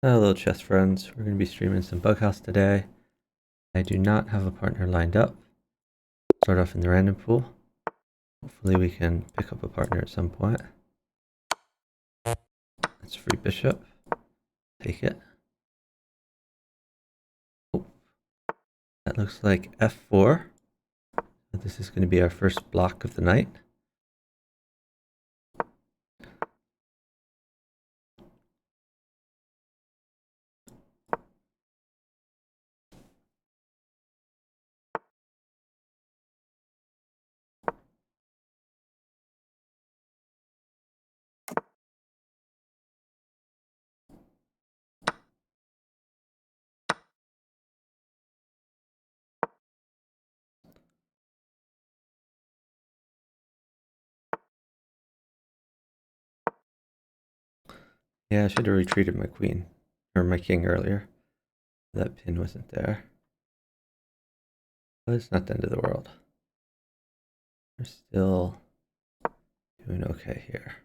Hello chess friends, we're going to be streaming some bughouse today. I do not have a partner lined up. Start off in the random pool. Hopefully we can pick up a partner at some point. That's free bishop. Take it. Oh, that looks like f4. So this is going to be our first block of the night. Yeah, I should have retreated my queen, or my king earlier. That pin wasn't there. But it's not the end of the world. We're still doing okay here.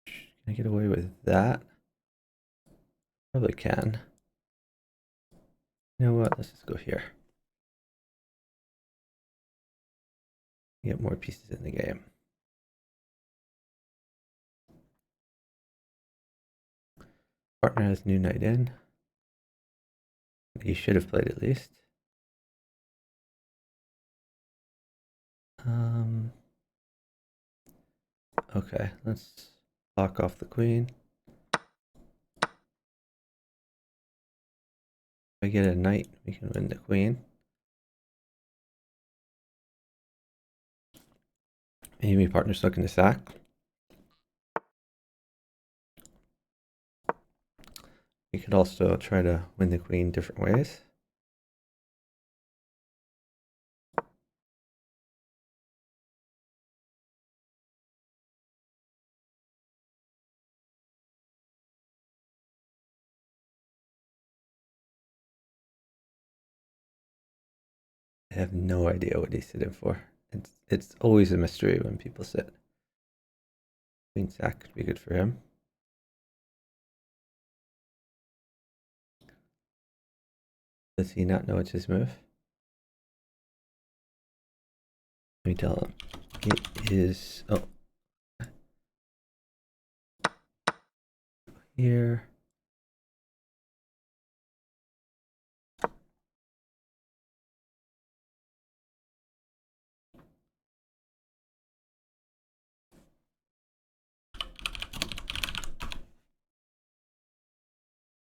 Can I get away with that? Probably can. You know what? Let's just go here. Get more pieces in the game. Partner has new knight in. He should have played at least. Okay, let's block off the queen. If I get a knight, we can win the queen. Maybe partner's looking to sack. We could also try to win the queen different ways. I have no idea what he's sitting for. It's always a mystery when people sit. Queen sack could be good for him. Does he not know it's his move? Let me tell him. It is, oh. Here.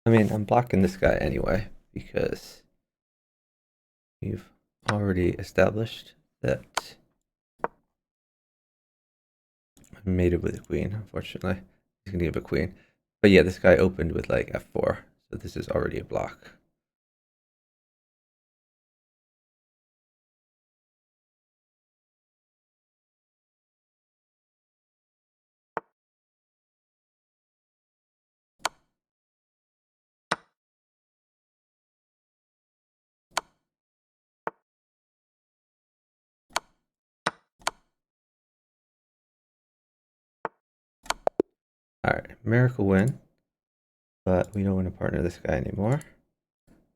I mean, I'm blocking this guy anyway because we've already established that I made it with a queen, unfortunately. He's gonna give a queen. But yeah, this guy opened with like f4, so this is already a block. Alright, miracle win. But we don't want to partner this guy anymore.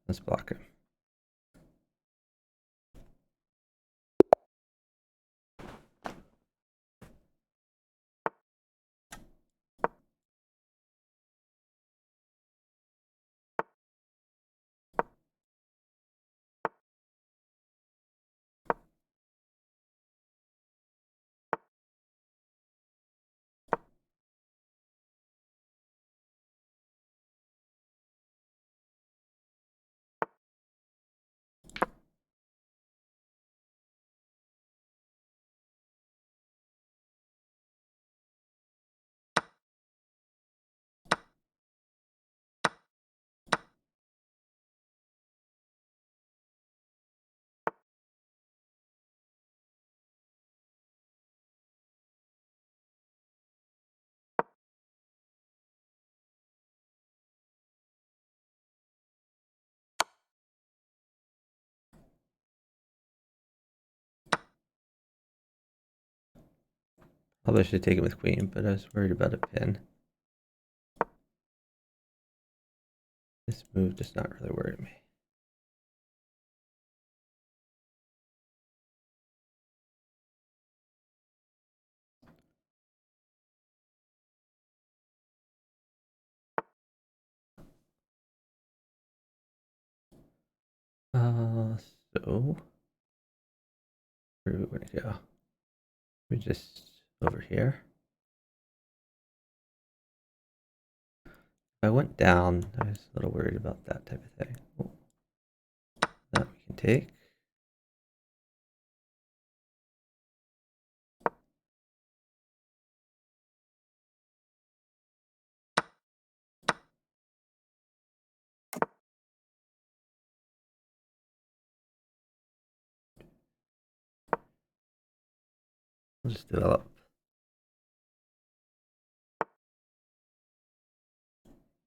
Let's block him. Probably should take him with queen, but I was worried about a pin. This move does not really worry me. So where do we want to go? We just over here. If I went down, I was a little worried about that type of thing. Oh, that we can take. We'll just develop.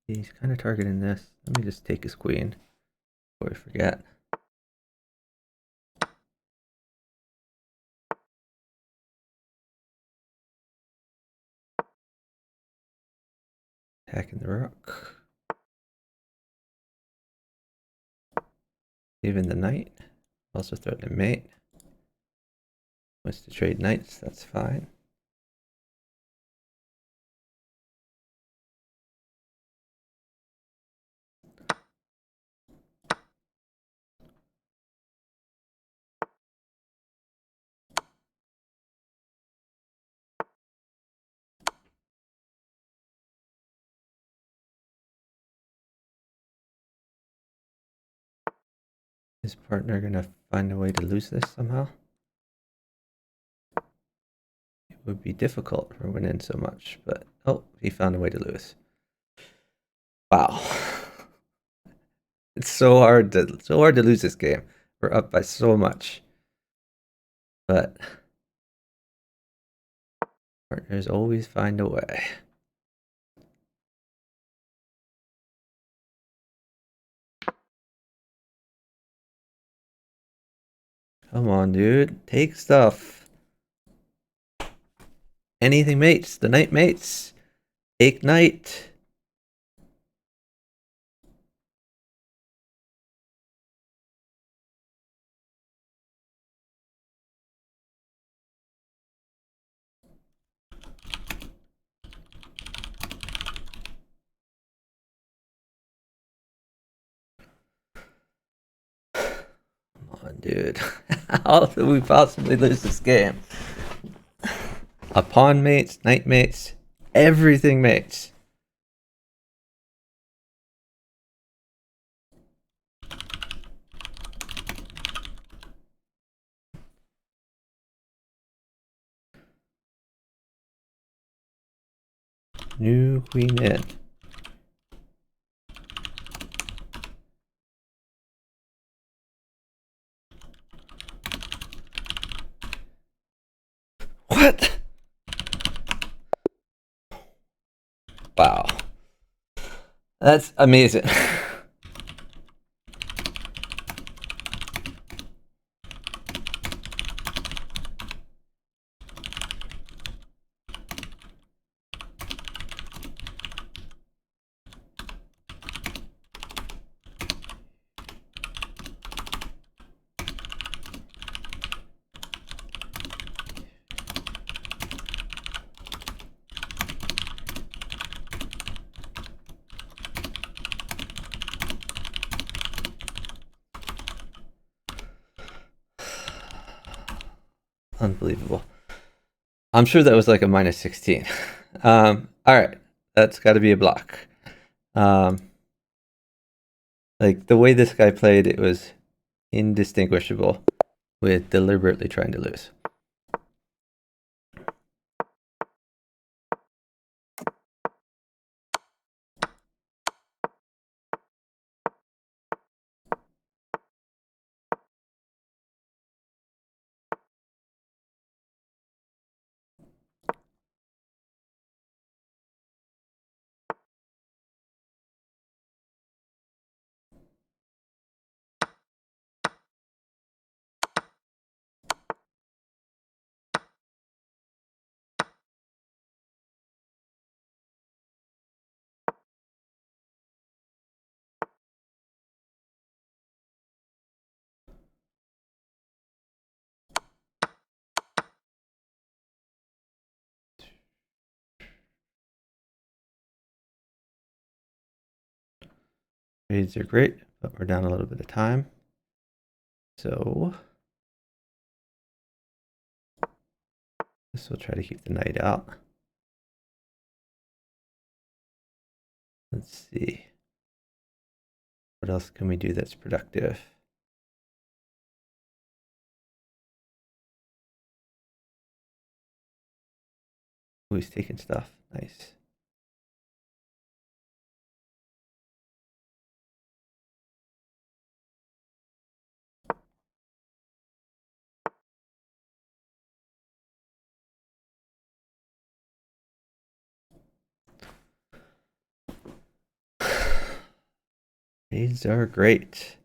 He's kind of targeting this. Let me just take his queen before I forget. Attacking the rook. Even the knight. Also threatening mate. Wants to trade knights, that's fine. Is partner gonna find a way to lose this somehow? It would be difficult for winning so much, but oh, he found a way to lose. Wow. It's so hard to lose this game. We're up by so much. But partners always find a way. Come on, dude. Take stuff. Anything mates. The knight mates. Take knight. Come on, dude. How do we possibly lose this game? A pawn mates, knight mates, everything mates. New queen in. What? Wow. That's amazing. Unbelievable. I'm sure that was like a minus 16. All right, that's got to be a block. Like the way this guy played, it was indistinguishable with deliberately trying to lose. Trades are great, but we're down a little bit of time. So this will try to keep the knight out. Let's see. What else can we do that's productive? Oh, he's taking stuff. Nice. These are great.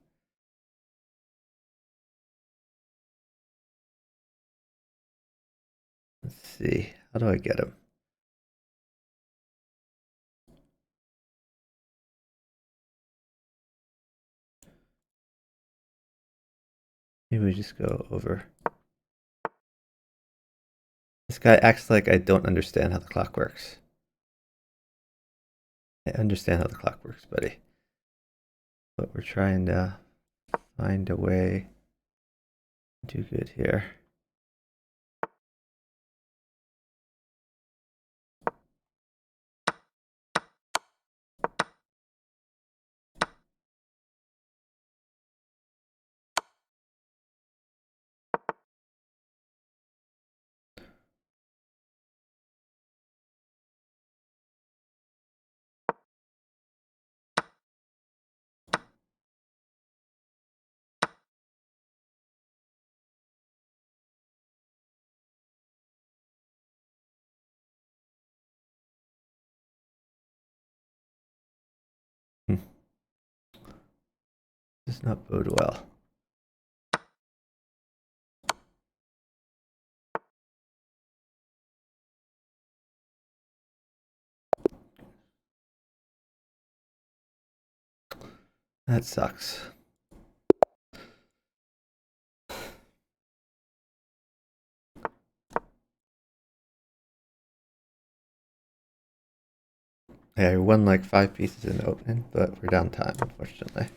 Let's see. How do I get him? Maybe we just go over. This guy acts like I don't understand how the clock works. I understand how the clock works, buddy. But we're trying to find a way to do good here. Does not bode well. That sucks. Yeah, we won like 5 pieces in the opening, but we're down time, unfortunately.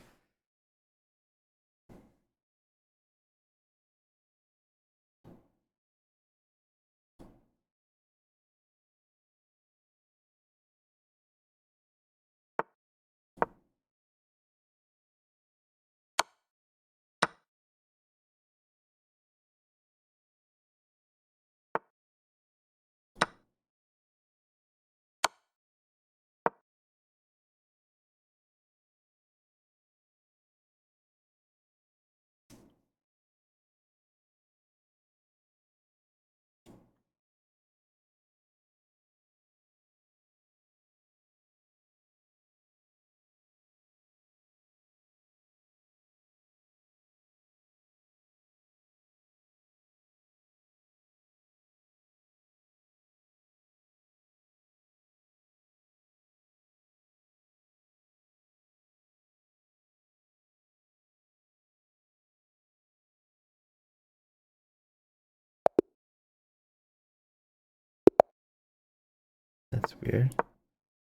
That's weird.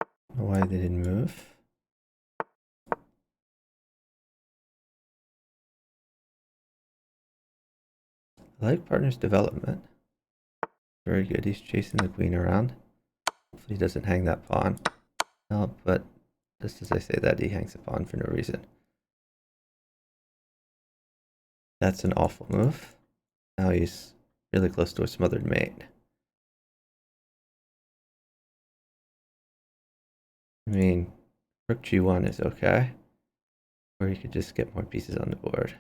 I don't know why they didn't move. I like partner's development. Very good. He's chasing the queen around. Hopefully he doesn't hang that pawn. No, but just as I say that, he hangs the pawn for no reason. That's an awful move. Now he's really close to a smothered mate. I mean, rook g1 is okay. Or you could just get more pieces on the board.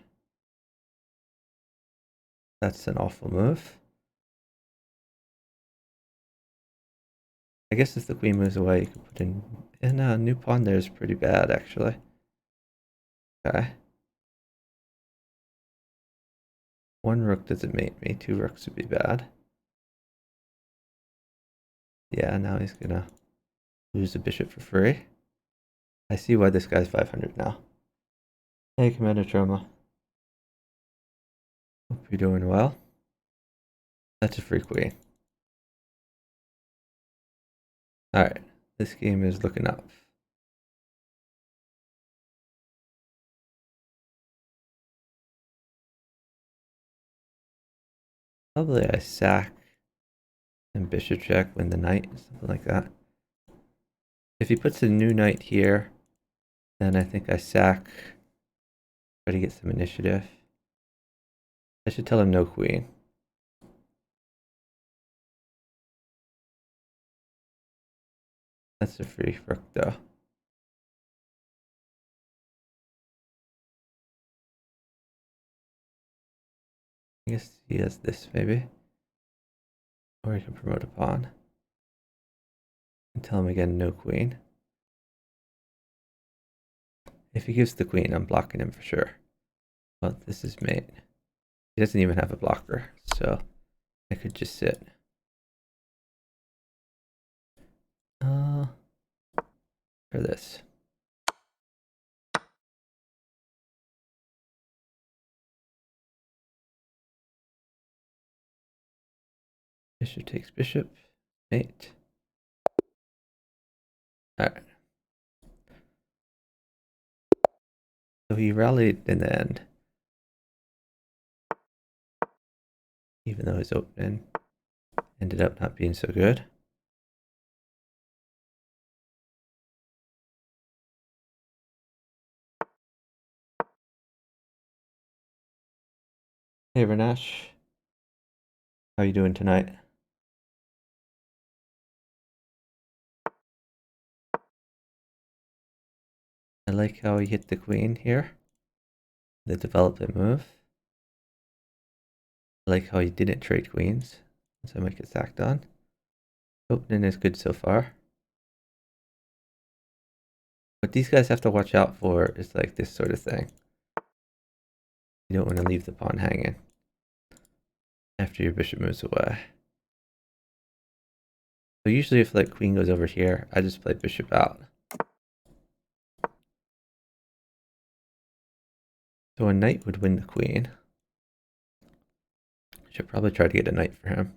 That's an awful move. I guess if the queen moves away, you could put in a new pawn there is pretty bad, actually. Okay. One rook doesn't mate me. 2 rooks would be bad. Yeah, now he's gonna lose the bishop for free. I see why this guy's 500 now. Hey, Commander Troma. Hope you're doing well. That's a free queen. Alright, this game is looking up. Probably I sack and bishop check, win the knight, something like that. If he puts a new knight here, then I think I sack, try to get some initiative. I should tell him no queen. That's a free rook though. I guess he has this maybe. Or he can promote a pawn. And tell him again no queen. If he gives the queen, I'm blocking him for sure. Well, this is mate. He doesn't even have a blocker, so I could just sit. For this. Bishop takes bishop, mate. Alright. So he rallied in the end. Even though his opening ended up not being so good. Hey Renash, how you doing tonight? I like how he hit the queen here. The development move. I like how he didn't trade queens, so I might get sacked on. Opening is good so far. What these guys have to watch out for is like this sort of thing. You don't want to leave the pawn hanging after your bishop moves away. So usually if like queen goes over here, I just play bishop out. So a knight would win the queen. Should probably try to get a knight for him.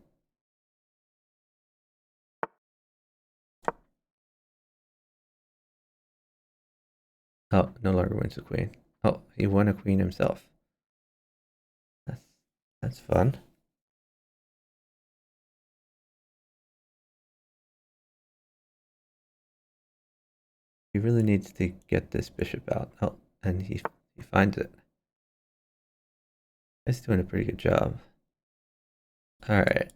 Oh, no longer wins the queen. Oh, he won a queen himself. That's fun. He really needs to get this bishop out. Oh, and he finds it. He's doing a pretty good job. All right.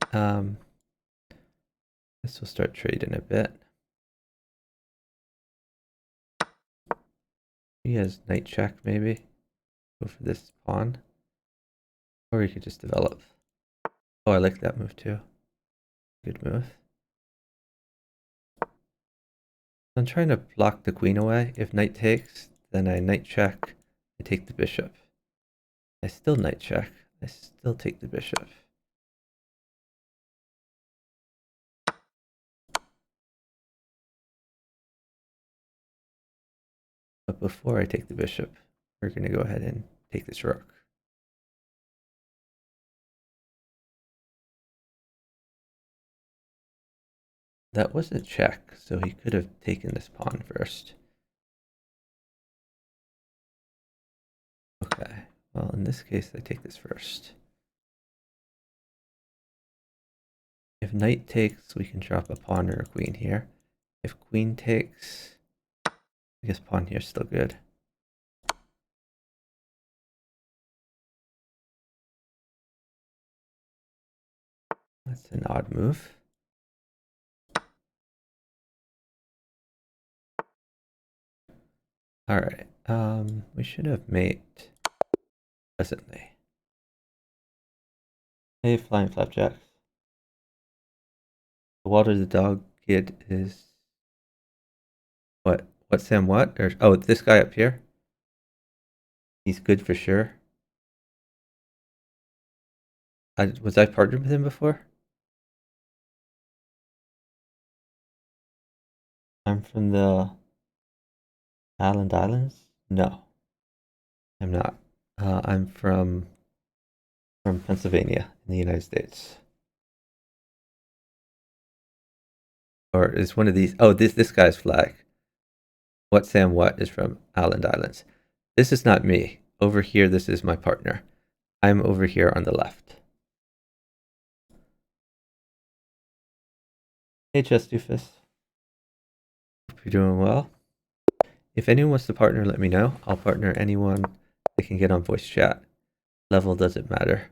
This will start trading a bit. He has knight check maybe. Go for this pawn. Or he could just develop. Oh, I like that move too. Good move. I'm trying to block the queen away. If knight takes, then I knight check. I take the bishop. I still knight check. I still take the bishop. But before I take the bishop, we're going to go ahead and take this rook. That was a check, so he could have taken this pawn first. Okay, well in this case I take this first. If knight takes, we can drop a pawn or a queen here. If queen takes, I guess pawn here is still good. That's an odd move. Alright, we should have mate presently. Hey, Flying Flapjacks. Walter the dog kid is... What? What Sam what? Or, oh, this guy up here? He's good for sure. Was I partnered with him before? I'm from the Islands? No, I'm not. I'm from Pennsylvania in the United States. Or is one of these? Oh, this guy's flag. What Sam what is from Islands. This is not me. Over here, this is my partner. I'm over here on the left. Hey, Chess Doofus. Hope you're doing well. If anyone wants to partner, let me know. I'll partner anyone that can get on voice chat. Level doesn't matter.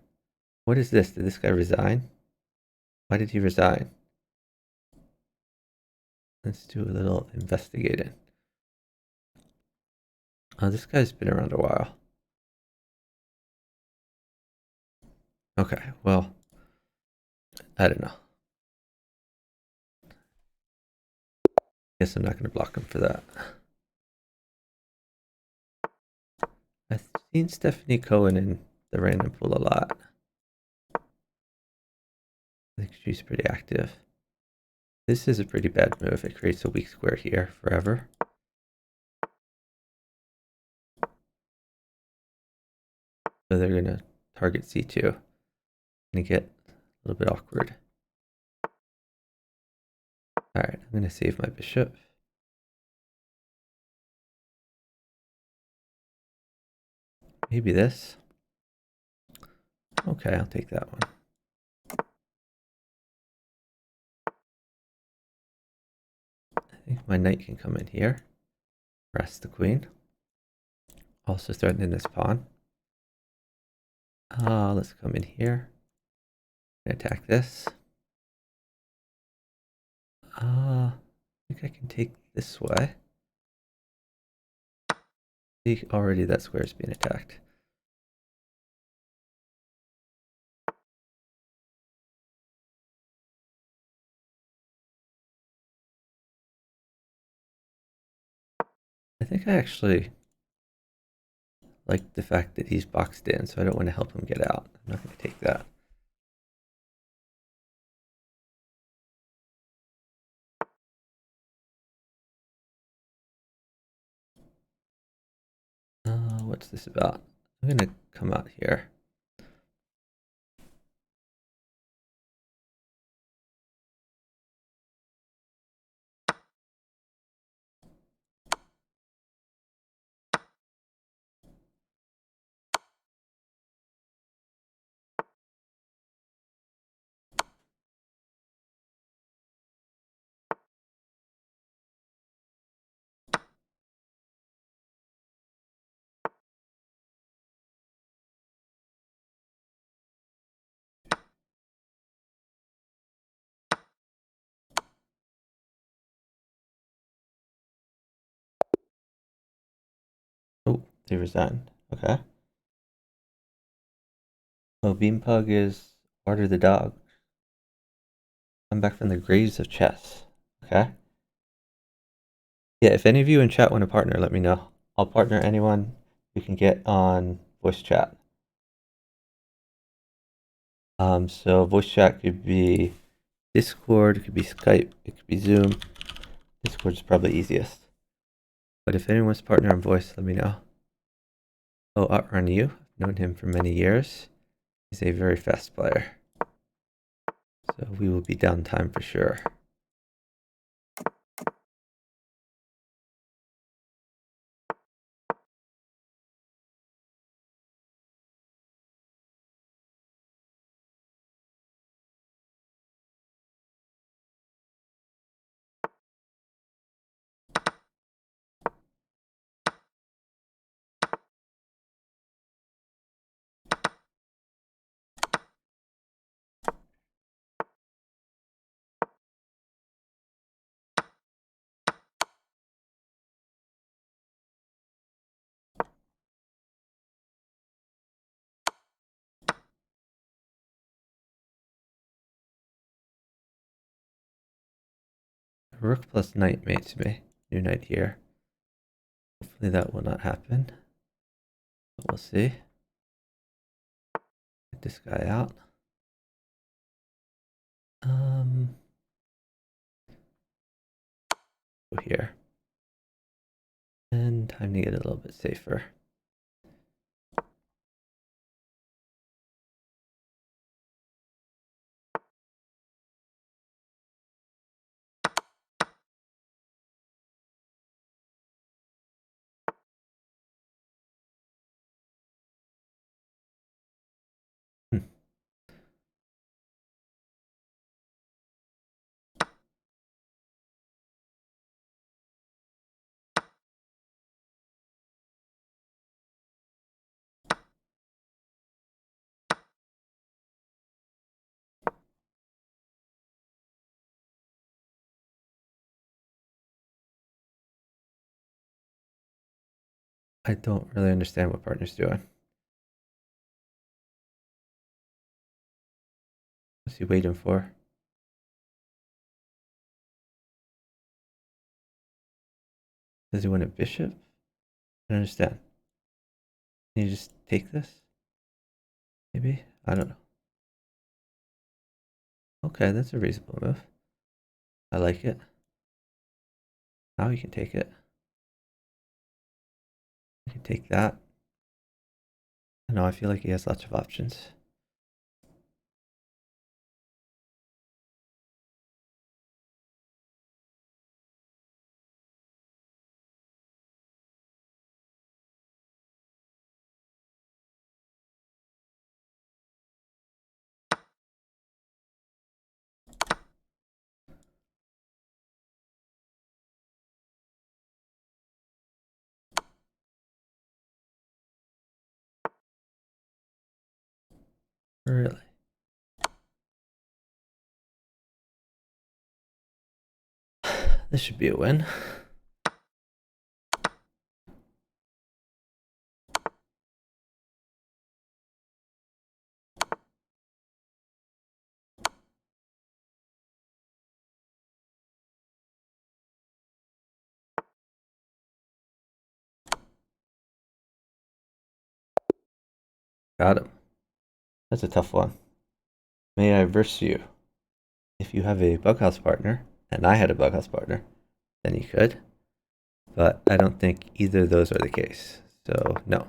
What is this? Did this guy resign? Why did he resign? Let's do a little investigating. Oh, this guy's been around a while. Okay, well, I don't know. Guess I'm not going to block him for that. I've seen Stephanie Cohen in the random pool a lot. I think she's pretty active. This is a pretty bad move. It creates a weak square here forever. So they're going to target C2. Gonna get a little bit awkward. Alright, I'm gonna save my bishop. Maybe this. Okay, I'll take that one. I think my knight can come in here. Rest the queen. Also threatening this pawn. Let's come in here. Attack this. I think I can take this way. See, already that square is being attacked. I think I actually like the fact that he's boxed in, so I don't want to help him get out. I'm not going to take that. What's this about? I'm going to come out here. Oh, they resigned. Okay. Oh, Beanpug is Order the dog. Come back from the graves of chess. Okay. Yeah, if any of you in chat want to partner, let me know. I'll partner anyone you can get on voice chat. So voice chat could be Discord, it could be Skype, it could be Zoom. Discord's probably easiest. But if anyone wants to partner on voice, let me know. Oh, Outrun You. I've known him for many years. He's a very fast player. So we will be downtime for sure. Rook plus knight mates me. New knight here. Hopefully that will not happen. But we'll see. Get this guy out. Go here. And time to get a little bit safer. I don't really understand what partner's doing. What's he waiting for? Does he want a bishop? I don't understand. Can you just take this? Maybe? I don't know. Okay, that's a reasonable move. I like it. Now you can take it. You can take that. I know, I feel like he has lots of options. Really? This should be a win. Got him. That's a tough one. May I verse you? If you have a bughouse partner, and I had a bughouse partner, then you could. But I don't think either of those are the case. So, no.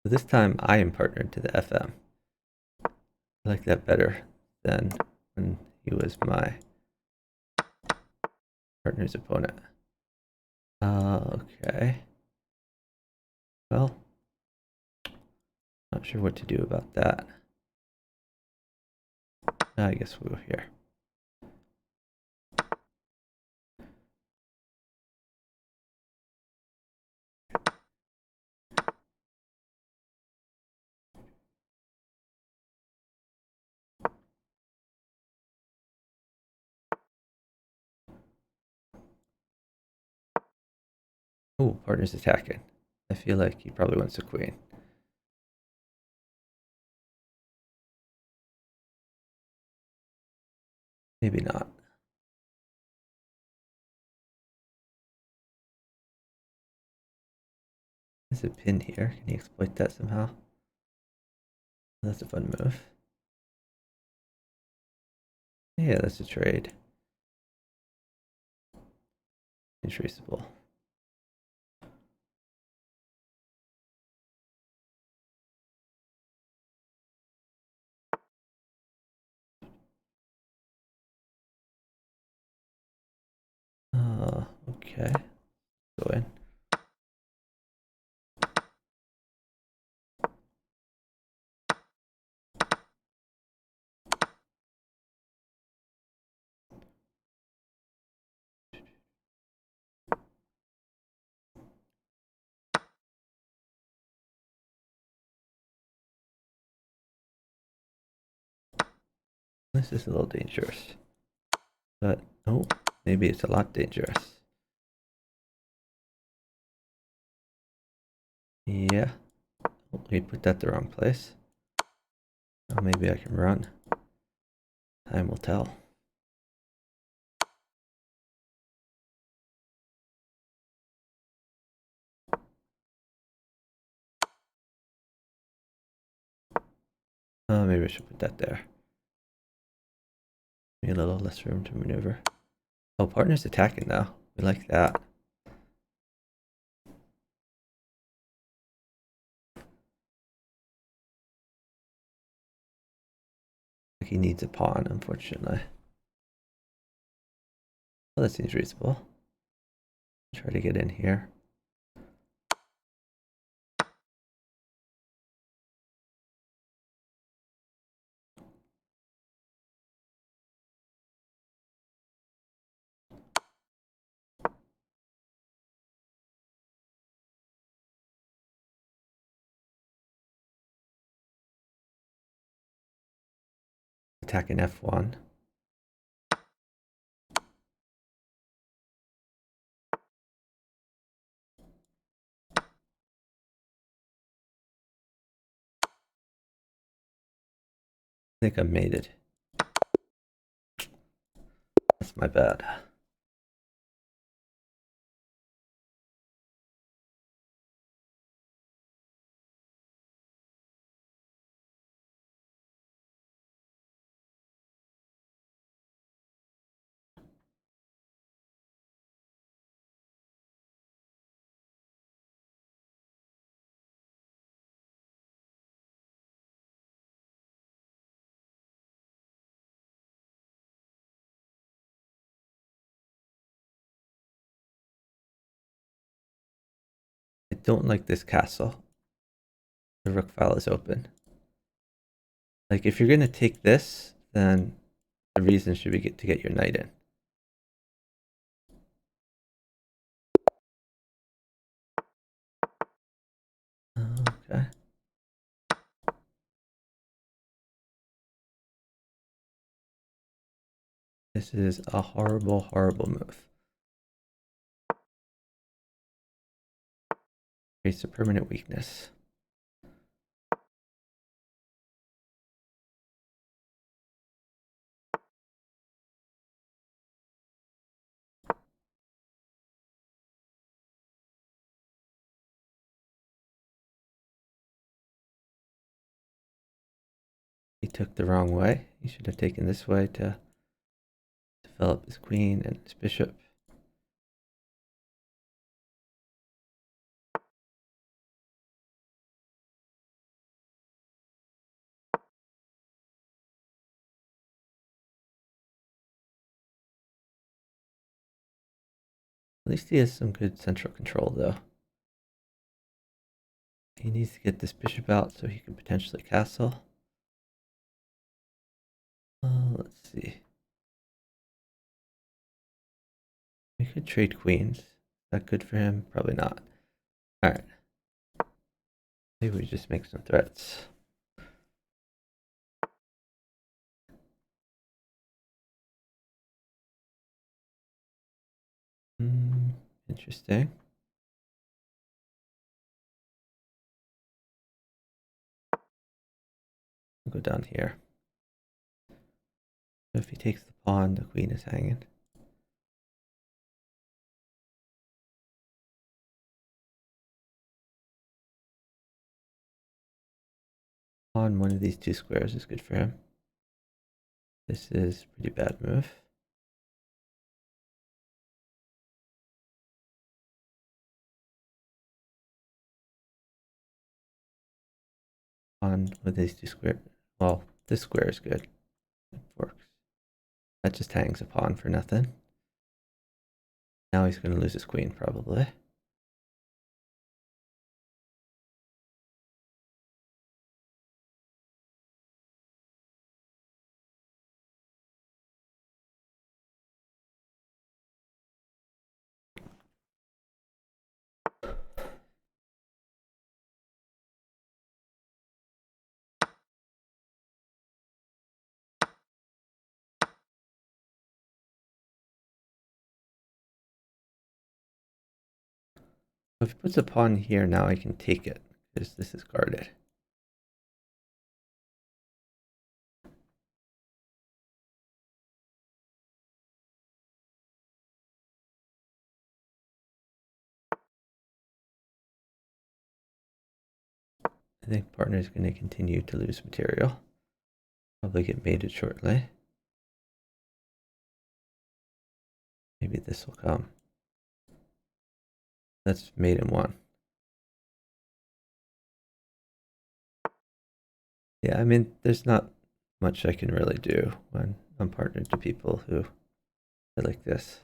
So this time I am partnered to the FM. I like that better than when he was my partner's opponent. Okay. Well, not sure what to do about that. I guess we'll go here. Oh, partner's attacking. I feel like he probably wants a queen. Maybe not. There's a pin here. Can he exploit that somehow? That's a fun move. Yeah, that's a trade. Intraceable. Okay. Go in. This is a little dangerous. But, oh, maybe it's a lot dangerous. Yeah. Oh, we put that the wrong place. Oh, maybe I can run. Time will tell. Maybe I should put that there. Maybe a little less room to maneuver. Oh, partner's attacking now. We like that. Like he needs a pawn, unfortunately. Well, that seems reasonable. Try to get in here. attacking f1. I think I made it. That's my bad. I don't like this castle. The rook file is open. Like, if you're going to take this, then the reason should be to get your knight in. Okay. This is a horrible, horrible move. Creates a permanent weakness. He took the wrong way. He should have taken this way to develop his queen and his bishop. At least he has some good central control, though. He needs to get this bishop out so he can potentially castle. Let's see. We could trade queens. Is that good for him? Probably not. Alright. Maybe we just make some threats. Interesting. I'll go down here. If he takes the pawn, the queen is hanging. On one of these two squares is good for him. This is a pretty bad move. On with these two squares. Well, this square is good. It works. That just hangs a pawn for nothing. Now he's going to lose his queen, probably. If he puts a pawn here, now I can take it, because this is guarded. I think partner is going to continue to lose material. Probably get mated shortly. Maybe this will come. That's mate in one. Yeah, I mean, there's not much I can really do when I'm partnered to people who are like this.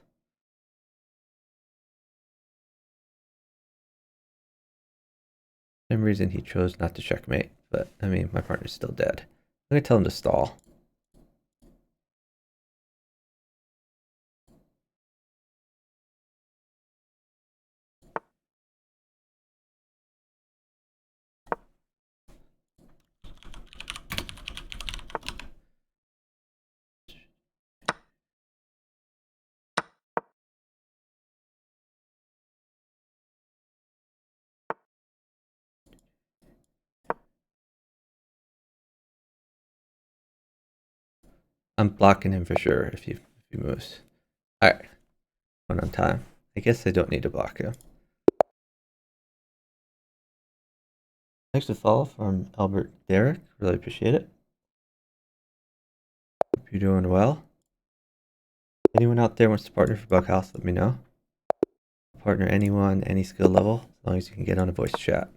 For some reason he chose not to checkmate, but I mean, my partner's still dead. I'm going to tell him to stall. I'm blocking him for sure if he moves. Alright. One on time. I guess I don't need to block him. Thanks for the follow from Albert Derek. Really appreciate it. Hope you're doing well. Anyone out there wants to partner for Bughouse, let me know. Partner anyone, any skill level, as long as you can get on a voice chat.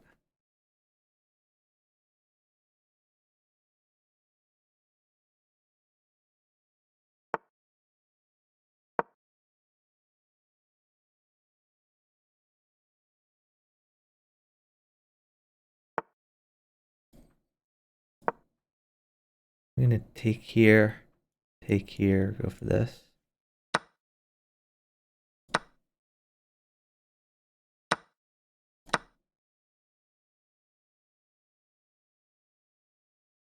I'm gonna take here, go for this.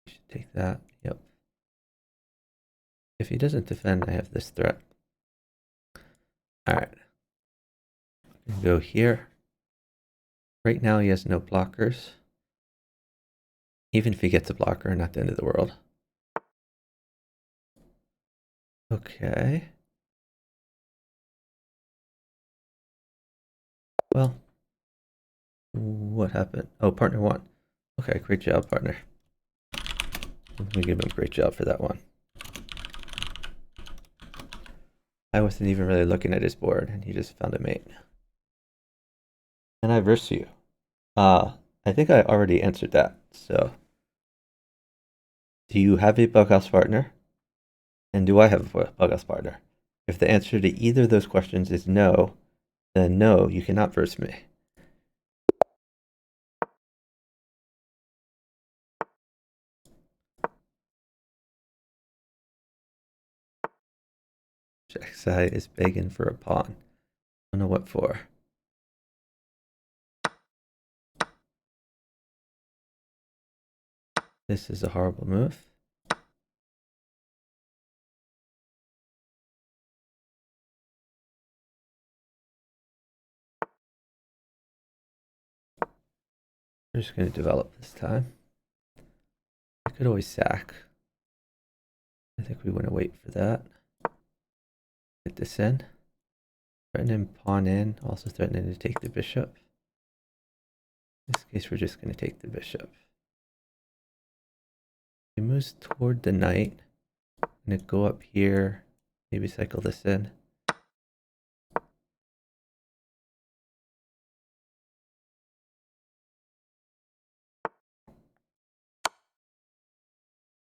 Should take that, yep. If he doesn't defend, I have this threat. Alright. Go here. Right now he has no blockers. Even if he gets a blocker, not the end of the world. Okay. Well, what happened? Oh, partner won. Okay, great job, partner. Let me give him a great job for that one. I wasn't even really looking at his board, and he just found a mate. And I verse you. I think I already answered that. So, do you have a bughouse partner? And do I have a bughouse partner? If the answer to either of those questions is no, then no, you cannot verse me. Jaxai is begging for a pawn. I don't know what for. This is a horrible move. We're just going to develop this time. I could always sack. I think we want to wait for that. Get this in. Threatening pawn in, also threatening to take the bishop. In this case, we're just going to take the bishop. He moves toward the knight. I'm going to go up here, maybe cycle this in.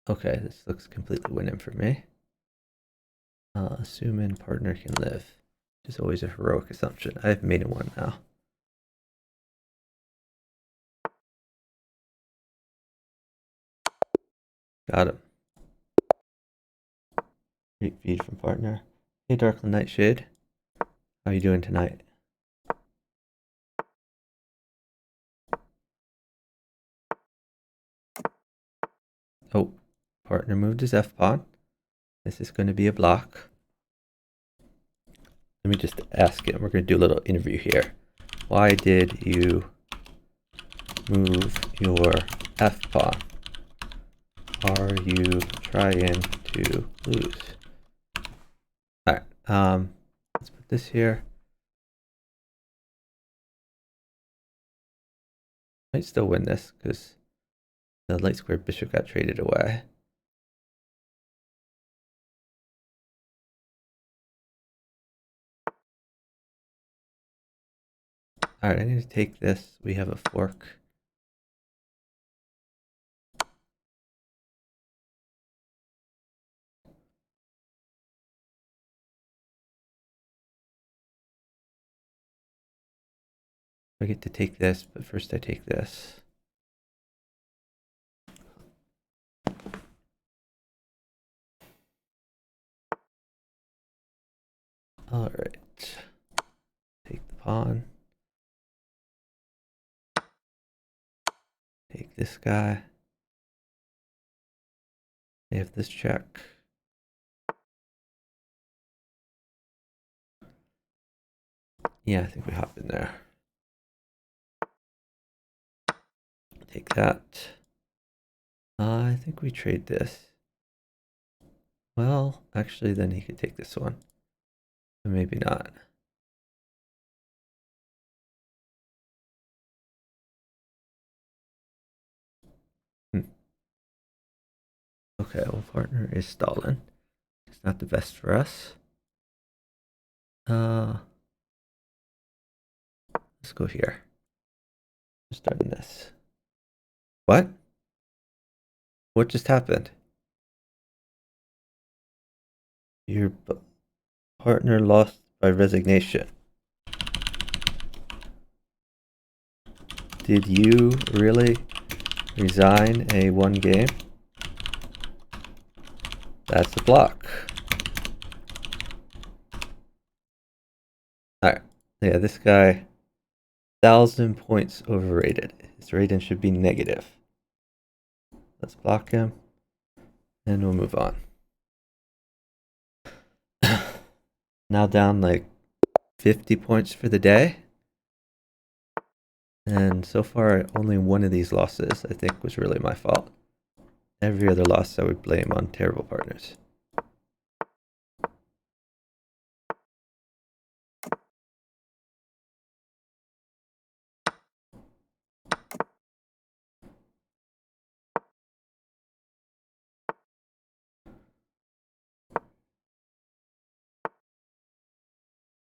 Okay, this looks completely winning for me. Assuming partner can live, which is always a heroic assumption. I've made it one now. Got him. Great feed from partner. Hey, Darkland Nightshade. How are you doing tonight? Oh, partner moved his f-pawn. This is going to be a block. Let me just ask him. We're going to do a little interview here. Why did you move your f-pawn? Are you trying to lose? Alright, let's put this here. Might still win this because the light square bishop got traded away. Alright, I need to take this. We have a fork. I get to take this, but first I take this. Alright. Take the pawn. Take this guy. I have this check. Yeah, I think we hop in there. Take that. I think we trade this. Well, actually, then he could take this one. Maybe not. Okay, well, partner is stalling. It's not the best for us. Let's go here. Starting this. What? What just happened? Your partner lost by resignation. Did you really resign a one game? That's a block. Alright. Yeah, this guy, 1,000 points overrated. His rating should be negative. Let's block him. And we'll move on. Now down like 50 points for the day. And so far, only one of these losses, I think, was really my fault. Every other loss I would blame on terrible partners.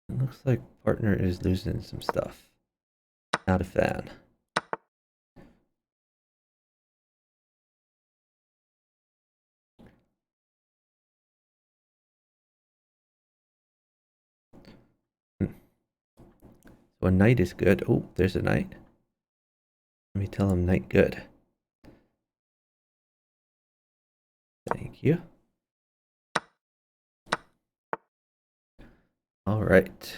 It looks like partner is losing some stuff. Not a fan. So a knight is good. Oh, there's a knight. Let me tell him knight good. Thank you. All right.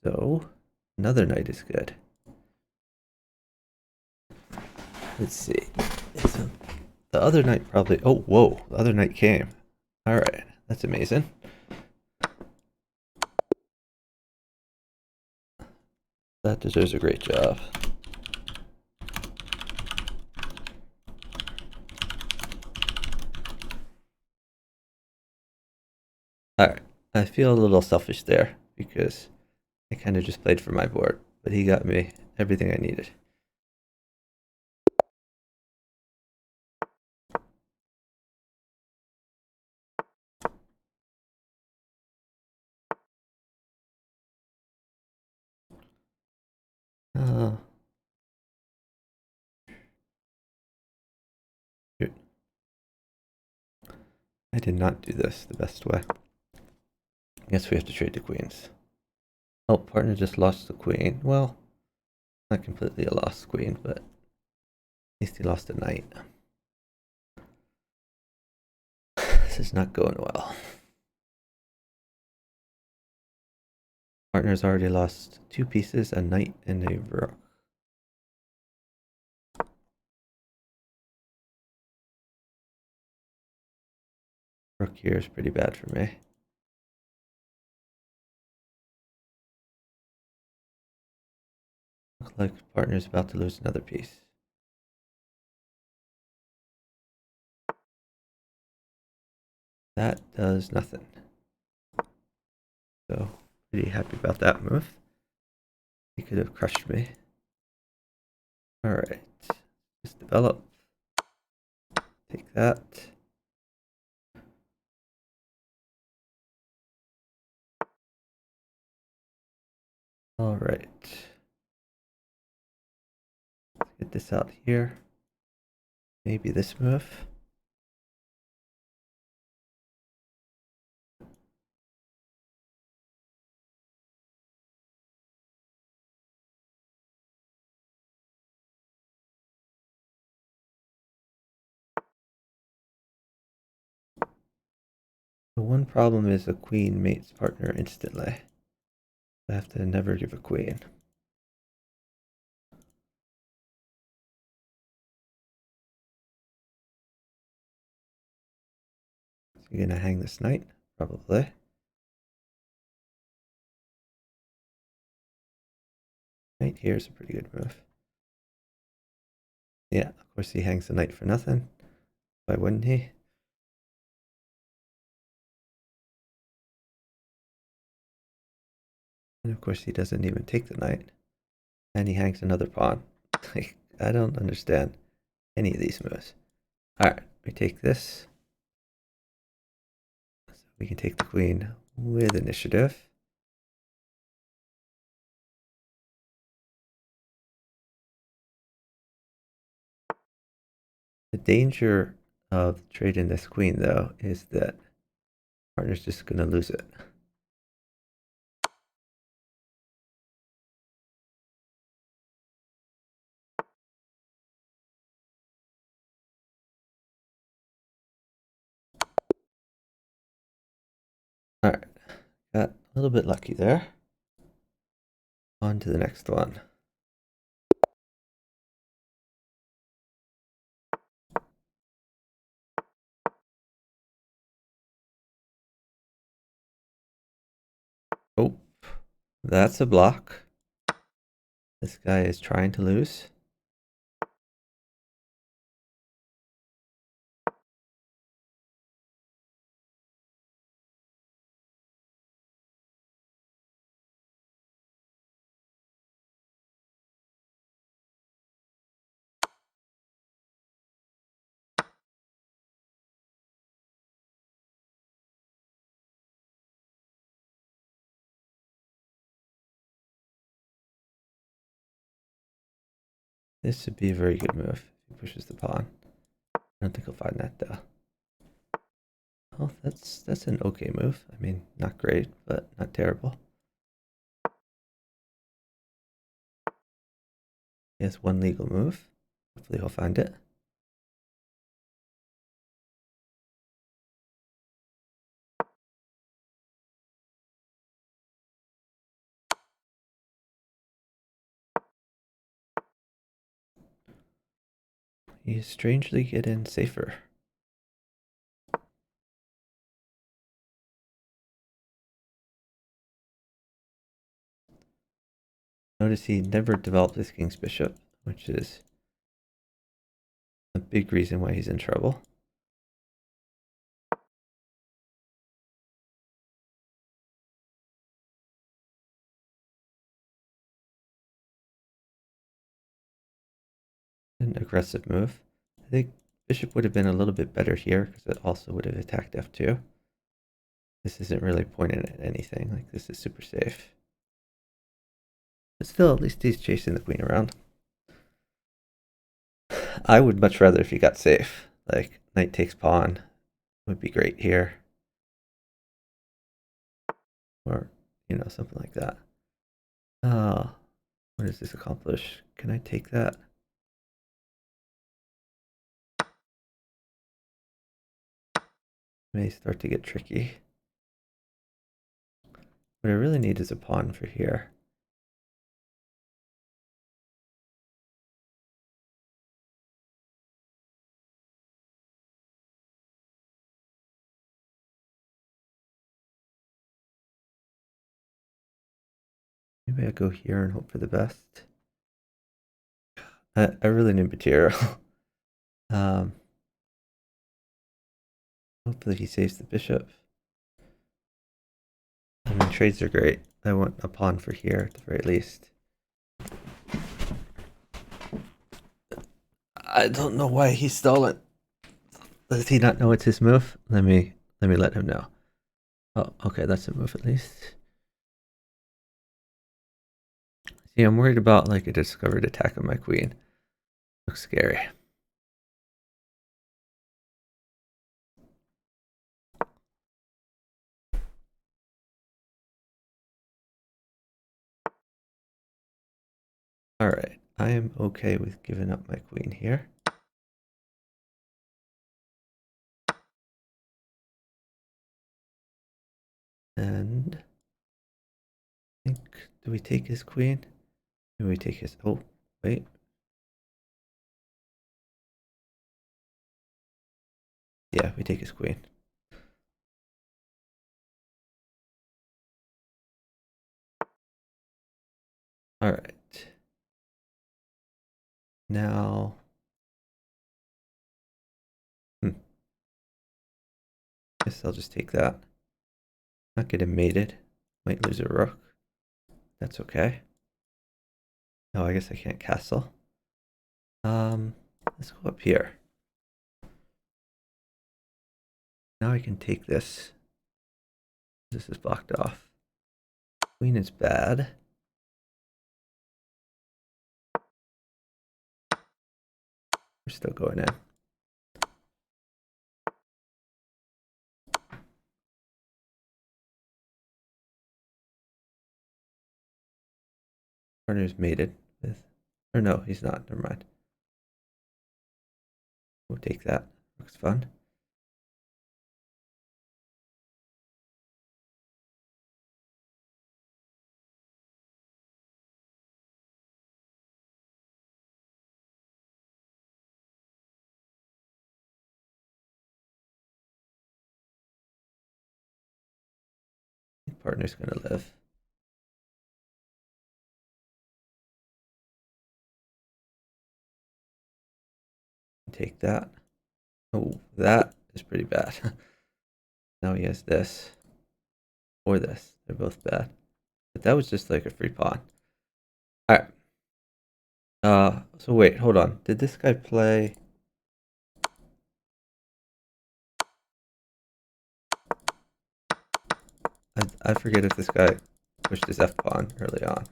So another knight is good. Let's see. The other knight probably. Oh, whoa! The other knight came. All right, that's amazing. That deserves a great job. Alright, I feel a little selfish there because I kind of just played for my board, but he got me everything I needed. Shoot. I did not do this the best way. I guess we have to trade the queens. Oh, partner just lost the queen. Well, not completely a lost queen, but at least he lost a knight. This is not going well. Partner's already lost 2 pieces, a knight and a rook. Rook here is pretty bad for me. Looks like partner's about to lose another piece. That does nothing. So, pretty happy about that move. He could have crushed me. Alright. Just develop. Take that. Alright. Let's get this out here. Maybe this move. The one problem is a queen mates partner instantly. I have to never give a queen. So you're gonna hang this knight? Probably. Knight here is a pretty good move. Yeah, of course he hangs the knight for nothing. Why wouldn't he? And of course he doesn't even take the knight. And he hangs another pawn. Like, I don't understand any of these moves. Alright, we take this. So we can take the queen with initiative. The danger of trading this queen, though, is that partner's just going to lose it. Alright, got a little bit lucky there. On to the next one. Oh, that's a block. This guy is trying to lose. This should be a very good move. He pushes the pawn. I don't think he'll find that though. Oh, that's an okay move. I mean, not great, but not terrible. He has one legal move. Hopefully he'll find it. He's strangely getting safer. Notice he never developed his king's bishop, which is a big reason why he's in trouble. An aggressive move. I think bishop would have been a little bit better here because it also would have attacked f2. This isn't really pointing at anything. Like, this is super safe. But still, at least he's chasing the queen around. I would much rather if he got safe. Like, knight takes pawn would be great here. Or, you know, something like that. What does this accomplish? Can I take that? May start to get tricky. What I really need is a pawn for here. Maybe I go here and hope for the best. I really need material. Hopefully he saves the bishop. I mean, trades are great. I want a pawn for here at the very least. I don't know why he stole it. Does he not know it's his move? Let me let him know. Oh, okay, that's a move at least. See, I'm worried about like a discovered attack on my queen. Looks scary. Alright, I am okay with giving up my queen here. And I think, do we take his queen? Do we take his, oh, wait. Yeah, we take his queen. Alright. Now, guess I'll just take that. Not get him mated. Might lose a rook. That's okay. No, I guess I can't castle. Let's go up here. Now I can take this. This is blocked off. Queen is bad. We're still going in. Partner's mated with, or no, he's not. Never mind. We'll take that. Looks fun. Partner's gonna live. Take that. Oh, that is pretty bad. Now he has this or this. They're both bad. But that was just like a free pawn. All right. So wait, hold on. Did this guy play? I forget if this guy pushed his F pawn early on.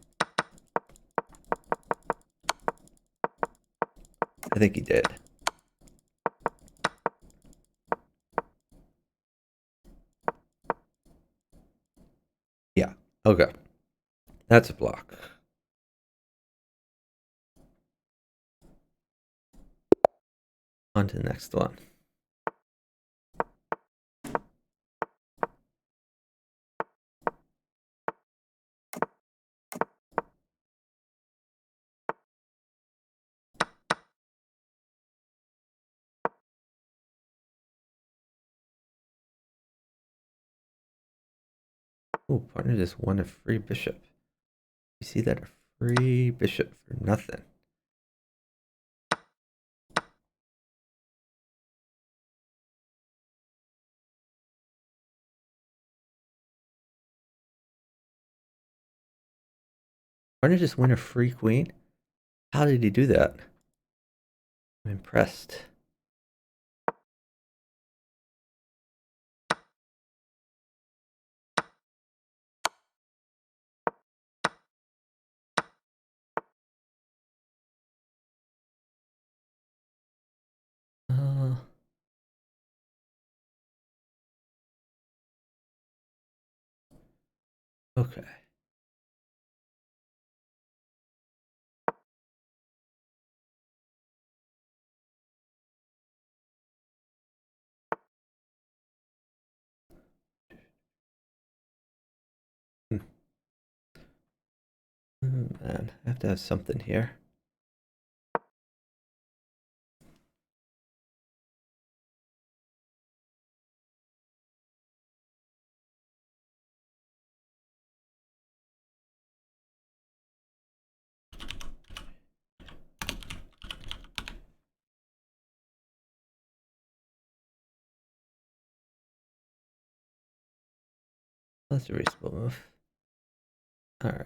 I think he did. Yeah. Okay. That's a block. On to the next one. Oh, partner just won a free bishop. You see that? A free bishop for nothing. Partner just win a free queen? How did he do that? I'm impressed. Okay. Man, I have to have something here. That's a reasonable move. All right.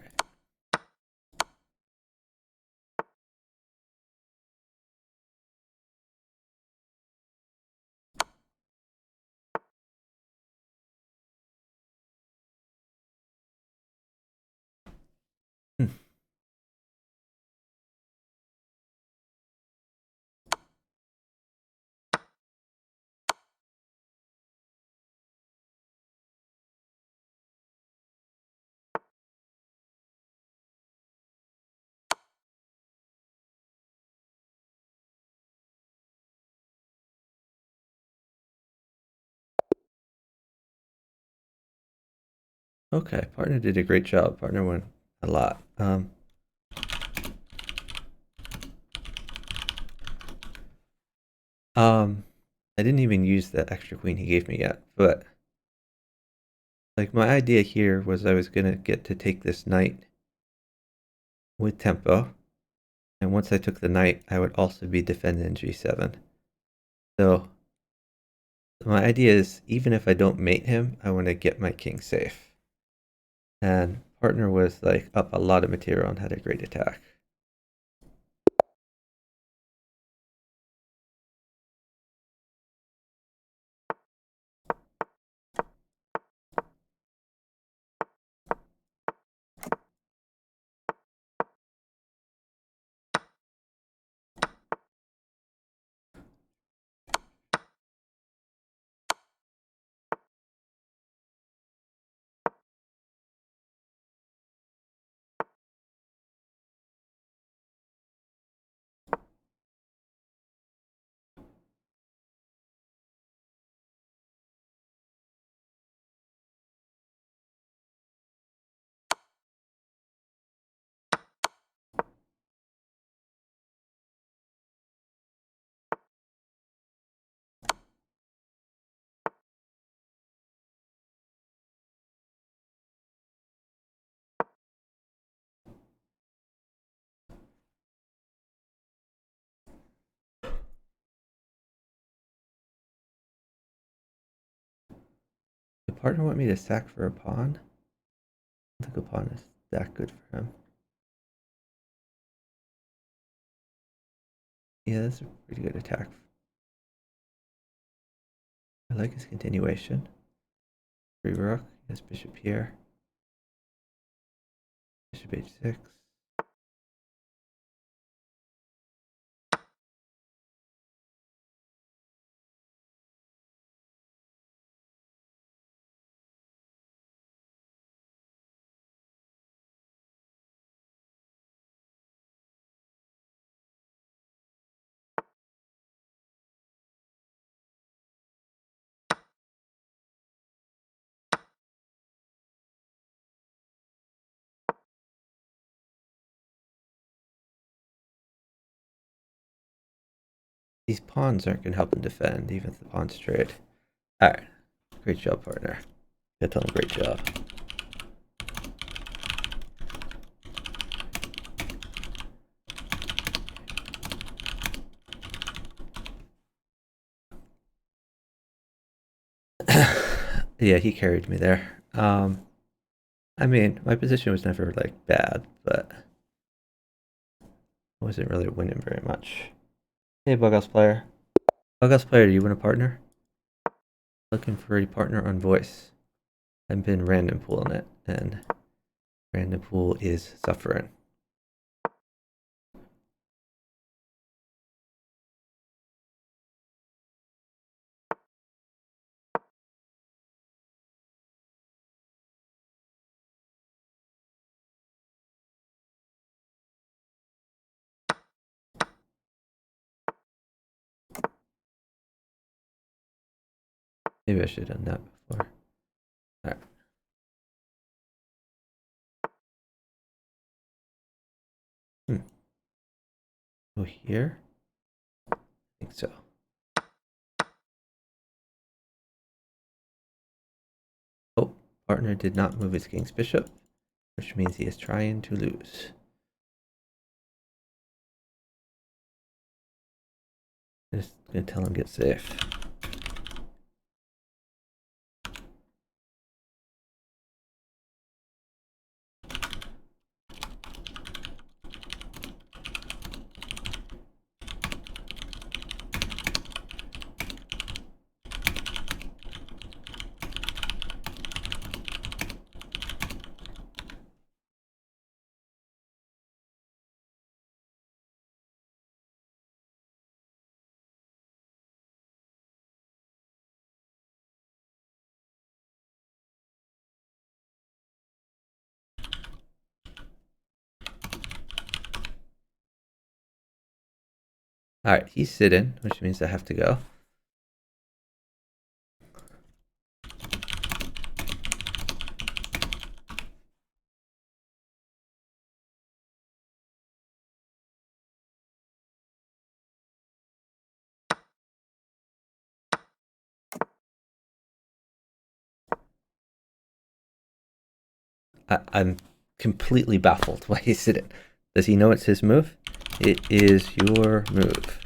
Okay, partner did a great job. Partner won a lot. I didn't even use that extra queen he gave me yet, but like my idea here was I was gonna get to take this knight with tempo, and once I took the knight, I would also be defending g7. So my idea is even if I don't mate him, I want to get my king safe. And Partner was like up a lot of material and had a great attack. The partner want me to sack for a pawn? I don't think a pawn is that good for him. Yeah, that's a pretty good attack. I like his continuation. Free rook, he has bishop here. Bishop h6. These pawns aren't going to help him defend, even if the pawns trade. Alright. Great job, partner. I tell him great job. Yeah, he carried me there. I mean, my position was never like bad, but I wasn't really winning very much. Hey, bughouse player. Bughouse player, do you want a partner? Looking for a partner on voice. I've been random pooling it, and random pool is suffering. Maybe I should have done that before. Alright. Go here? I think so. Oh, partner did not move his king's bishop, which means he is trying to lose. I'm just gonna tell him get safe. Alright, he's sitting, which means I have to go. I'm completely baffled why he's sitting. Does he know it's his move? It is your move.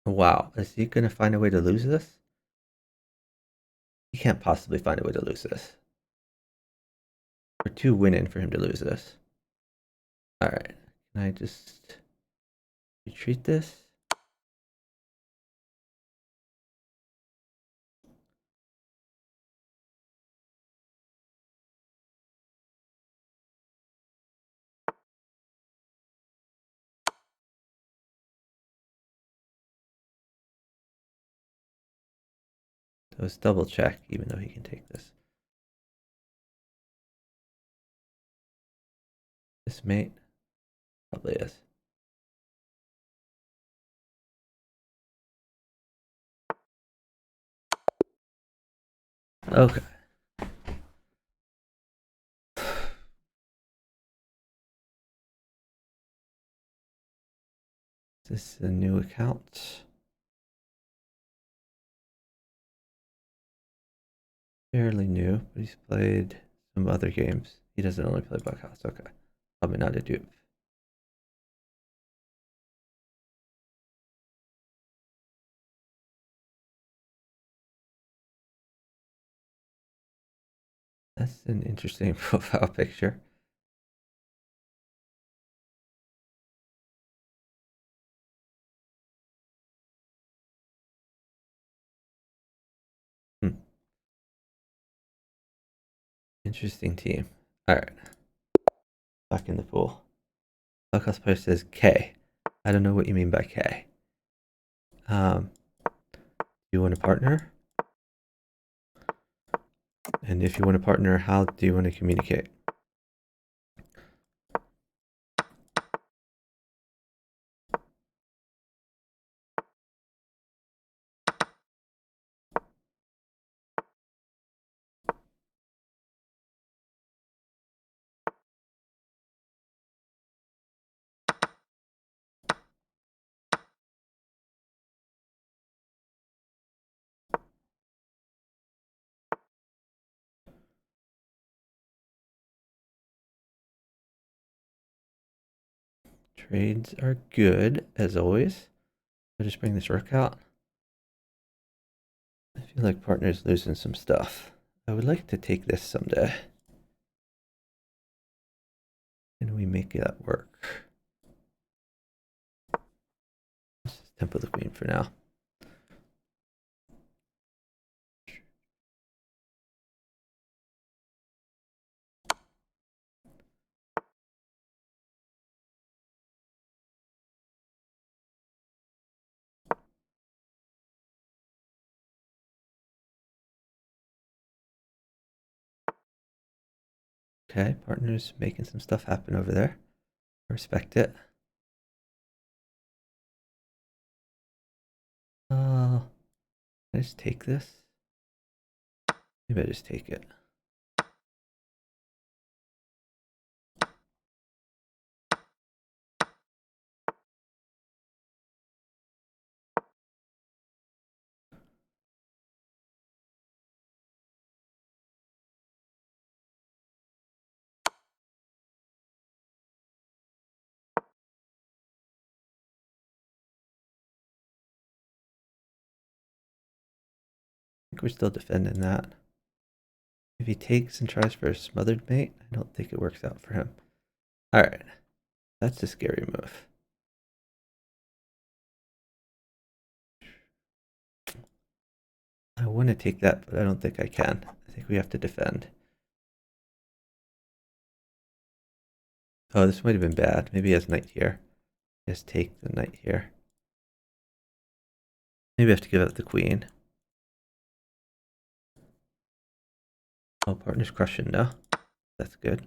Wow, is he gonna find a way to lose this? He can't possibly find a way to lose this. We're too winning for him to lose this. Alright, can I just retreat this? So let's double check, even though he can take this. This mate probably is. Okay. This is a new account. Fairly new, but he's played some other games. He doesn't only play Bughouse. Okay. Probably not a dupe. That's an interesting profile picture. Hmm. Interesting team. Alright. Back in the pool. Bughouse player says K. I don't know what you mean by K. Do you want a partner? And if you want a partner, how do you want to communicate? Trades are good, as always. I'll just bring this rook out. I feel like partner's losing some stuff. I would like to take this someday. Can we make that work? Let's just tempo the queen for now. Okay, partner's making some stuff happen over there. I respect it. Can I just take this? Maybe I just take it. I think we're still defending that. If he takes and tries for a smothered mate, I don't think it works out for him. Alright, that's a scary move. I want to take that, but I don't think I can. I think we have to defend. Oh, this might have been bad. Maybe he has knight here. Just take the knight here. Maybe I have to give up the queen. Oh, partner's crushing now. That's good.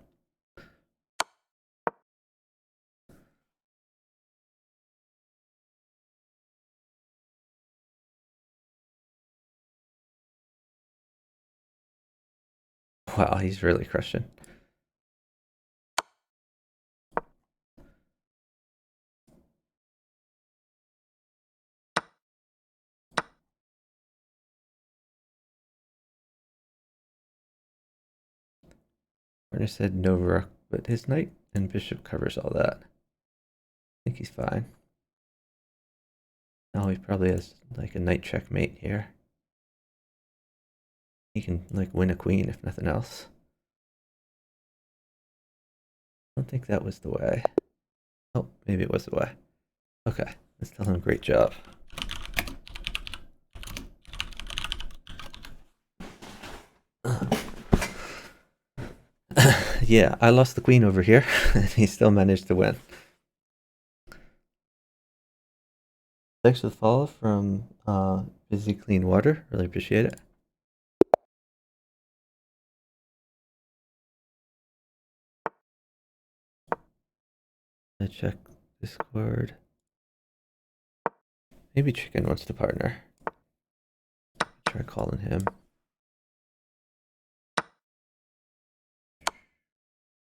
Wow, he's really crushing. Partner said no rook, but his knight and bishop covers all that. I think he's fine. Oh, he probably has like a knight checkmate here. He can like win a queen if nothing else. I don't think that was the way. Oh, maybe it was the way. Okay, let's tell him great job. Yeah, I lost the queen over here, and he still managed to win. Thanks for the follow from Busy Clean Water. Really appreciate it. I check Discord. Maybe Chicken wants to partner. Try calling him.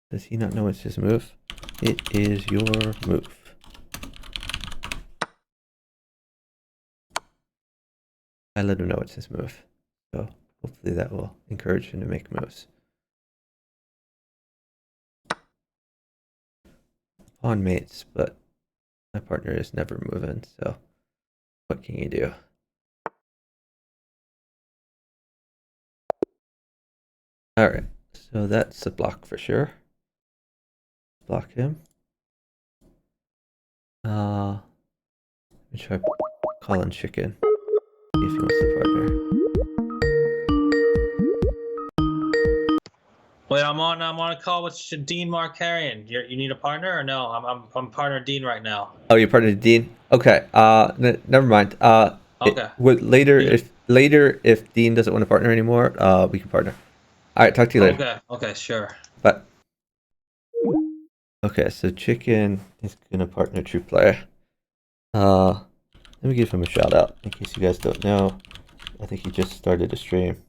Does he not know it's his move? It is your move. I let him know it's his move. So hopefully that will encourage him to make moves. Pawn mates, but my partner is never moving, so what can you do? Alright, so that's a block for sure. Block him. Let me try calling Chicken. See if he wants to partner. Wait, I'm on a call with Dean Markarian. You need a partner or no? I'm partner Dean right now. Oh, you're partner Dean? Okay. Never mind. Okay. Later if Dean doesn't want to partner anymore, we can partner. All right, talk to you later. Okay. Okay. Sure. Bye. Okay, so Chicken is gonna partner True Player. Let me give him a shout out in case you guys don't know. I think he just started a stream.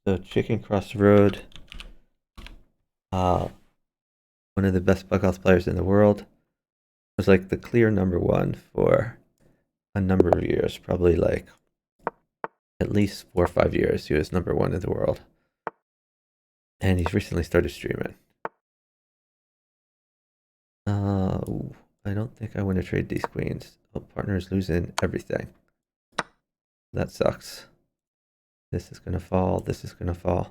So Chicken Cross the Road, one of the best bughouse players in the world, was like the clear #1 for a number of years, probably like at least 4 or 5 years. He was #1 in the world, and he's recently started streaming. I don't think I want to trade these queens. Oh, partner's losing everything. That sucks. This is gonna fall. This is gonna fall.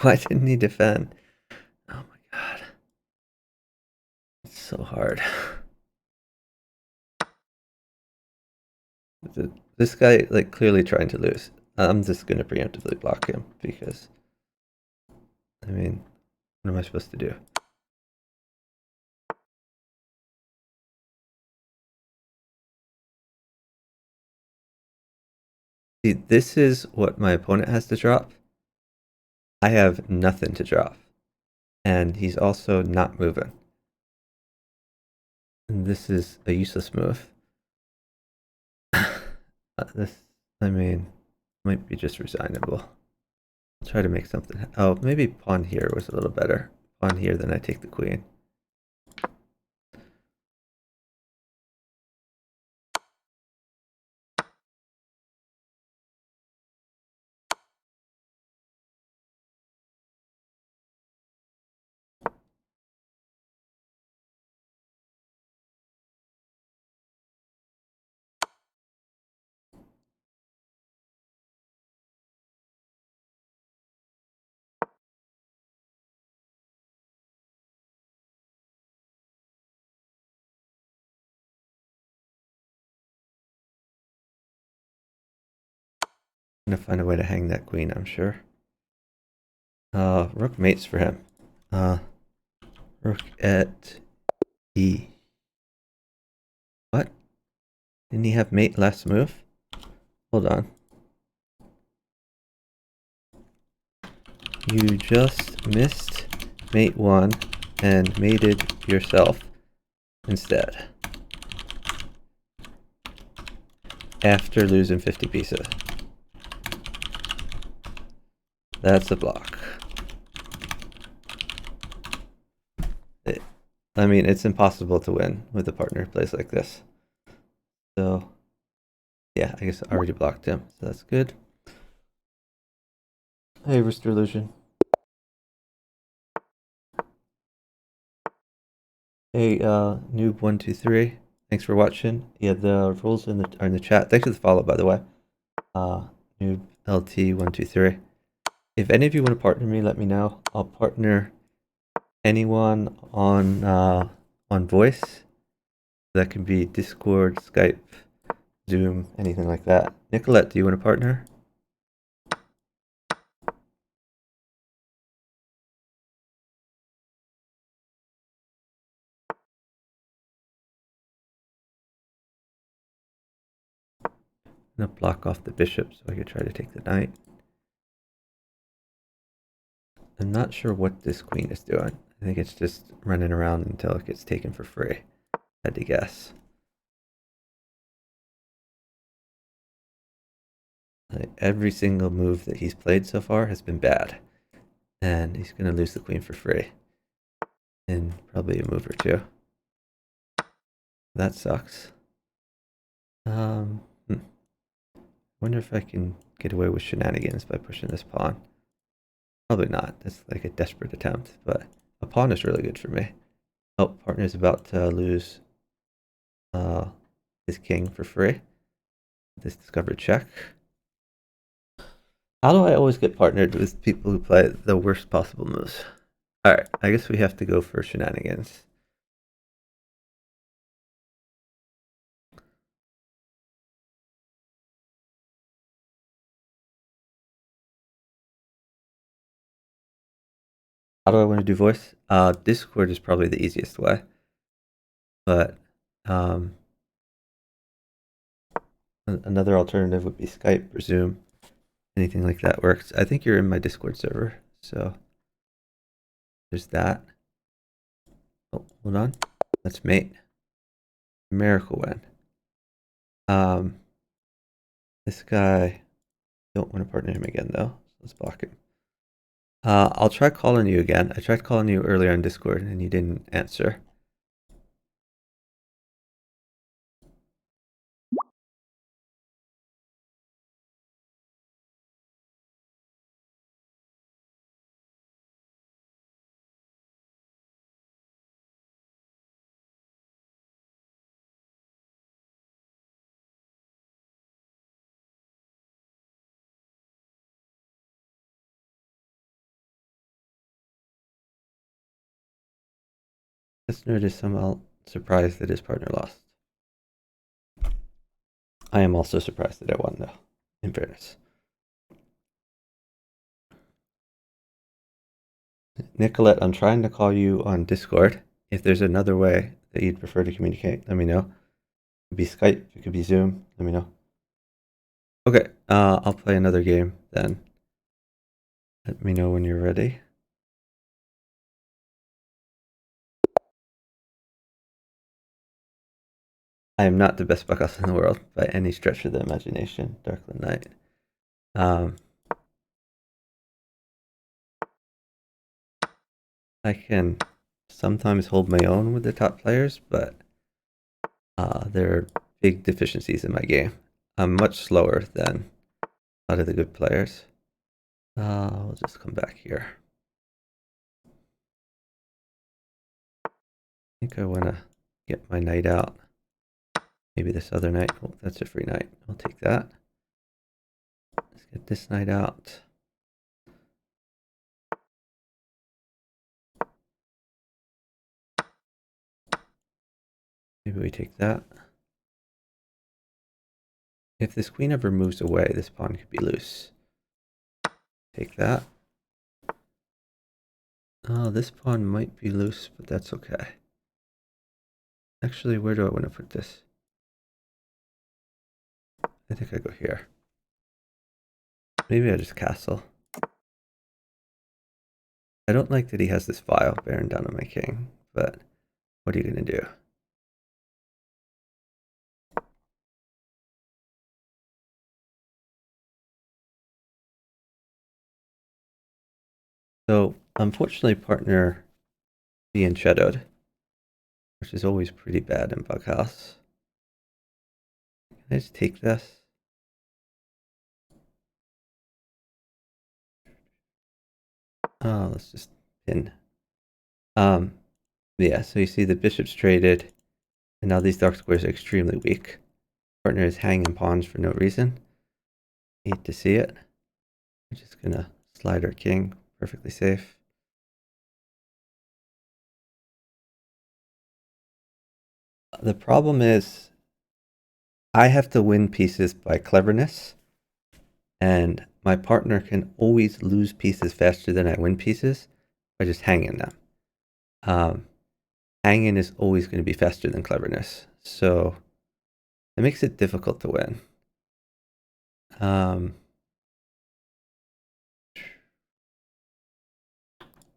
Why didn't he defend? Oh my god. It's so hard. This guy, like, clearly trying to lose. I'm just gonna preemptively block him because, I mean, what am I supposed to do? See, this is what my opponent has to drop. I have nothing to drop. And he's also not moving. And this is a useless move. This, I mean, might be just resignable. I'll try to make something. Oh, maybe pawn here was a little better. Pawn here, then I take the queen. I'm gonna find a way to hang that queen, I'm sure. Rook mates for him. Rook at E. What? Didn't he have mate last move? Hold on. You just missed mate 1 and mated yourself instead. after losing 50 pieces. That's a block. I mean, it's impossible to win with a partner who plays like this. So, yeah, I guess I already blocked him, so that's good. Hey, Rooster Illusion. Hey, Noob123. Thanks for watching. Yeah, the rules are in the chat. Thanks for the follow, by the way. Noob LT123. If any of you want to partner me, let me know. I'll partner anyone on voice. That can be Discord, Skype, Zoom, anything like that. Nicolette, do you want to partner? I'm gonna block off the bishop so I can try to take the knight. I'm not sure what this queen is doing. I think it's just running around until it gets taken for free. Had to guess. Like, every single move that he's played so far has been bad. And he's gonna lose the queen for free. In probably a move or two. That sucks. Wonder if I can get away with shenanigans by pushing this pawn. Probably not. That's like a desperate attempt, but a pawn is really good for me. Oh, partner's about to lose his king for free. This discovered check. How do I always get partnered with people who play the worst possible moves? Alright, I guess we have to go for shenanigans. How do I want to do voice? Discord is probably the easiest way. But another alternative would be Skype or Zoom. Anything like that works. I think you're in my Discord server, so there's that. Oh, hold on. Let's mate. Miracle win. This guy, don't want to partner him again though. So let's block him. I'll try calling you again. I tried calling you earlier on Discord and you didn't answer. This nerd is somehow surprised that his partner lost. I am also surprised that I won though, in fairness. Nicolette, I'm trying to call you on Discord. If there's another way that you'd prefer to communicate, let me know. It could be Skype, it could be Zoom, let me know. Okay, I'll play another game then. Let me know when you're ready. I am not the best bughouse in the world by any stretch of the imagination, Darkland Knight. I can sometimes hold my own with the top players, but there are big deficiencies in my game. I'm much slower than a lot of the good players. I'll just come back here. I think I want to get my knight out. Maybe this other knight. Oh, that's a free knight. I'll take that. Let's get this knight out. Maybe we take that. If this queen ever moves away, this pawn could be loose. Take that. Oh, this pawn might be loose, but that's okay. Actually, where do I want to put this? I think I go here. Maybe I just castle. I don't like that he has this file bearing down on my king, but what are you going to do? So, unfortunately, partner being shadowed, which is always pretty bad in bughouse. Can I just take this? Oh, let's just pin. Yeah, so you see the bishop's traded, and now these dark squares are extremely weak. Partner is hanging pawns for no reason. Hate to see it. We're just gonna slide our king, perfectly safe. The problem is I have to win pieces by cleverness, and my partner can always lose pieces faster than I win pieces by just hanging them. Um, Hanging is always going to be faster than cleverness, so it makes it difficult to win. I'm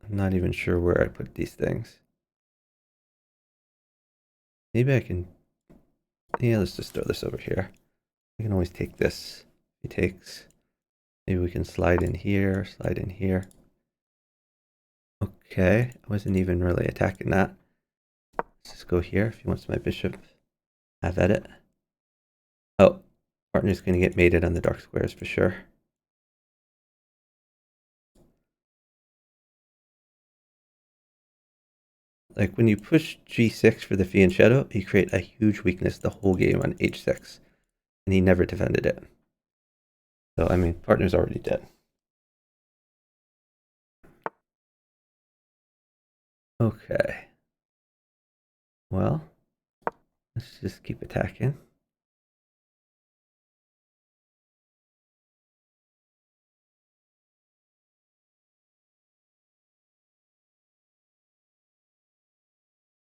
not even sure where I put these things. Maybe I can, yeah, let's just throw this over here. I can always take this. He takes, maybe we can slide in here, slide in here. Okay, I wasn't even really attacking that. Let's just go here if he wants my bishop. Have at it. Oh, partner's going to get mated on the dark squares for sure. Like when you push g6 for the fianchetto, shadow, you create a huge weakness the whole game on h6. And he never defended it. So, I mean, partner's already dead. Okay. Well, let's just keep attacking.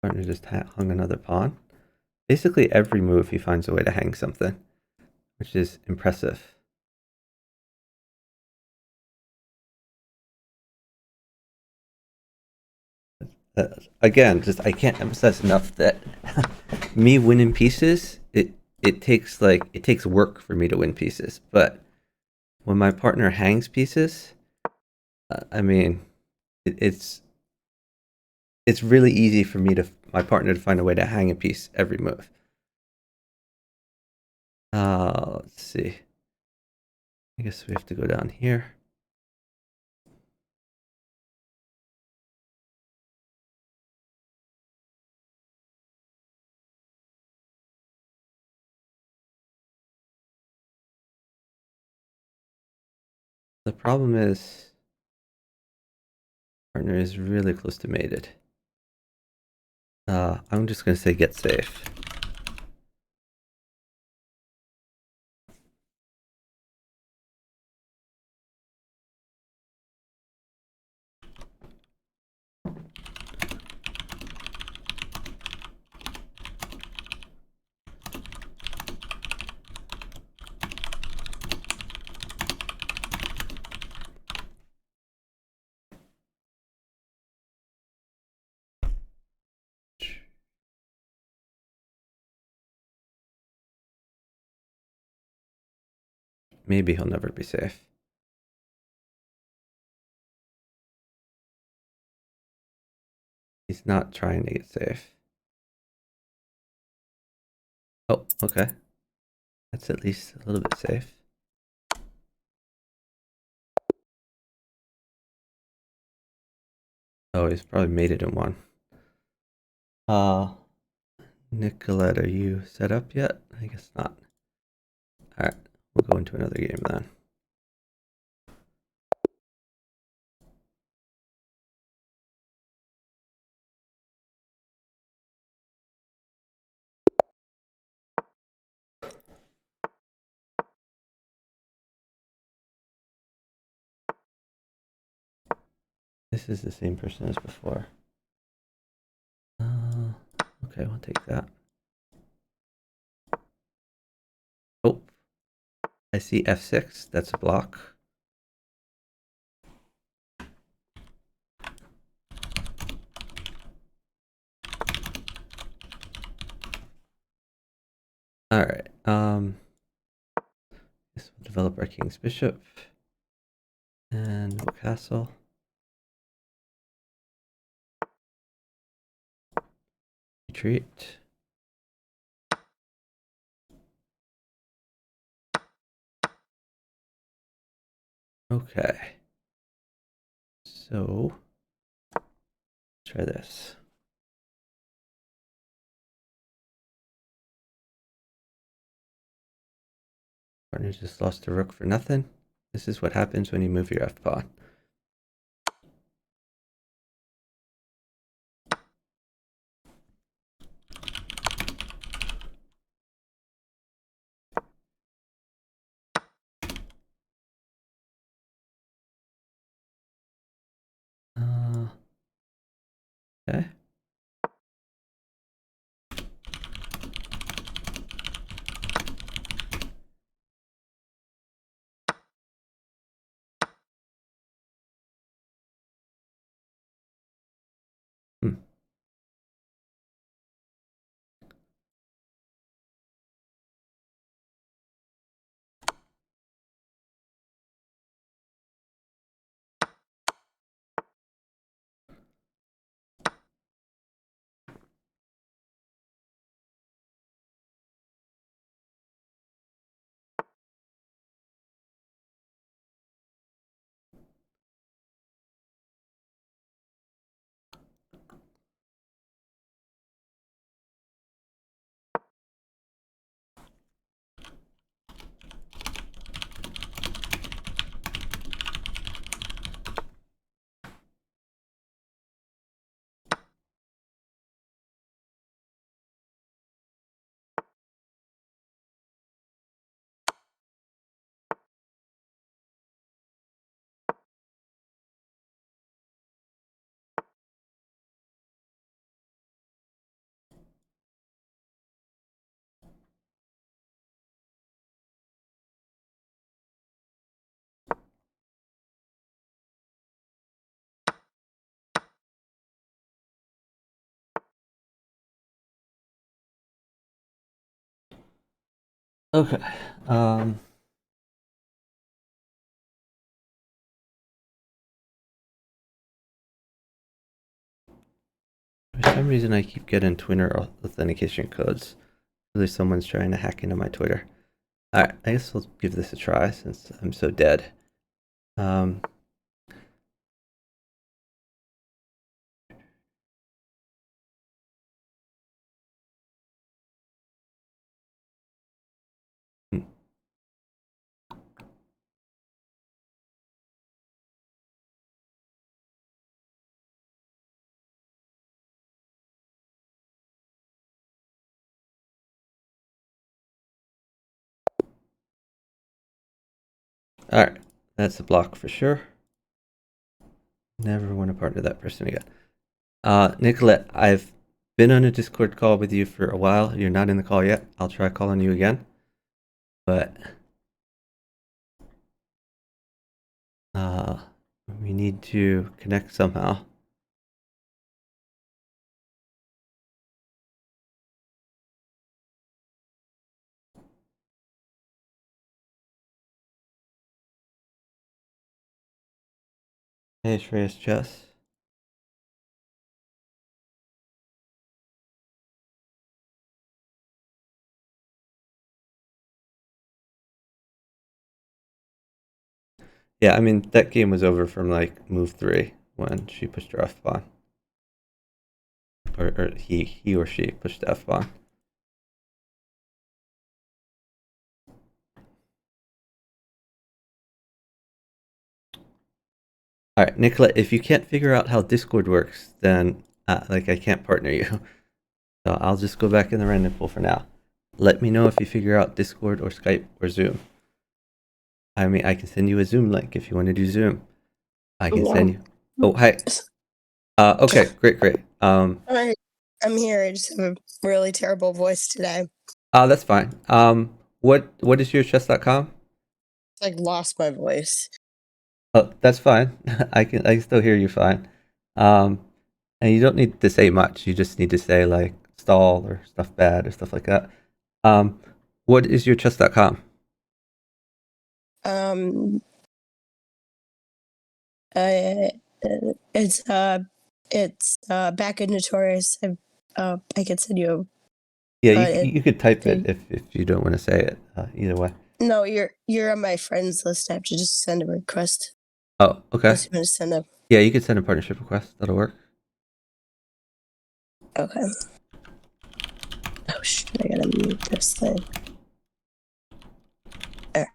Partner just hung another pawn. Basically, every move he finds a way to hang something, which is impressive. Again, just I can't emphasize enough that me winning pieces, it takes work for me to win pieces. But when my partner hangs pieces, I mean, it's really easy for my partner to find a way to hang a piece every move. Let's see. I guess we have to go down here. The problem is partner is really close to mated. I'm just gonna say get safe. Maybe he'll never be safe. He's not trying to get safe. Oh, okay. That's at least a little bit safe. Oh, he's probably mated in one. Nicolette, are you set up yet? I guess not. Alright, we'll go into another game then. This is the same person as before. Okay, we'll take that. Oh, I see f6. That's a block. All right. Guess we'll develop our king's bishop and no castle. retreat. Okay. So, try this. Partner just lost a rook for nothing. This is what happens when you move your f-pawn. Okay. Hmm. Okay. For some reason, I keep getting Twitter authentication codes. There's someone's trying to hack into my Twitter. Alright, I guess we'll give this a try since I'm so dead. Um, hmm. Alright, that's a block for sure. Never want to partner that person again. Nicolette, I've been on a Discord call with you for a while. You're not in the call yet. I'll try calling you again. But we need to connect somehow. Hey, Shreyas Chess. Yeah, I mean, that game was over from like move 3 when she pushed her F-pawn. Or he or she pushed the F-pawn. All right, Nicola, if you can't figure out how Discord works, then like I can't partner you. So I'll just go back in the random pool for now. Let me know if you figure out Discord or Skype or Zoom. I mean, I can send you a Zoom link if you want to do Zoom. I can send you. Oh, hi. Okay, great. All right, I'm here. I just have a really terrible voice today. That's fine. What is your chess.com? Like lost my voice. Oh, that's fine. I can still hear you fine. Um, and you don't need to say much. You just need to say like stall or stuff bad or stuff like that. Um, what is your chess.com? Um, uh, it's BacknNotorious. I could send you. Yeah, it- you could type thing. it if you don't want to say it. Either way. No, you're on my friends list. I have to just send a request. Oh, okay. Unless you want to send a. Yeah, you could send a partnership request. That'll work. Okay. Oh shit! I gotta mute this thing. Alright.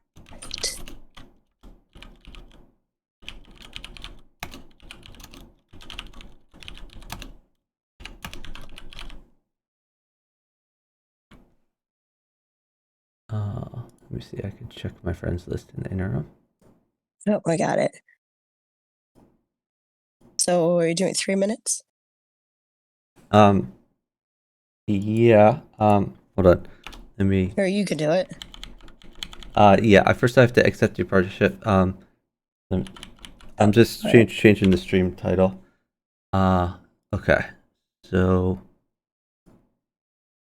Let me see. I can check my friends list in the interim. Oh, I got it. So are you doing 3 minutes? Yeah. Hold on. Let me. Or you can do it. Yeah. First I have to accept your partnership. I'm just changing the stream title. Okay. So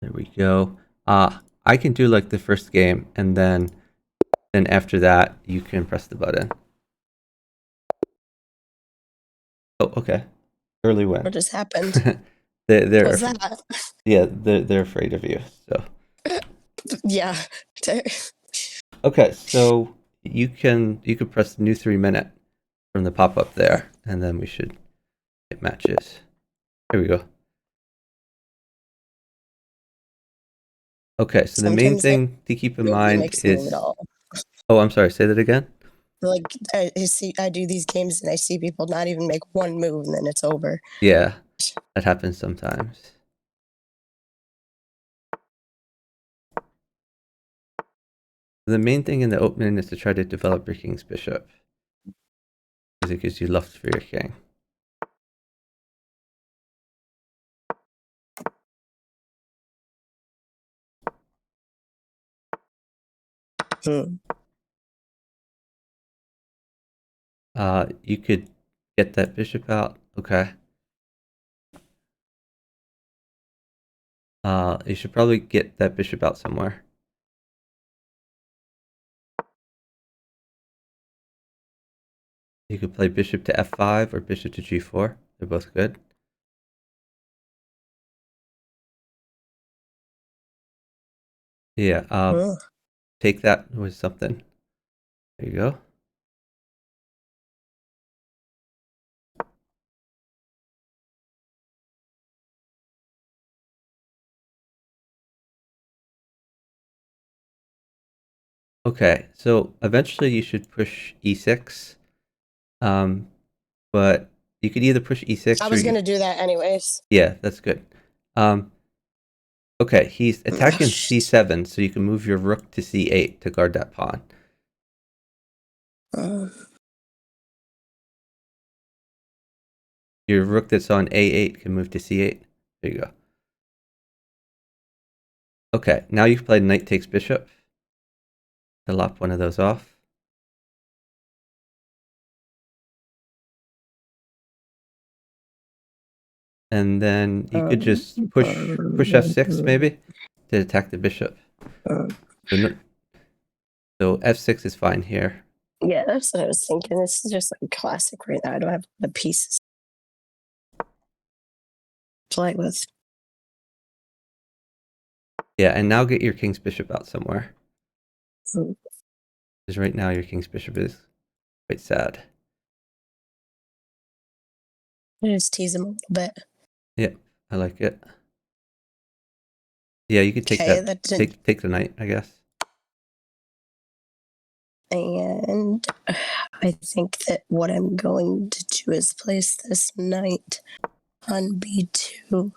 there we go. I can do like the first game, and then after that you can press the button. Oh, okay. Early win. What just happened? they're What's that? Yeah, they're afraid of you. So Yeah. okay, so you can press new 3-minute from the pop up there, and then we should get matches. Here we go. Okay, so the main Sometimes thing to keep in mind makes me is. all. Oh, I'm sorry. Say that again. Like I do these games and I see people not even make one move and then it's over. Yeah, that happens sometimes. The main thing in the opening is to try to develop your king's bishop, because it gives you lust for your king. Hmm. You could get that bishop out. Okay. You should probably get that bishop out somewhere. You could play bishop to f5 or bishop to g4. They're both good. Yeah. Take that with something. There you go. Okay, so eventually you should push e6, but you could either push e6 I or was gonna do that anyways. yeah, that's good. Okay, he's attacking c7, so you can move your rook to c8 to guard that pawn. Your rook that's on a8 can move to c8. There you go. Okay, now you can play knight takes bishop to lop one of those off. And then you could just push f6 maybe to attack the bishop. So f6 is fine here. Yeah, that's what I was thinking. This is just like classic right now. I don't have the pieces to play with. Yeah, and now get your king's bishop out somewhere. Mm. Because right now your king's bishop is quite sad. I just tease him a little bit. Yeah, I like it. Yeah, you could take that. Take the knight, I guess. And I think that what I'm going to do is place this knight on b2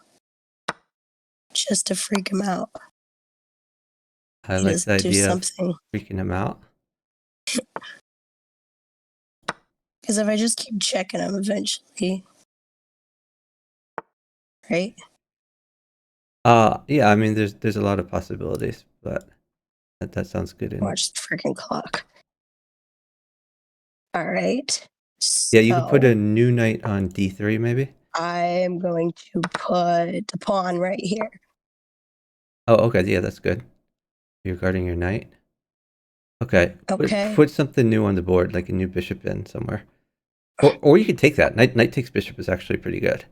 just to freak him out. I like the idea of freaking him out. Because if I just keep checking him eventually, right? Yeah, I mean, there's a lot of possibilities, but that sounds good. Watch the freaking clock. All right. Yeah, you can put a new knight on d3, maybe. I'm going to put the pawn right here. Oh, okay. Yeah, that's good. You're guarding your knight. Okay. Okay. Put something new on the board, like a new bishop in somewhere. Or you could take that. Knight takes bishop is actually pretty good.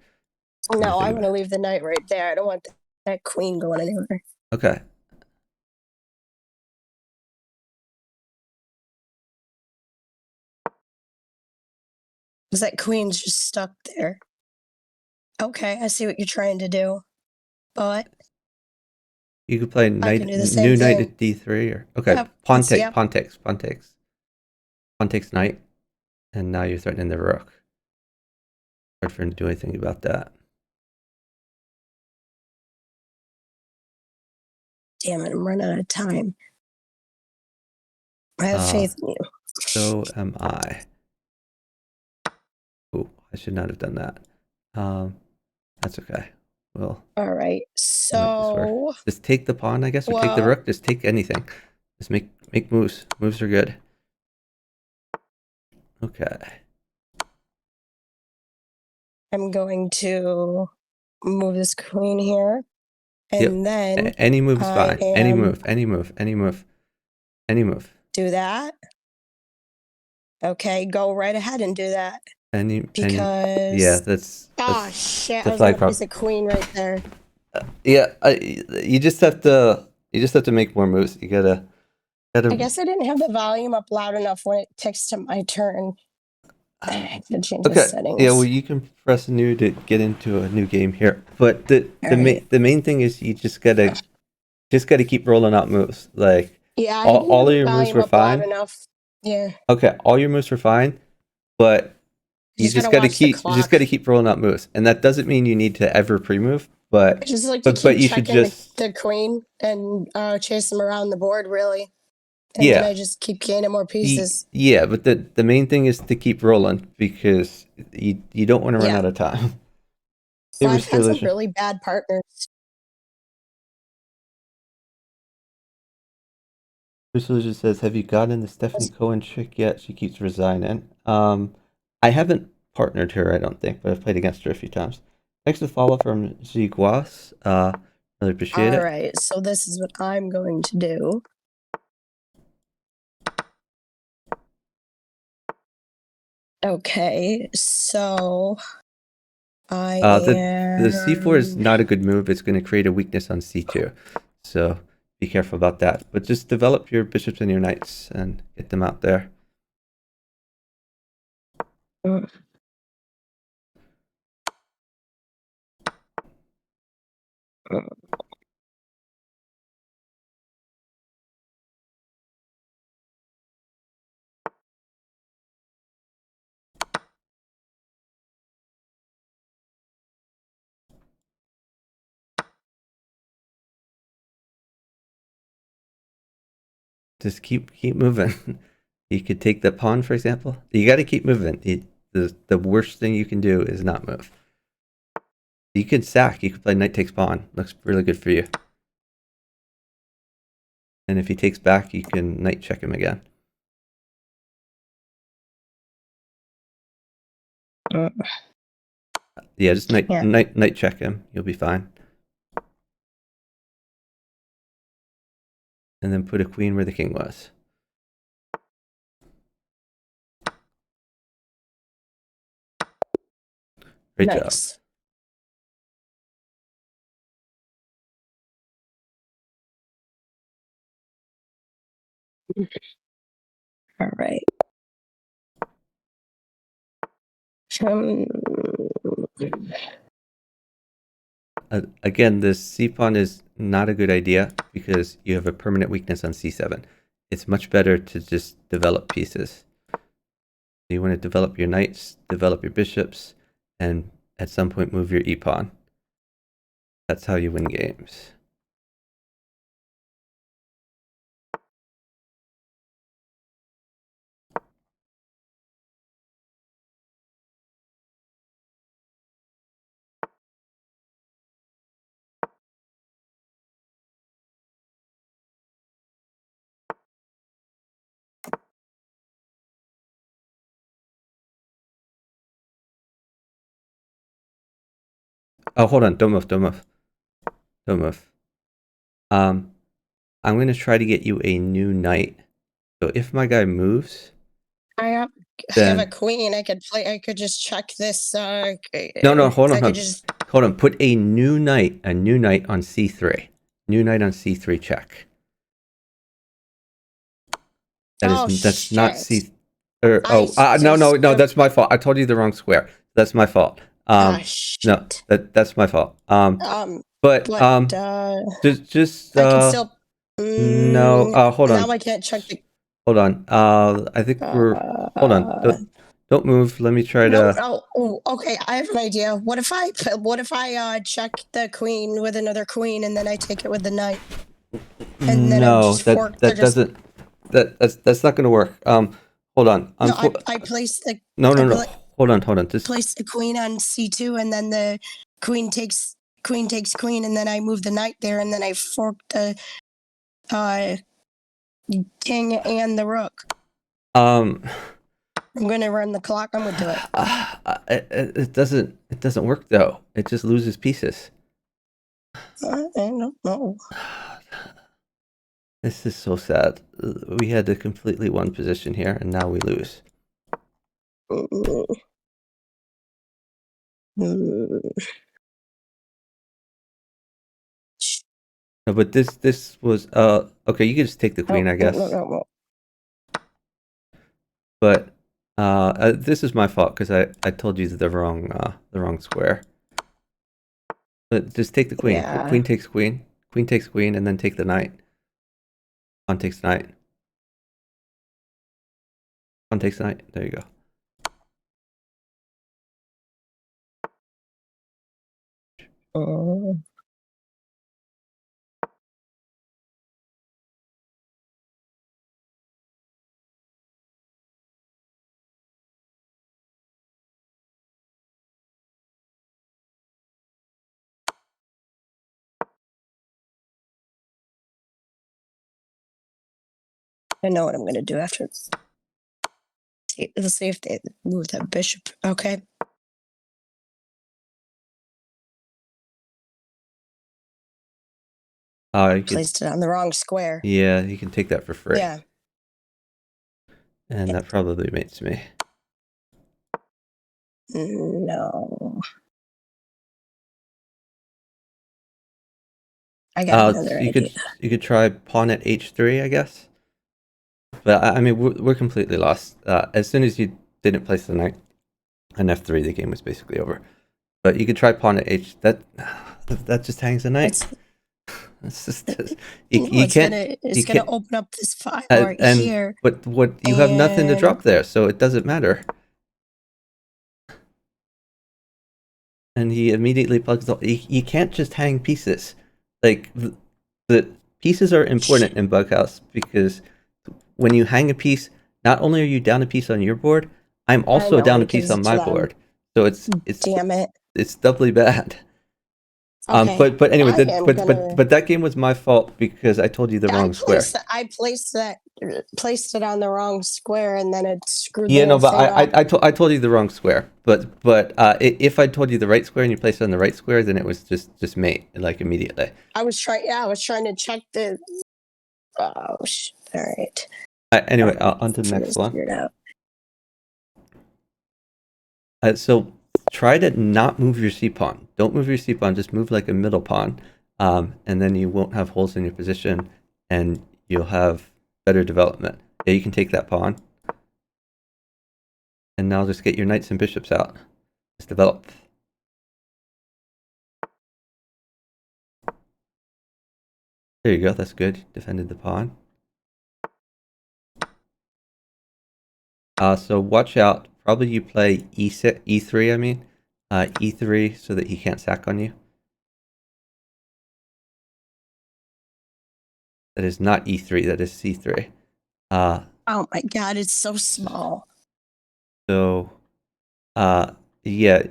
No, I want to leave the knight right there. I don't want that queen going anywhere. Okay. Because that queen's just stuck there. Okay, I see what you're trying to do. But You could play I can do the new same knight thing. at d3 or okay. Yep, Pawn that's- takes, yep. pawn takes, pawn takes. Pawn takes knight, and now you're threatening the rook. Hard for him to do anything about that. Damn it, I'm running out of time. I have faith in you. So am I. Oh, I should not have done that. That's okay. Well, All right, we'll make this so work. Just take the pawn, I guess, or take the well- rook. Just take anything. Just make moves. Moves are good. Okay. I'm going to move this queen here. And then Any move is fine. Any am- move. Any move. Any move. Any move. do that. Okay, go right ahead and do that. Because yeah, that's shit! the I was flag gonna place a queen right there. Yeah, you just have to make more moves. You gotta. I guess I didn't have the volume up loud enough when it takes to my turn. I should change the settings. Yeah, well, you can press new to get into a new game here, but the main thing is you just gotta keep rolling out moves. Like yeah, all of your moves were fine. Loud enough. Yeah. Okay, all your moves were fine, but you just gotta keep rolling out moves, and that doesn't mean you need to ever pre-move. But I just like to but you should just the queen and chase them around the board, really. And yeah. then I just keep gaining more pieces. Yeah, but the main thing is to keep rolling because you don't want to run out of time. I've had some really bad partners. Solution says, "Have you gotten the Stephanie Cohen chick yet? She keeps resigning." I haven't partnered her, I don't think, but I've played against her a few times. Thanks for the follow from Ziguas. Really appreciate it. All right, so this is what I'm going to do. Okay, so I the c4 is not a good move. It's going to create a weakness on c2, so be careful about that. But just develop your bishops and your knights and get them out there. Just keep moving. You could take the pawn, for example. You got to keep moving. The worst thing you can do is not move. You could sack. You could play knight takes pawn. Looks really good for you. And if he takes back, you can knight check him again. Yeah, just knight check him. You'll be fine. And then put a queen where the king was. Great job. All right. Again, this c pawn is not a good idea because you have a permanent weakness on c7. It's much better to just develop pieces. You want to develop your knights, develop your bishops, and at some point move your e-pawn. That's how you win games. Oh, hold on. Don't move. Don't move. Don't move. I'm going to try to get you a new knight. So if my guy moves... I have a queen. I could just check this. No, hold on. hold on. Put a new knight on c3. New knight on c3 check. That's not shit. c. No. That's my fault. I told you the wrong square. That's my fault. Shit. No, that's my fault. But just I can still. no. Hold on. Now I can't check the. Hold on. I think we're. Hold on. Don't move. Let me try to. Oh, okay. I have an idea. What if I check the queen with another queen and then I take it with the knight? And then I just fork. Doesn't. That's not going to work. Hold on. I place the. No. Hold on. Just place the queen on c2, and then the queen takes queen, and then I move the knight there, and then I fork the king and the rook. I'm gonna run the clock. I'm gonna do it. It doesn't work though. It just loses pieces. I don't know. This is so sad. We had a completely won position here, and now we lose. No, but this was okay. You can just take the queen, I guess. No. But this is my fault because I told you the wrong square. But just take the queen. Yeah. Queen takes queen. Queen takes queen, and then take the knight. Pawn takes knight. Pawn takes knight. There you go. I know what I'm gonna do after. Let's see if they move that bishop. Okay. Placed it on the wrong square. Yeah, you can take that for free. Yeah. And that probably mates me. No. I got another idea. You could try pawn at h3, I guess. But I mean, we're completely lost. As soon as you didn't place the knight on f3, the game was basically over. But you could try pawn at h. That just hangs the knight. It's just you can't. It's gonna open up this file right here. But you have nothing to drop there, so it doesn't matter. And he immediately plugs the. You can't just hang pieces. Like the pieces are important in Bughouse because when you hang a piece, not only are you down a piece on your board, I'm also down a piece on my board. So it's damn it. It's doubly bad. Okay. But anyway, but that game was my fault because I told you the wrong square. I placed it on the wrong square, and then it screwed. Yeah, no, but I told you the wrong square. But if I told you the right square and you placed it on the right square, then it was just mate like immediately. I was trying to check the. Oh, all right. Anyway, on to the next one. So try to not move your c pawn. Don't move your c pawn. Just move like a middle pawn, and then you won't have holes in your position, and you'll have better development. Yeah, you can take that pawn, and now just get your knights and bishops out. Just develop. There you go. That's good. Defended the pawn. So watch out. Probably you play e6, e3. I mean, e3 so that he can't sack on you. That is not e3. That is c3. Oh my god, it's so small. So, yeah,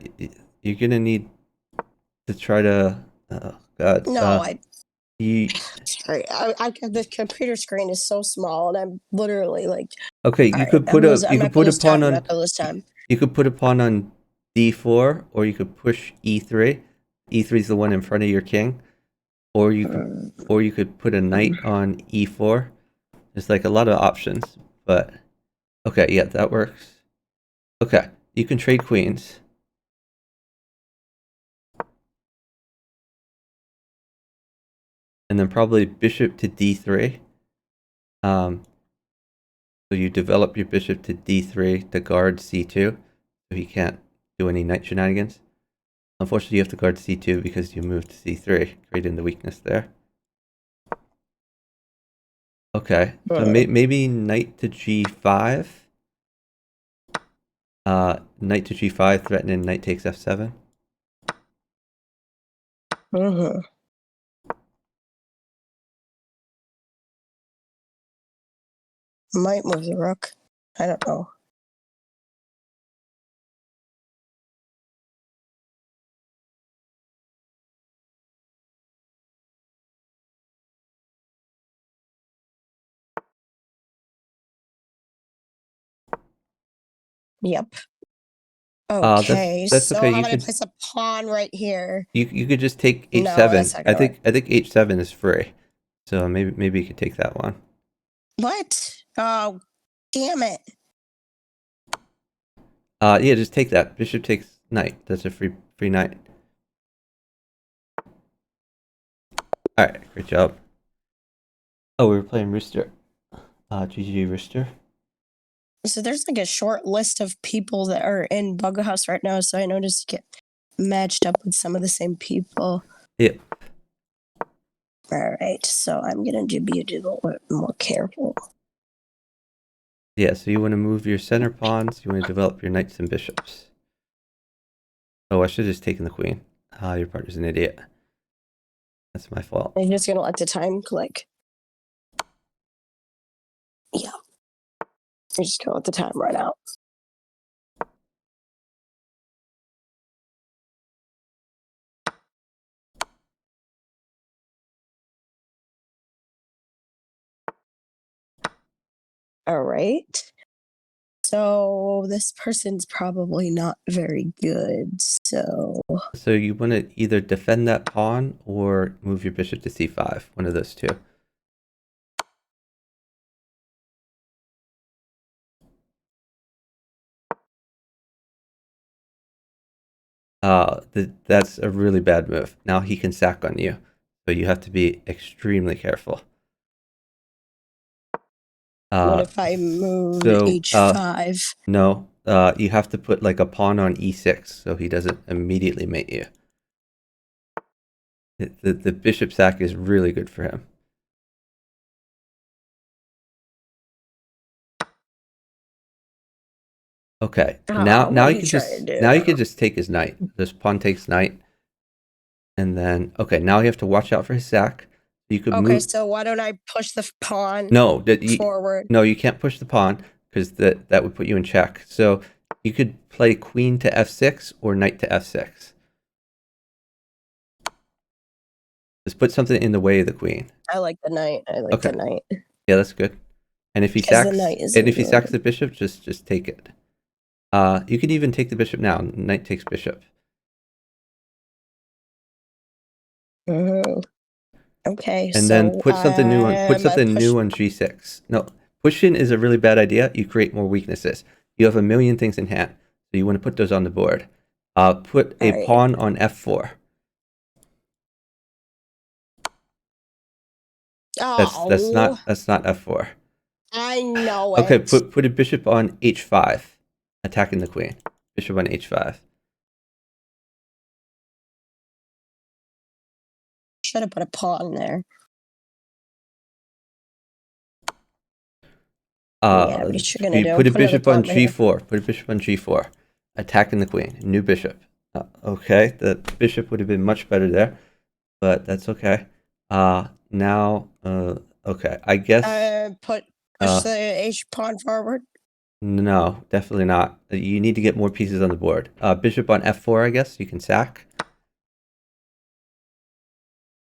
you're gonna need to try to. Oh god. No, sorry. The computer screen is so small, and I'm literally like. Okay, you could put a pawn on. This time. You could put a pawn on d4, or you could push e3. E3 is the one in front of your king, or you could put a knight on e4. There's like a lot of options, but okay, yeah, that works. Okay, you can trade queens. and then probably bishop to d3. So you develop your bishop to d3 to guard c2, so he can't do any knight shenanigans. Unfortunately, you have to guard c2 because you moved to c3, creating the weakness there. Okay, so maybe knight to g5. Knight to g5, threatening knight takes f7. Mm-hmm. Might move the rook. I don't know. Yep. Okay, That's so okay. how You about I could place a pawn right here? you could just take No, h7. that's not gonna work. I think h7 is free, so maybe you could take that one. What? Oh, damn it! Yeah, just take that. Bishop takes knight. That's a free knight. All right, great job. Oh, we were playing Rooster. GG Rooster. So there's like a short list of people that are in bughouse right now. So I noticed you get matched up with some of the same people. Yep. All right, so I'm gonna be a little bit more careful. Yeah, so you want to move your center pawns. You want to develop your knights and bishops. Oh, I should have just taken the queen. Your partner's an idiot. That's my fault. I'm just gonna let the time click. Yeah. I'm just gonna let the time run out. All right. So this person's probably not very good. So you want to either defend that pawn or move your bishop to c5. One of those two. That's a really bad move. Now he can sack on you, so you have to be extremely careful. what if I move h5? No, you have to put like a pawn on e6 so he doesn't immediately mate you. The bishop sack is really good for him. Okay, now you can just take his knight. This pawn takes knight, and then okay, now you have to watch out for his sack. You could Okay, move. so why don't I push the pawn forward? No, you can't push the pawn because that would put you in check. So you could play queen to f6 or knight to f6. Just put something in the way of the queen. I like the knight. I like the knight. Yeah, that's good. And if he sacks, the bishop, just take it. You could even take the bishop now. Knight takes bishop. Okay. And then put something new on g6. No, pushing is a really bad idea. You create more weaknesses. You have a million things in hand, so you want to put those on the board. Put a pawn on f4. That's not f4. I know it. Okay, put a bishop on h5, attacking the queen. Bishop on h5. Should have put a pawn there. Yeah, what you're gonna do? Put a bishop on g4. Put a bishop on g4, attacking the queen. New bishop. Okay, the bishop would have been much better there, but that's okay. Now, okay, I guess. Push the h pawn forward. No, definitely not. You need to get more pieces on the board. Bishop on f4, I guess. You can sack.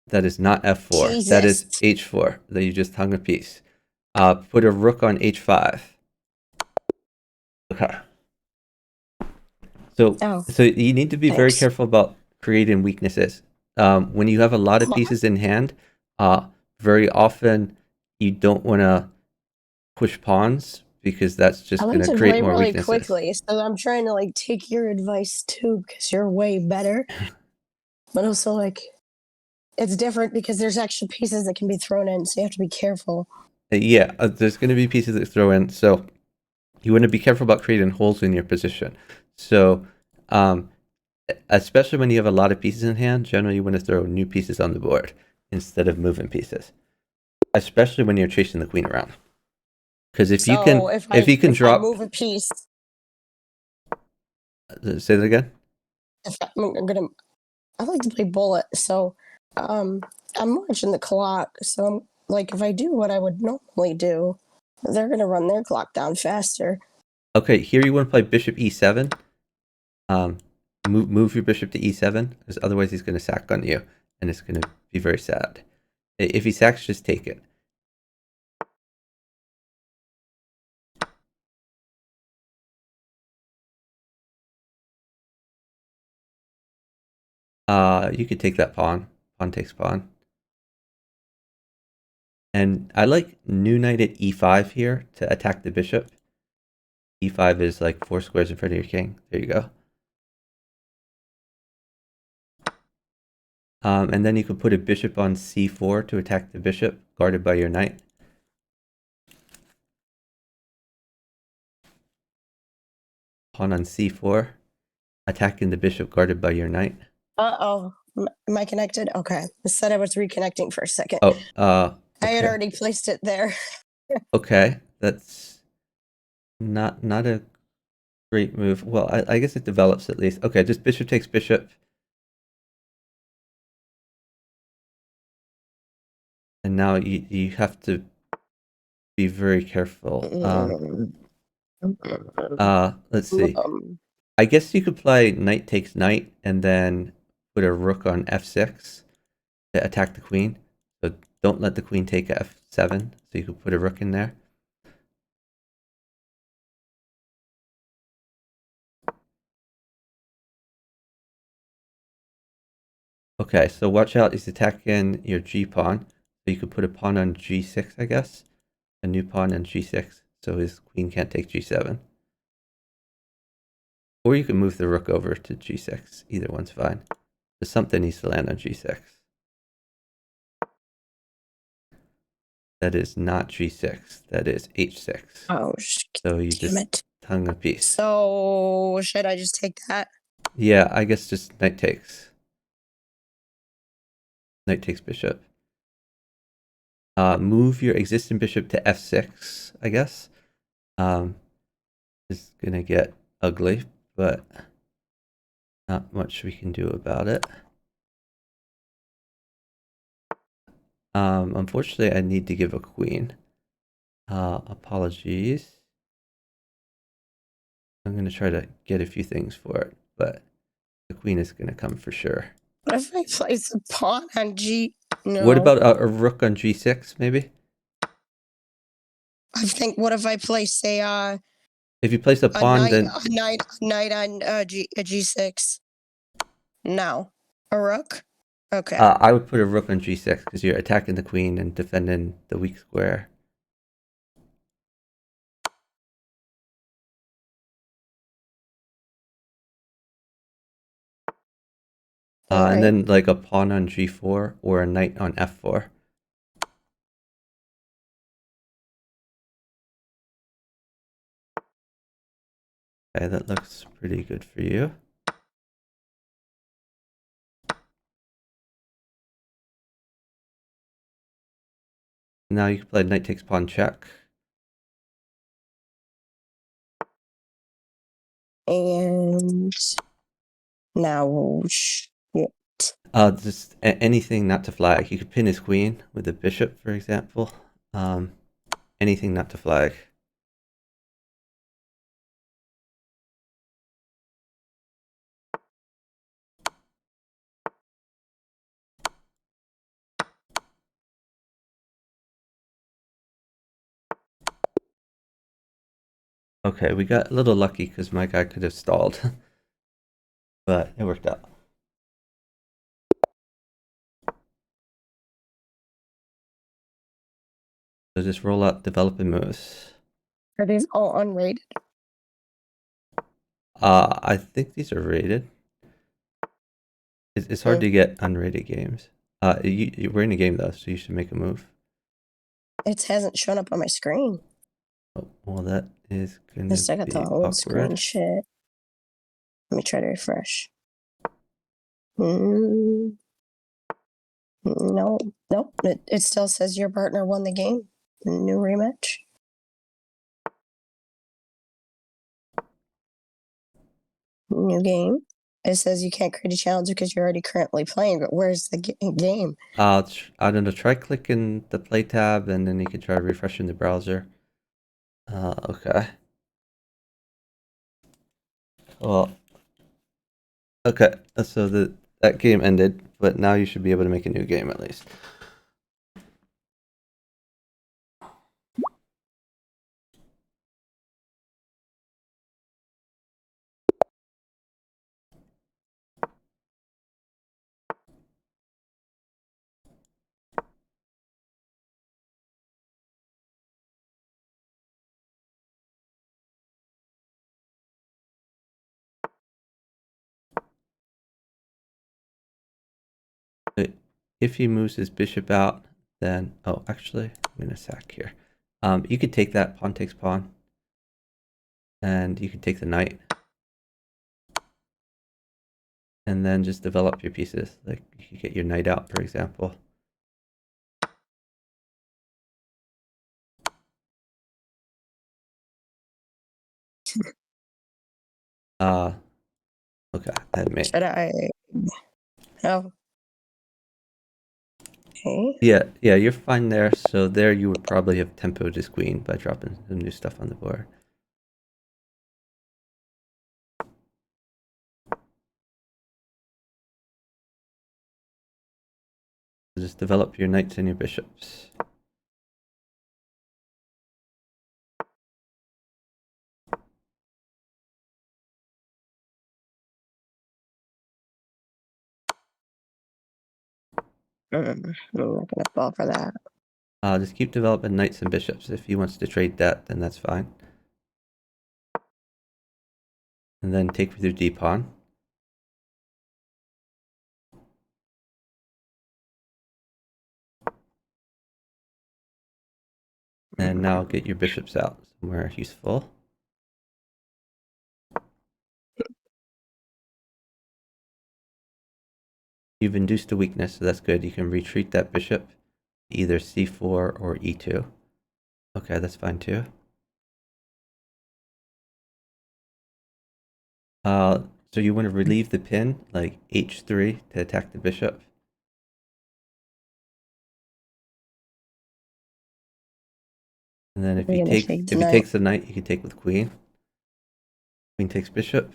That is not f4. Jesus. That is h4. That you just hung a piece. Put a rook on h5. Okay. So you need to be very careful about creating weaknesses. When you have a lot of pieces in hand, very often you don't want to push pawns because that's just going to create more weaknesses. Quickly, so I'm trying to like take your advice too because you're way better. But also like, it's different because there's extra pieces that can be thrown in, so you have to be careful. Yeah, there's going to be pieces that throw in, so you want to be careful about creating holes in your position. So, especially when you have a lot of pieces in hand, generally you want to throw new pieces on the board instead of moving pieces. Especially when you're chasing the queen around, because if you can I drop, move a piece, say that again. I like to play bullet, so I'm watching the clock. So like, if I do what I would normally do, they're gonna run their clock down faster. Okay, here you want to play bishop e7. Move your bishop to e7, because otherwise he's going to sack on you, and it's going to be very sad. If he sacks, just take it. You could take that pawn. Pawn takes pawn. And I like new knight at e5 here to attack the bishop. e5 is like 4 squares in front of your king. There you go. And then you could put a bishop on c4 to attack the bishop, guarded by your knight. Pawn on c4, attacking the bishop, guarded by your knight. Uh-oh. Am I connected? Okay. I said I was reconnecting for a second. Oh, I had okay. already placed it there. Okay, that's not a great move. Well, I guess it develops at least. Okay, just bishop takes bishop. And now you have to be very careful. Let's see. I guess you could play knight takes knight and then put a rook on f6 to attack the queen. So don't let the queen take f7. So you could put a rook in there. Okay, so watch out. He's attacking your g pawn. So you could put a pawn on g6, I guess. A new pawn on g6, so his queen can't take g7. Or you can move the rook over to g6. Either one's fine. But something needs to land on g6. That is not g6. That is h6. Oh, so you damn just it. hung a piece. So should I just take that? Yeah, I guess just knight takes. Knight takes bishop. Move your existing bishop to f6, I guess. It's gonna get ugly, but not much we can do about it. Unfortunately, I need to give a queen. Apologies. I'm gonna try to get a few things for it, but the queen is gonna come for sure. What if I place a pawn on G? No. What about a rook on g6, maybe? I think. What if I place If you place a pawn, then a knight on G6? No, a rook. Okay. I would put a rook on g6 because you're attacking the queen and defending the weak square. And then like a pawn on g4 or a knight on f4. Okay, that looks pretty good for you. Now you can play knight takes pawn check. And now, Just anything not to flag. You could pin his queen with a bishop, for example. Anything not to flag. Okay, we got a little lucky because my guy could have stalled. But it worked out. So just roll out developing moves. Are these all unrated? I think these are rated. It's hard to get unrated games. We're in a game though, so you should make a move. It hasn't shown up on my screen. Oh, well, that is gonna Just I got the be old screen awkward. shit. Let me try to refresh. No, nope. It still says your partner won the game. New rematch. New game. It says you can't create a challenge because you're already currently playing, but where's the game? I don't know. Try clicking the play tab, and then you can try refreshing the browser. Okay. Well, okay. So that game ended, but now you should be able to make a new game at least. But if he moves his bishop out, then actually, I'm gonna sack here. You could take that pawn takes pawn, and you can take the knight, and then just develop your pieces. Like you could get your knight out, for example. Okay, I had mate. Should I? Oh. Okay. Yeah, you're fine there. So there you would probably have tempoed his queen by dropping some new stuff on the board. Just develop your knights and your bishops. I'm not gonna fall for that. Just keep developing knights and bishops. If he wants to trade that, then that's fine. And then take with your d pawn. And now get your bishops out somewhere useful. You've induced a weakness, so that's good. You can retreat that bishop, either c4 or e2. Okay, that's fine too. So you want to relieve the pin, like h3 to attack the bishop. And then if he takes the knight, you can take with queen. Queen takes bishop.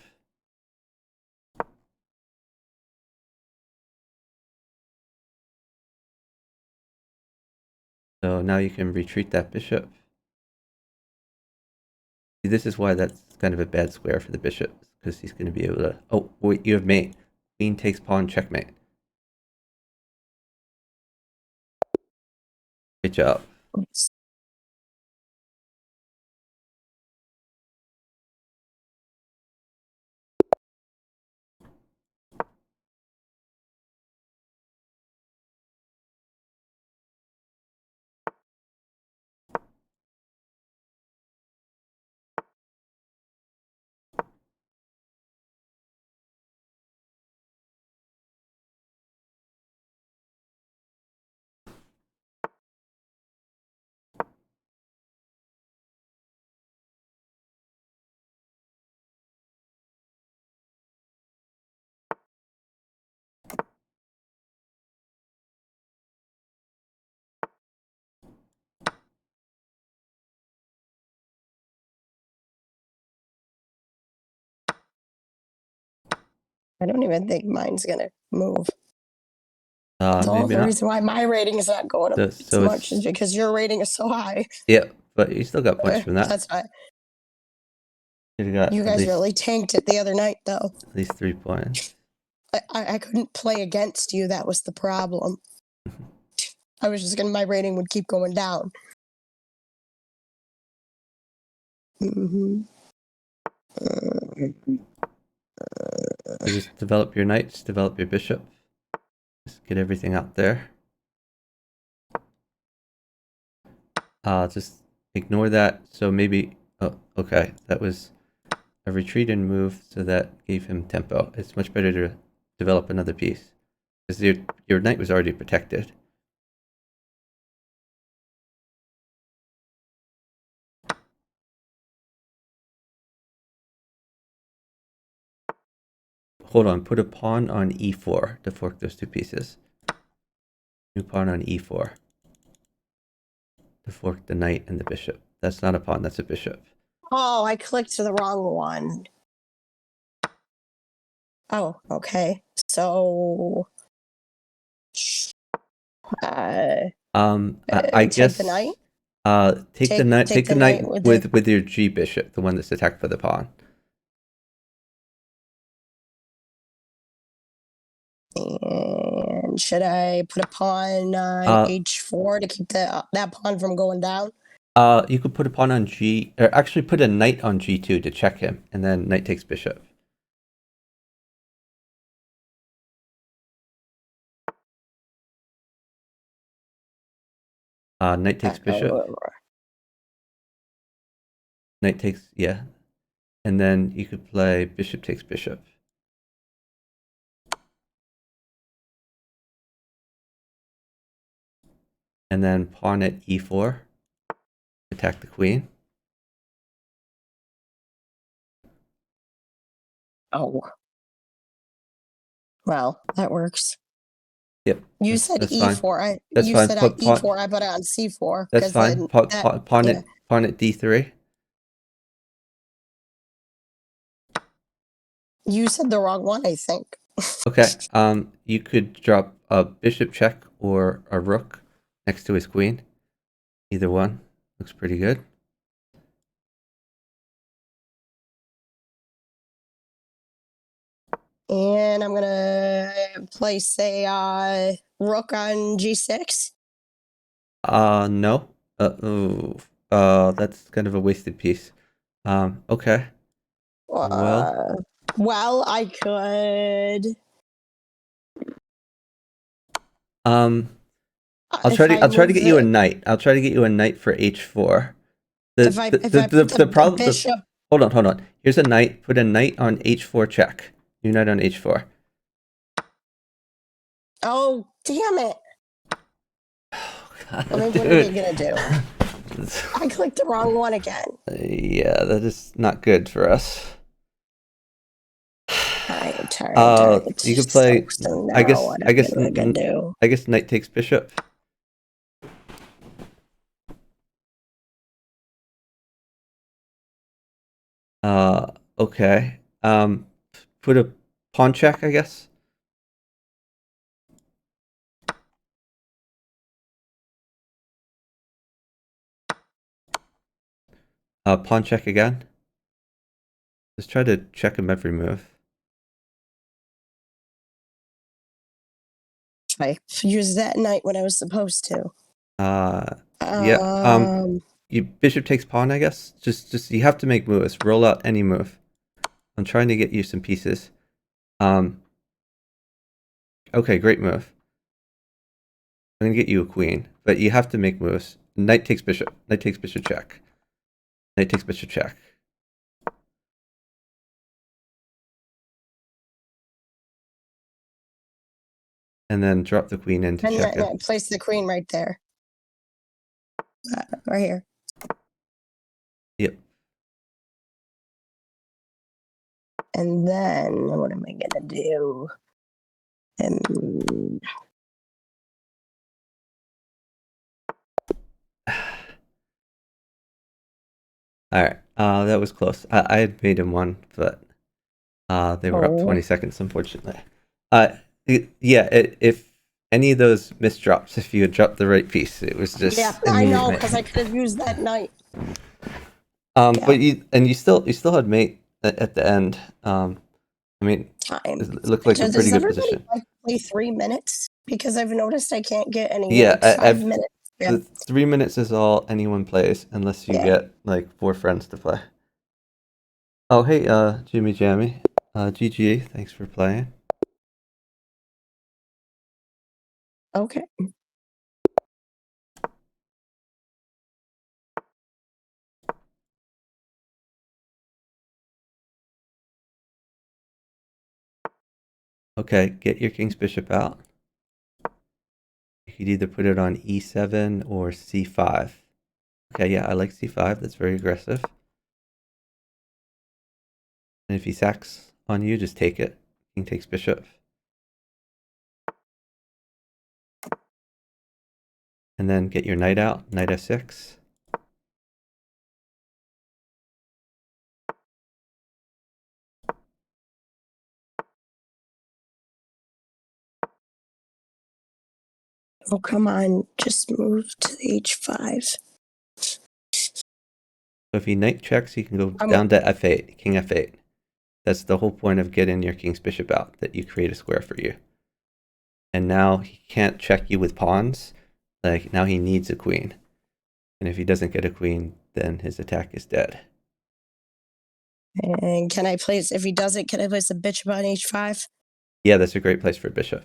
So now you can retreat that bishop. See, this is why that's kind of a bad square for the bishop, because he's going to be able to... Oh, wait, you have mate. Queen takes pawn, checkmate. Good job. Oops. I don't even think mine's gonna move. Maybe The not. reason why my rating is not going up as much is because your rating is so high. Yeah, but you still got points from that. That's why. You guys really tanked it the other night, though. At least 3 points. I couldn't play against you. That was the problem. I was just my rating would keep going down. Mm-hmm. So just develop your knights, develop your bishop. Just get everything out there. Just ignore that. So maybe, oh, okay, that was a retreat and move, so that gave him tempo. It's much better to develop another piece because your knight was already protected. Hold on, put a pawn on e4 to fork those two pieces. New pawn on e4 to fork the knight and the bishop. That's not a pawn, that's a bishop. Oh, I clicked the wrong one. Oh, okay. So, I take guess the knight. take the knight. Take the knight with with your G bishop, the one that's attacked for the pawn. And should I put a pawn on h4 to keep that pawn from going down? You could put a pawn on G, or actually put a knight on G2 to check him, and then knight takes bishop. Knight takes bishop. Knight takes, yeah. And then you could play bishop takes bishop. And then pawn at e4. Attack the queen. Oh. Well, that works. Yep. You said e4. That's you fine. said e4. I put it on c4. That's fine. Pawn at d3. You said the wrong one, I think. Okay. You could drop a bishop check or a rook next to his queen. Either one looks pretty good. And I'm gonna place a rook on g6. No. That's kind of a wasted piece. Okay. Well, I could. I'll try to get you a knight. I'll try to get you a knight for h4. The problem. Bishop. Hold on. Here's a knight. Put a knight on h4 check. New knight on h4. Oh, damn it. God, I mean, what are you gonna do? I clicked the wrong one again. Yeah, that is not good for us. I'm tired. You could play. I guess knight takes bishop. Okay. Put a pawn check, I guess. Pawn check again. Just try to check him every move. I used that knight when I was supposed to. Yeah. You bishop takes pawn, I guess. Just you have to make moves. Roll out any move. I'm trying to get you some pieces. Okay, great move. I'm gonna get you a queen, but you have to make moves. Knight takes bishop. Knight takes bishop check. Knight takes bishop check. And then drop the queen in to check it. Place the queen right there. Right here. Yep. And then what am I gonna do? All right. That was close. I had made him one, but they were up 20 seconds, unfortunately. Yeah. If any of those misdrops, if you had dropped the right piece, it was just. Yeah, I know, because I could have used that knight. But you still had mate at the end. I mean, it looked like a pretty good position. Like play 3 minutes, because I've noticed I can't get any. Yeah, 5 minutes. Yeah. 3 minutes is all anyone plays, unless you get like 4 friends to play. Oh, hey, Jimmy Jammy, GG, thanks for playing. Okay. Okay, get your king's bishop out. You could either put it on e7 or c5. Okay, yeah, I like c5. That's very aggressive. And if he sacks on you, just take it. King takes bishop. And then get your knight out, knight f6. Oh, come on. Just move to the h5. So if he knight checks, he can go I'm- down to f8, king f8. That's the whole point of getting your king's bishop out, that you create a square for you. And now he can't check you with pawns. Like, now he needs a queen. And if he doesn't get a queen, then his attack is dead. And can I place, if he doesn't, can I place a bishop on h5? Yeah, that's a great place for a bishop.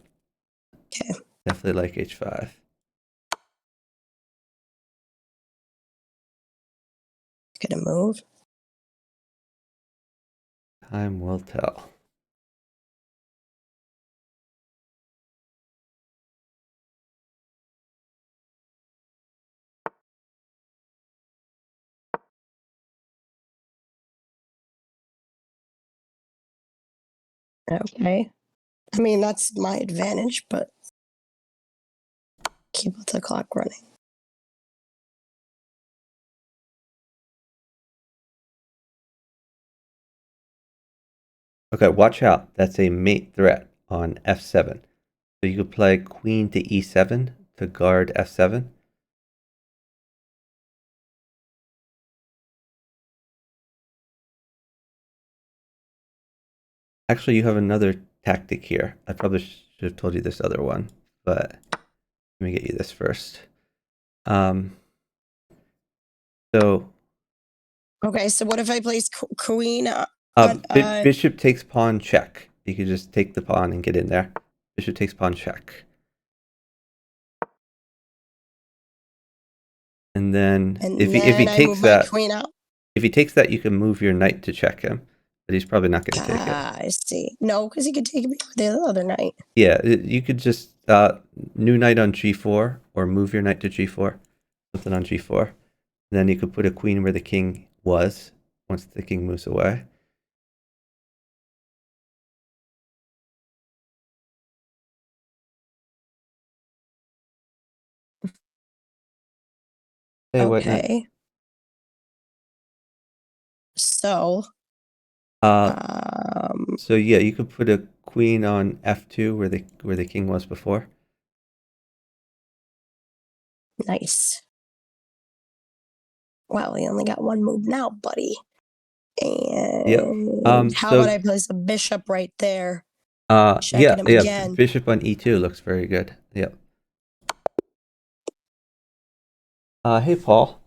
Okay. Definitely like h5. Gonna move. Time will tell. Okay. I mean, that's my advantage, but keep the clock running. Okay, watch out. That's a mate threat on f7. So you could play queen to e7 to guard f7. Actually, you have another tactic here. I probably should have told you this other one, but let me get you this first. So Okay, so what if I place queen on, bishop takes pawn check. You could just take the pawn and get in there. Bishop takes pawn check. And then and if then he I takes move my that, queen out? if he takes that, you can move your knight to check him, but he's probably not going to take it. I see. No, because he could take me with the other knight. Yeah, you could just new knight on g4 or move your knight to g4, something on g4. Then you could put a queen where the king was once the king moves away. Hey, White Knight. Okay. So, So yeah, you could put a queen on f2 where the king was before. nice. Well, we only got one move now, buddy. And how So about I place a bishop right there? yeah, Checking him again. bishop on e2 looks very good. Yep. Hey Paul.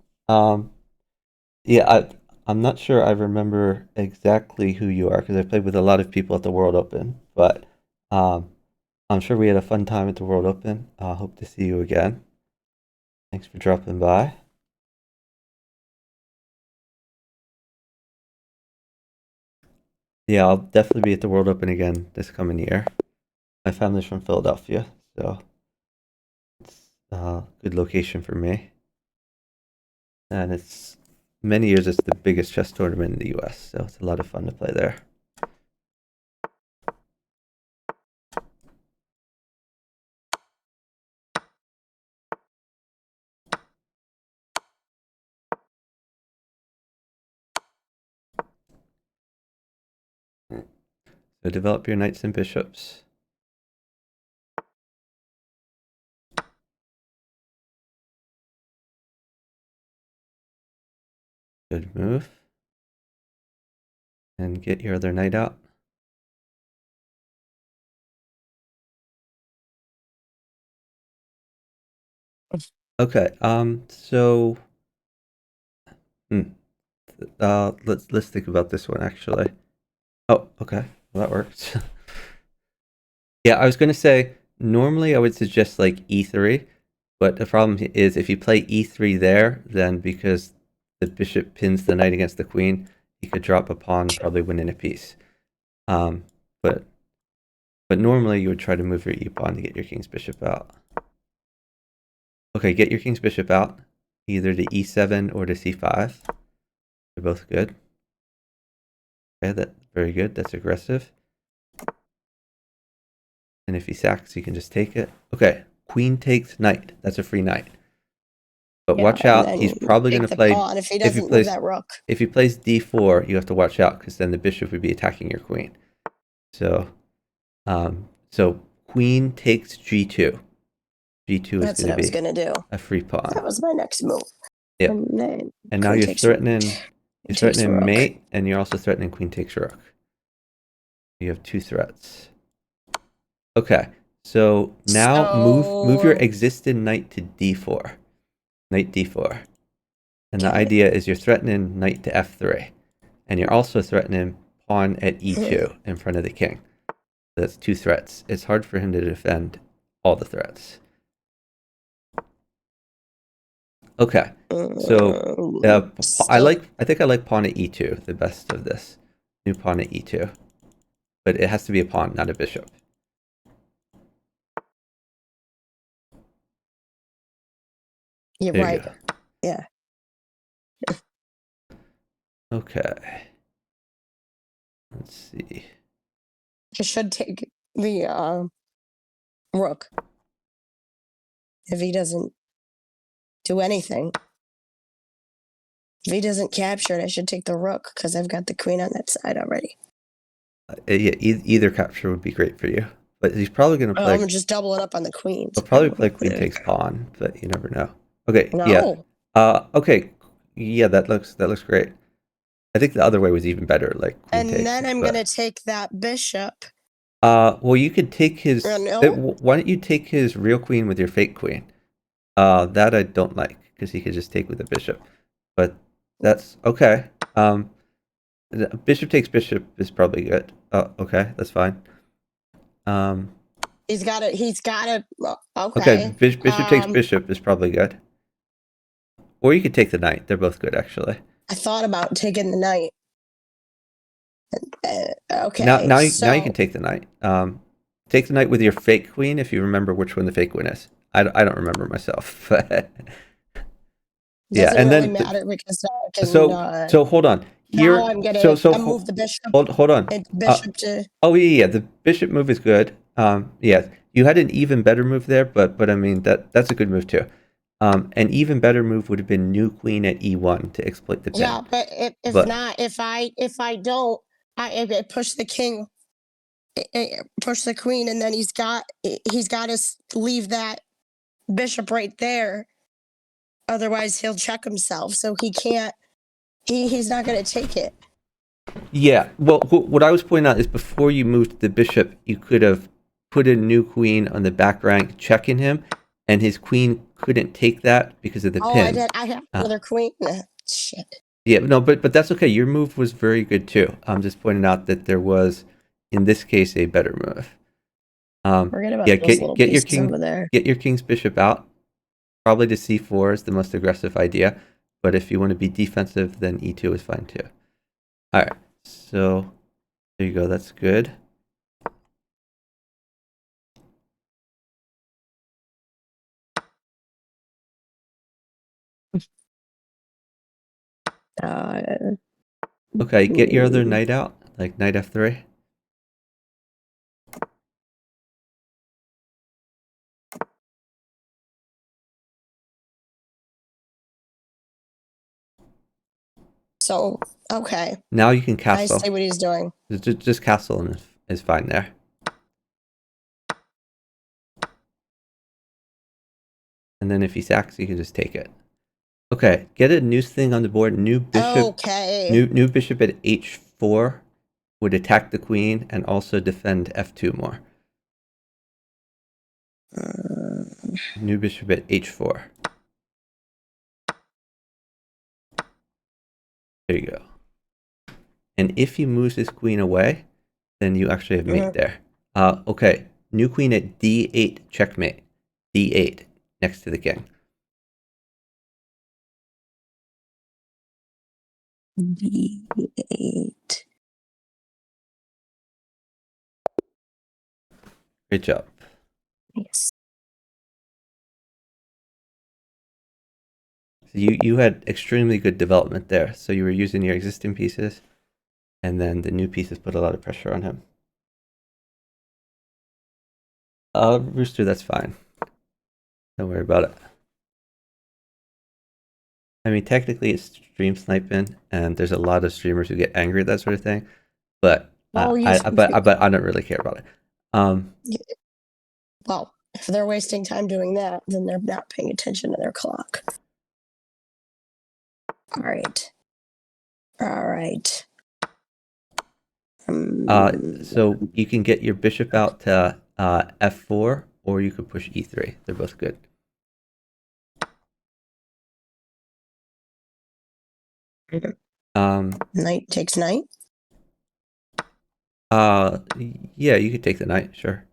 Yeah, I'm not sure I remember exactly who you are because I played with a lot of people at the World Open, but I'm sure we had a fun time at the World Open. Hope to see you again. Thanks for dropping by. Yeah, I'll definitely be at the World Open again this coming year. My family's from Philadelphia, so it's a good location for me. And it's many years it's the biggest chess tournament in the US, so it's a lot of fun to play there. So develop your knights and bishops. Good move. And get your other knight out. Okay, so let's think about this one actually. Oh, okay. Well, that works. Yeah, I was gonna say normally I would suggest like e3, but the problem is if you play e3 there, then because the bishop pins the knight against the queen, you could drop a pawn, probably winning a piece. Um, but normally you would try to move your e-pawn to get your king's bishop out. Okay, get your king's bishop out, either to e7 or to c5. They're both good. Okay, that's very good. That's aggressive. And if he sacks, you can just take it. Okay, queen takes knight. That's a free knight. But Yeah, watch and out. then He's probably going take to the play. pawn if he If he doesn't move plays that rook. if he plays d4, you have to watch out because then the bishop would be attacking your queen. So, so queen takes g2. G2 is That's going what I to was be gonna do. a free pawn. That was my next move. Yep. And then And now queen you're takes threatening. You're takes threatening rook. mate, and you're also threatening queen takes rook. You have 2 threats. Okay, so now move your So existing knight to d4. Knight d4. And the okay. idea is you're threatening knight to f3. And you're also threatening pawn at e2 in front of the king. That's 2 threats. It's hard for him to defend all the threats. Okay, so I think I like pawn at e2 the best of this. New pawn at e2. But it has to be a pawn, not a bishop. You're There right. you go. Yeah. Okay. Let's see. I should take the rook. If he doesn't do anything. If he doesn't capture it, I should take the rook because I've got the queen on that side already. Yeah, either capture would be great for you. But he's probably going to play. I'm just doubling up on the queens. He'll probably play queen takes pawn, but you never know. Okay, No. yeah. Okay, yeah, that looks great. I think the other way was even better, like queen And takes. then I'm going to take that bishop. Well, you could take his. No. Why don't you take his real queen with your fake queen? That I don't like because he could just take with a bishop. But that's okay. Bishop takes bishop is probably good. Okay, that's fine. He's got it. Okay, Okay. bishop takes bishop is probably good. Or you could take the knight. They're both good, actually. I thought about taking the knight. Okay. Now you can take the knight. Take the knight with your fake queen if you remember which one the fake queen is. I don't remember myself. But yeah, and really then matter because I can, so hold on. Here, now I'm gonna move the bishop. Hold on. Bishop to. Oh yeah, the bishop move is good. Yeah, you had an even better move there, but I mean that's a good move too. An even better move would have been new queen at e1 to exploit the pin. Yeah, but if I don't, I push the king, push the queen, and then he's got to leave that bishop right there. Otherwise, he'll check himself. So he can't. He's not going to take it. Yeah. Well, what I was pointing out is before you moved the bishop, you could have put a new queen on the back rank, checking him, and his queen couldn't take that because of the pin. I have another queen. Shit. Yeah, no, but that's okay. Your move was very good too. I'm just pointing out that there was, in this case, a better move. Forget about yeah, those little get your pieces over there. Get your king's bishop out. Probably to c4 is the most aggressive idea, but if you want to be defensive, then e2 is fine too. All right, so there you go. That's good. Okay, get your other knight out, like knight f3. So, okay. Now you can castle. I see what he's doing. Just castle and is fine there. And then if he sacks, you can just take it. Okay, get a new thing on the board. New bishop. Okay. New bishop at h4 would attack the queen and also defend f2 more. New bishop at h4. There you go. And if he moves his queen away, then you actually have mate there. Okay, new queen at d8 checkmate. d8 next to the king. D8. Good job. Yes. So you had extremely good development there. So you were using your existing pieces, and then the new pieces put a lot of pressure on him. Rooster, that's fine. Don't worry about it. I mean, technically it's stream sniping, and there's a lot of streamers who get angry at that sort of thing. But Well, but I don't really care about it. Well, if they're wasting time doing that, then they're not paying attention to their clock. All right. So you can get your bishop out to f4, or you could push e3. They're both good. Knight takes knight. Yeah, you could take the knight, sure.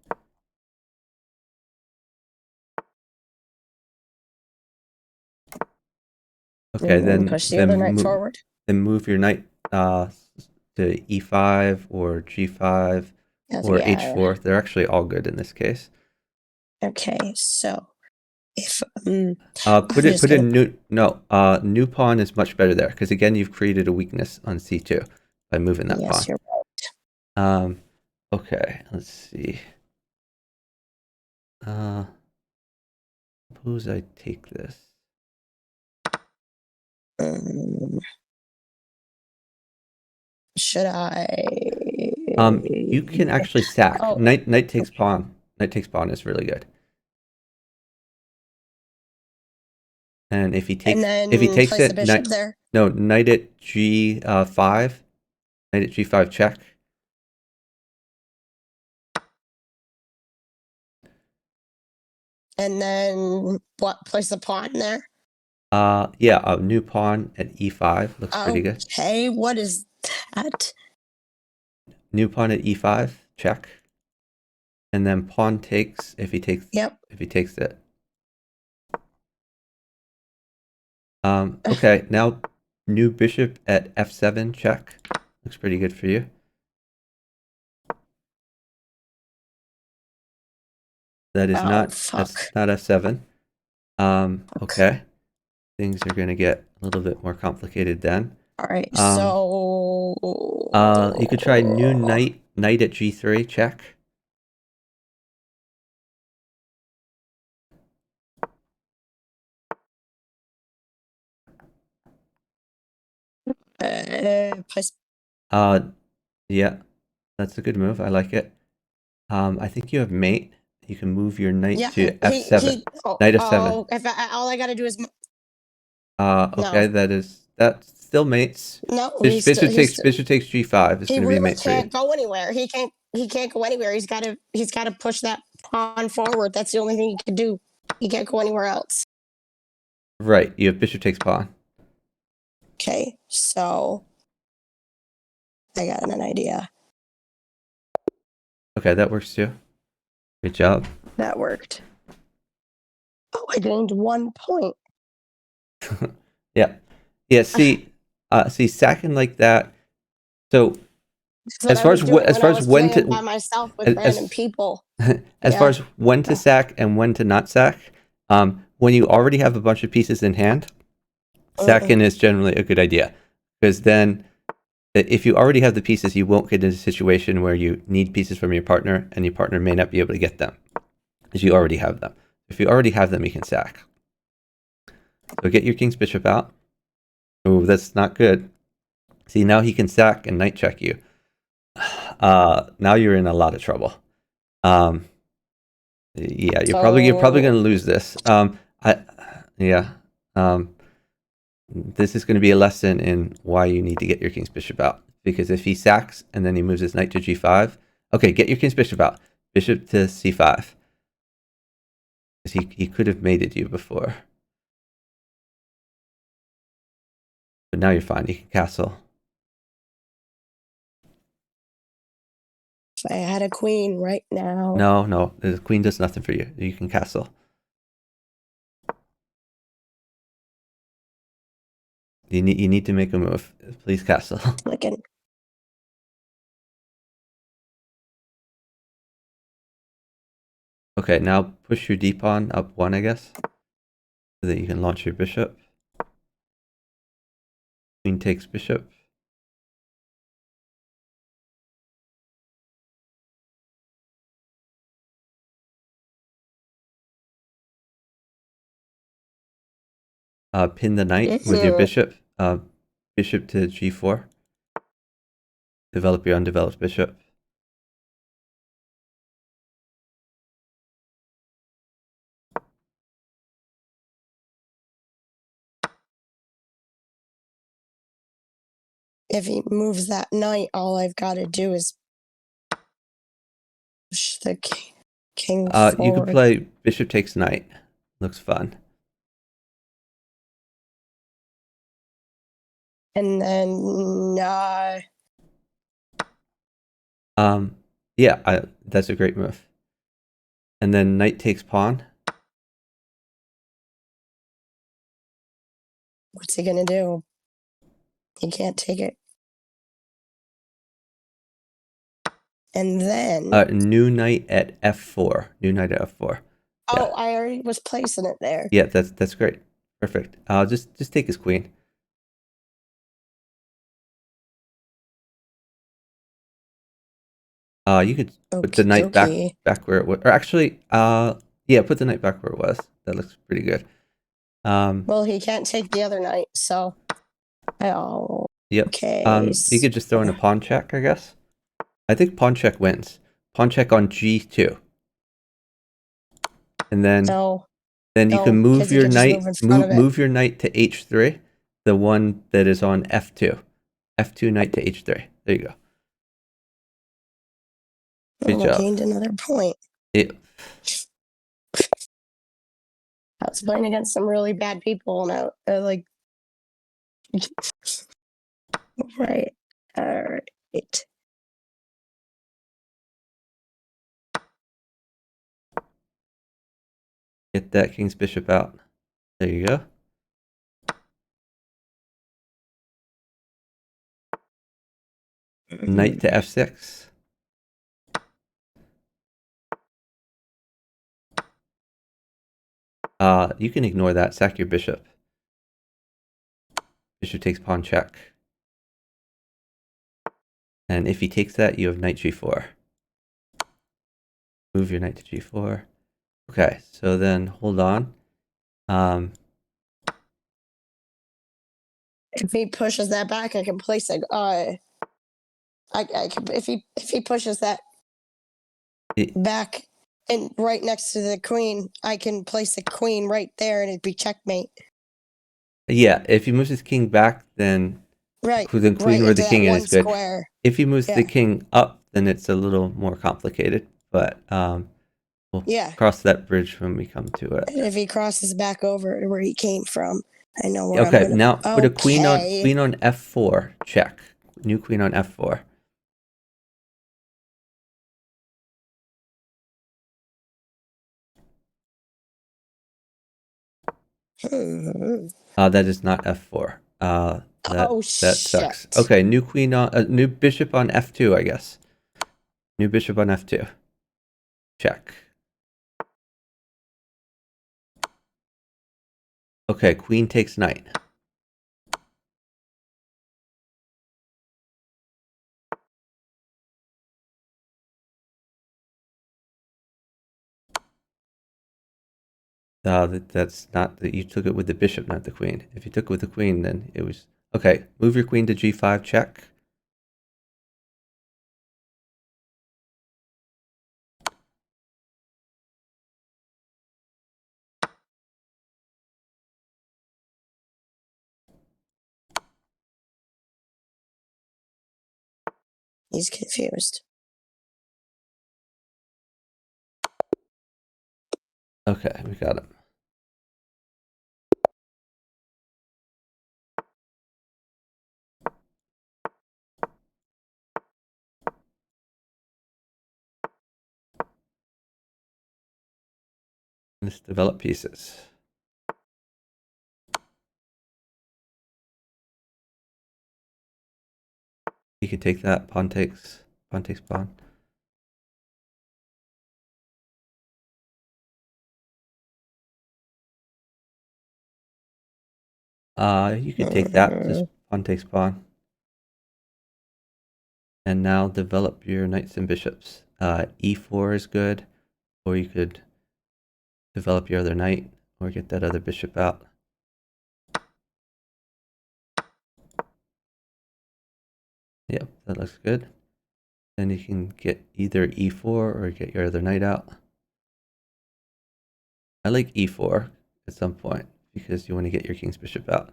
Okay, then push the other knight forward. Then move your knight to e5 or g5 or h4. They're actually all good in this case. Okay, so if put in new pawn is much better there, because again you've created a weakness on c2 by moving that pawn. You're right. Okay, let's see. Suppose I take this. Should I? You can actually sack. Knight takes pawn. Knight takes pawn is really good. And if he takes it, knight at g5. Knight at g5 check. And then what? Place the pawn there. Yeah, a new pawn at e5 looks pretty good. Okay, what is that? New pawn at e5 check. And then pawn takes if he takes. Yep. If he takes it. Okay, now new bishop at f7 check. Looks pretty good for you. That is that's not f7. Okay. Things are going to get a little bit more complicated then. All right, so you could try new knight at g3 check. place. Yeah, that's a good move. I like it. I think you have mate. You can move your knight to f7. Knight f7. All I got to do is. Okay, no. That's still mates. No, bishop takes g5. It's going to be mate for you. He can't go anywhere. He can't go anywhere. He's got to push that pawn forward. That's the only thing he can do. He can't go anywhere else. Right. You have bishop takes pawn. Okay, so I got an idea. Okay, that works too. Good job. That worked. Oh, I gained 1 point. Yeah. See, sacking like that. So, as far as when to by myself with random people. As far as when to sack and when to not sack, when you already have a bunch of pieces in hand, sacking is generally a good idea, because then if you already have the pieces, you won't get into a situation where you need pieces from your partner and your partner may not be able to get them, because you already have them. If you already have them, you can sack. So get your king's bishop out. Oh, that's not good. See, now he can sack and knight check you. Now you're in a lot of trouble. Yeah, you're probably going to lose this. This is going to be a lesson in why you need to get your king's bishop out. Because if he sacks and then he moves his knight to g5, okay, get your king's bishop out. Bishop to c5. Because he could have mated you before. But now you're fine. You can castle. If I had a queen right now. No, the queen does nothing for you. You can castle. You need to make a move. Please castle. Clicking. Okay, now push your D pawn up 1, I guess, so that you can launch your bishop. Queen takes bishop. Pin the knight with your bishop. Bishop to G4. Develop your undeveloped bishop. If he moves that knight, all I've got to do is push the king forward. You could play bishop takes knight. Looks fun. And then yeah, that's a great move. And then knight takes pawn. what's he gonna do? He can't take it. And then New knight at F4. New knight at F4. oh, Yeah. I already was placing it there. Yeah, that's great. Perfect. Just take his queen. You could put the knight back where it was. Or actually, yeah, put the knight back where it was. That looks pretty good. Well, he can't take the other knight, so yep. Okay. You could just throw in a pawn check, I guess. I think pawn check wins. Pawn check on G2. And then you can move your knight move your knight to H3, the one that is on F2. F2 knight to H3. There you go. Good job. Gained another point. Yeah. I was playing against some really bad people, and I like. Right. All right. Get that king's bishop out. There you go. Knight to F6. You can ignore that. Sack your bishop. Bishop takes pawn check. And if he takes that, you have knight G4. Move your knight to G4. Okay, so then hold on. If he pushes that back, I can place it. I can, if he pushes that back and right next to the queen, I can place the queen right there, and it'd be checkmate. Yeah, if he moves his king back, then right, the queen where the king is good. Square. If he moves the king up, then it's a little more complicated. But we'll cross that bridge when we come to it. And if he crosses back over to where he came from, I know where okay, I'm gonna... now put a queen on F4. Check. New queen on F4. That is not F4. That sucks. Okay, new queen on new bishop on F2, I guess. New bishop on F2. Check. Okay, queen takes knight. That's not that you took it with the bishop, not the queen. If you took it with the queen, then it was okay. Move your queen to G5. Check. He's confused. Okay, we got him. Let's develop pieces. You could take that. Pawn takes pawn. You could take that. Just pawn takes pawn. And now develop your knights and bishops. E4 is good, or you could develop your other knight, or get that other bishop out. Yep, that looks good. Then you can get either E4 or get your other knight out. I like E4 at some point because you want to get your king's bishop out.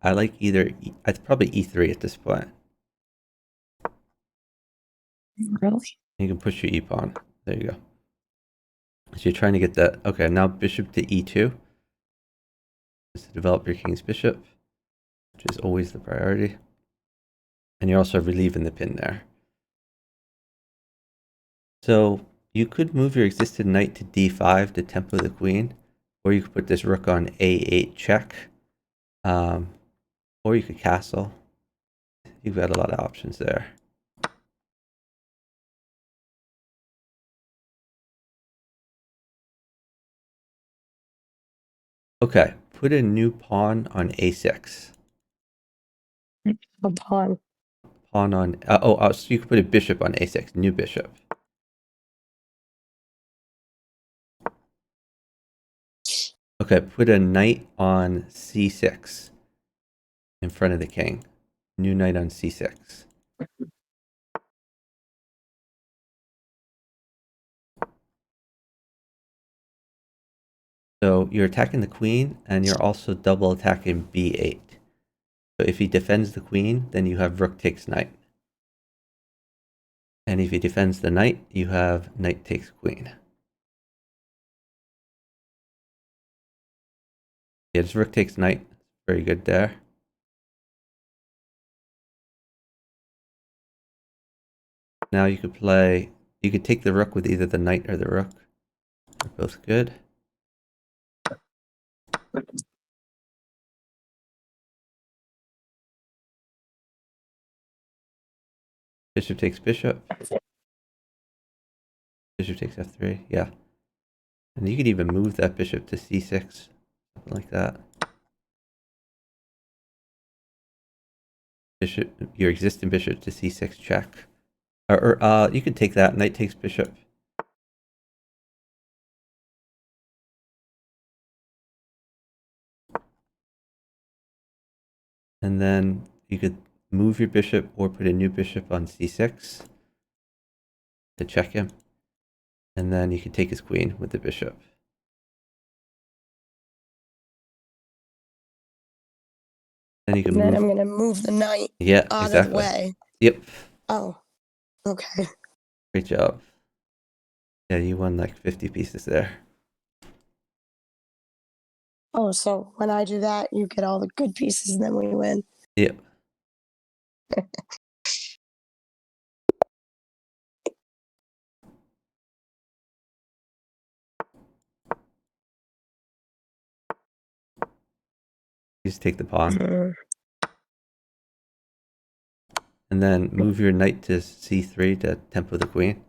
I like either, it's probably E3 at this point. Really? You can push your E-pawn. There you go. So you're trying to get that. Okay, now bishop to E2. Just to develop your king's bishop, which is always the priority. And you're also relieving the pin there. So you could move your existing knight to D5 to tempo the queen, or you could put this rook on A8 check, or you could castle. You've got a lot of options there. Okay, put a new pawn on A6. A pawn. Pawn on, so you could put a bishop on A6, new bishop. Okay, put a knight on C6 in front of the king. New knight on C6. So you're attacking the queen, and you're also double attacking B8. So if he defends the queen, then you have rook takes knight. And if he defends the knight, you have knight takes queen. Yeah, it's rook takes knight. Very good there. Now you could take the rook with either the knight or the rook. They're both good. Bishop takes bishop. Bishop takes f3, yeah. And you could even move that bishop to c6, something like that. Your existing bishop to c6 check. Or you could take that, knight takes bishop. And then you could move your bishop or put a new bishop on c6 to check him. And then you could take his queen with the bishop. Then you can And then move. I'm gonna move the knight Yeah, out exactly. of the way. Yep. Oh, okay. Great job. Yeah, you won like 50 pieces there. Oh, so when I do that, you get all the good pieces and then we win. Yep. You just take the pawn. Mhm. And then move your knight to c3 to tempo the queen.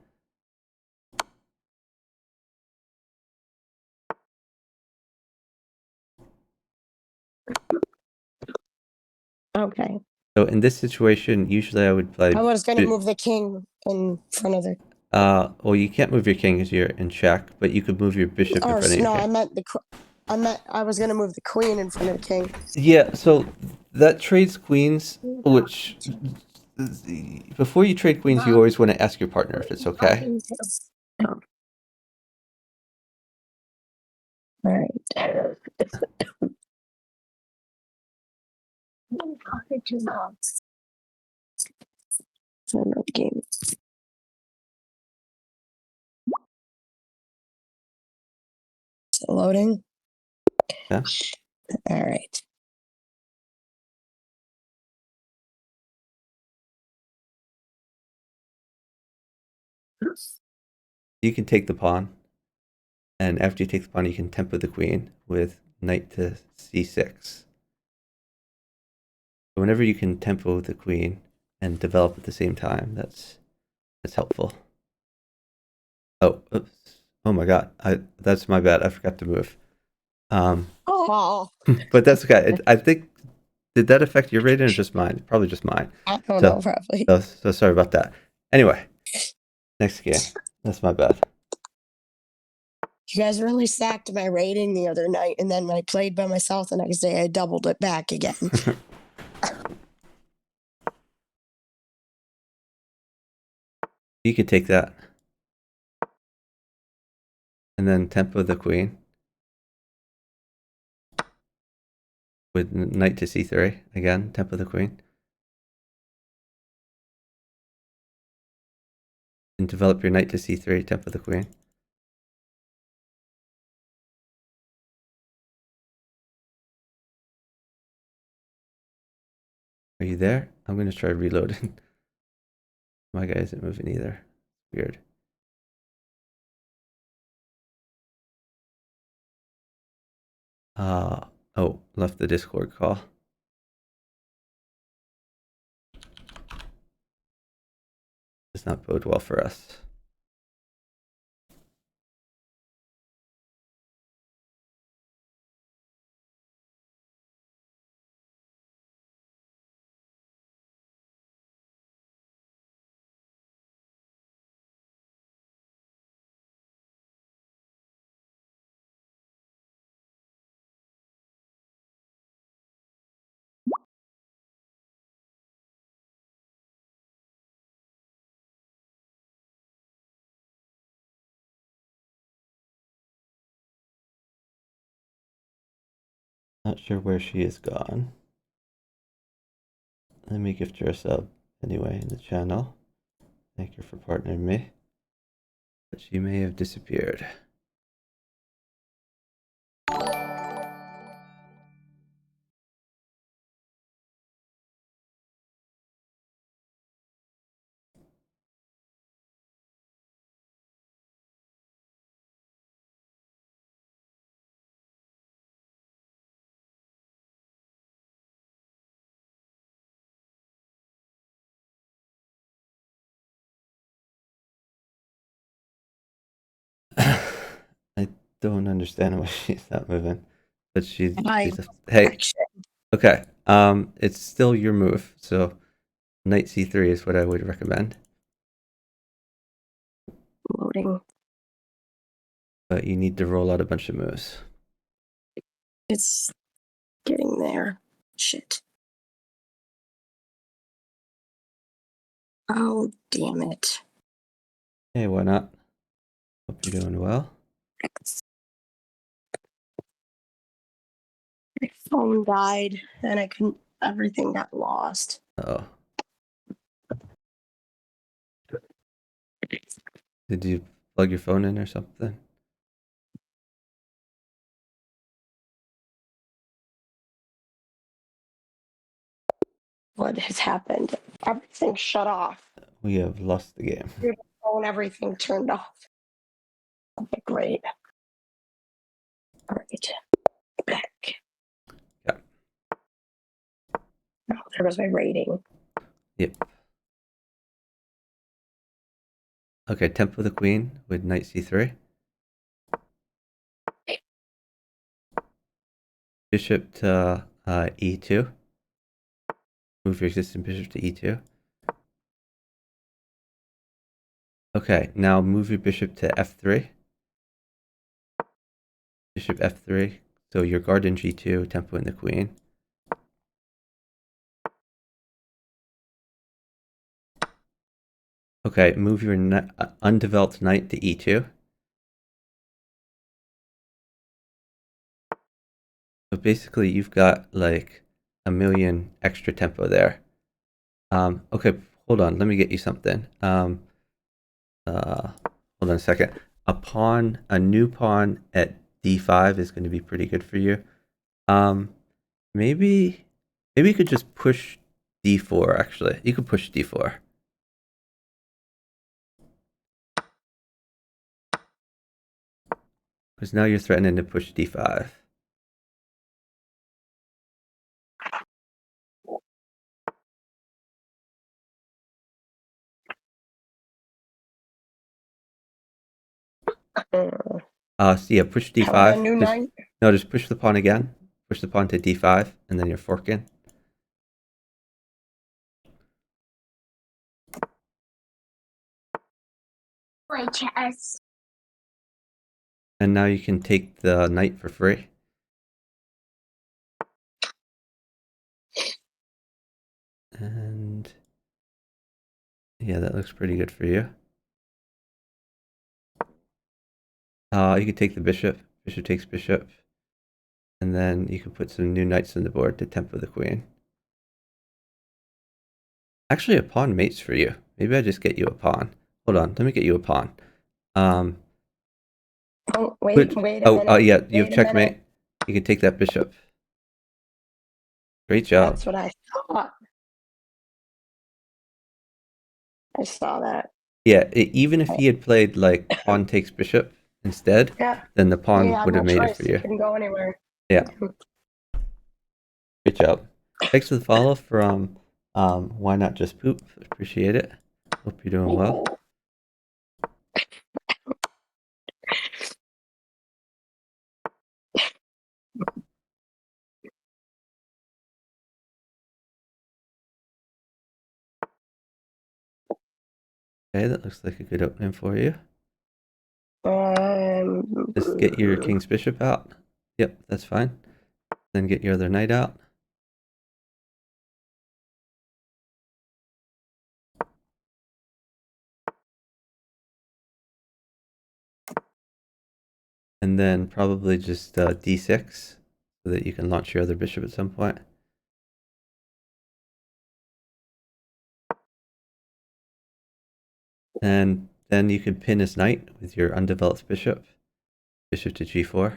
Okay. So in this situation, usually I would play. I was gonna move the king in front of the. Well, you can't move your king because you're in check, but you could move your bishop in Or front of your no, king. I was gonna move the queen in front of the king. Yeah, so that trades queens, which before you trade queens, you always want to ask your partner if it's okay. Oh. All right. Game. Loading. Yeah. All right. You can take the pawn, and after you take the pawn, you can tempo the queen with knight to c6. So whenever you can tempo the queen and develop at the same time, that's helpful. Oh, oops. Oh my god, that's my bad. I forgot to move. Oh, But that's okay. I think, did that affect your rating or just mine? Probably just mine. I don't So, know, probably. so sorry about that. Anyway, next game. That's my bad. You guys really sacked my rating the other night, and then when I played by myself the next day, I doubled it back again. You could take that. And then tempo the queen. With knight to c3. Again, tempo the queen. And develop your knight to c3, tempo the queen. Are you there? I'm going to try reloading. My guy isn't moving either. Weird. Oh, left the Discord call. Does not bode well for us. Not sure where she is gone. Let me gift her a sub anyway in the channel. Thank you for partnering me. But she may have disappeared. I don't understand why she's not moving. But she's hey. Action. Okay. It's still your move, so knight c3 is what I would recommend. Loading. But you need to roll out a bunch of moves. It's getting there. Shit. Oh, damn it. Hey, why not? Hope you're doing well. My phone died, and I couldn't. Everything got lost. Oh. Did you plug your phone in or something? What has happened? Everything shut off. We have lost the game. Your phone, everything turned off. Okay, great. All right. Back. Yeah. Oh, there was my rating. Yep. Okay, tempo the queen with knight c3. Bishop to e2. Move your existing bishop to e2. Okay, now move your bishop to f3. Bishop f3. So your guard in g2, tempo in the queen. Okay, move your undeveloped knight to e2. So basically, you've got like a million extra tempo there. Okay, hold on. Let me get you something. Hold on a second. A new pawn at d5 is going to be pretty good for you. Maybe you could just push d4. Actually, you could push d4. Because now you're threatening to push d5. So yeah, push How about a d5. new knight? No, just push the pawn again. Push the pawn to d5, and then you're forking. My chess. And now you can take the knight for free. And yeah, that looks pretty good for you. You could take the bishop. Bishop takes bishop. And then you can put some new knights on the board to tempo the queen. Actually, a pawn mates for you. Maybe I just get you a pawn. Hold on, let me get you a pawn. Oh, wait a minute. Yeah, you have Wait a checkmate. minute. You can take that bishop. Great job. That's what I thought. I saw that. Yeah, even if he had played like pawn takes bishop instead, Yeah. then the pawn You had would no have made it choice. for You you. couldn't go anywhere. Yeah. Good job. Thanks for the follow from Why Not Just Poop. Appreciate it. Hope you're doing well. Okay, that looks like a good opening for you. Just get your king's bishop out. Yep, that's fine. Then get your other knight out. And then probably just d6 so that you can launch your other bishop at some point. And then you can pin his knight with your undeveloped bishop. Bishop to g4.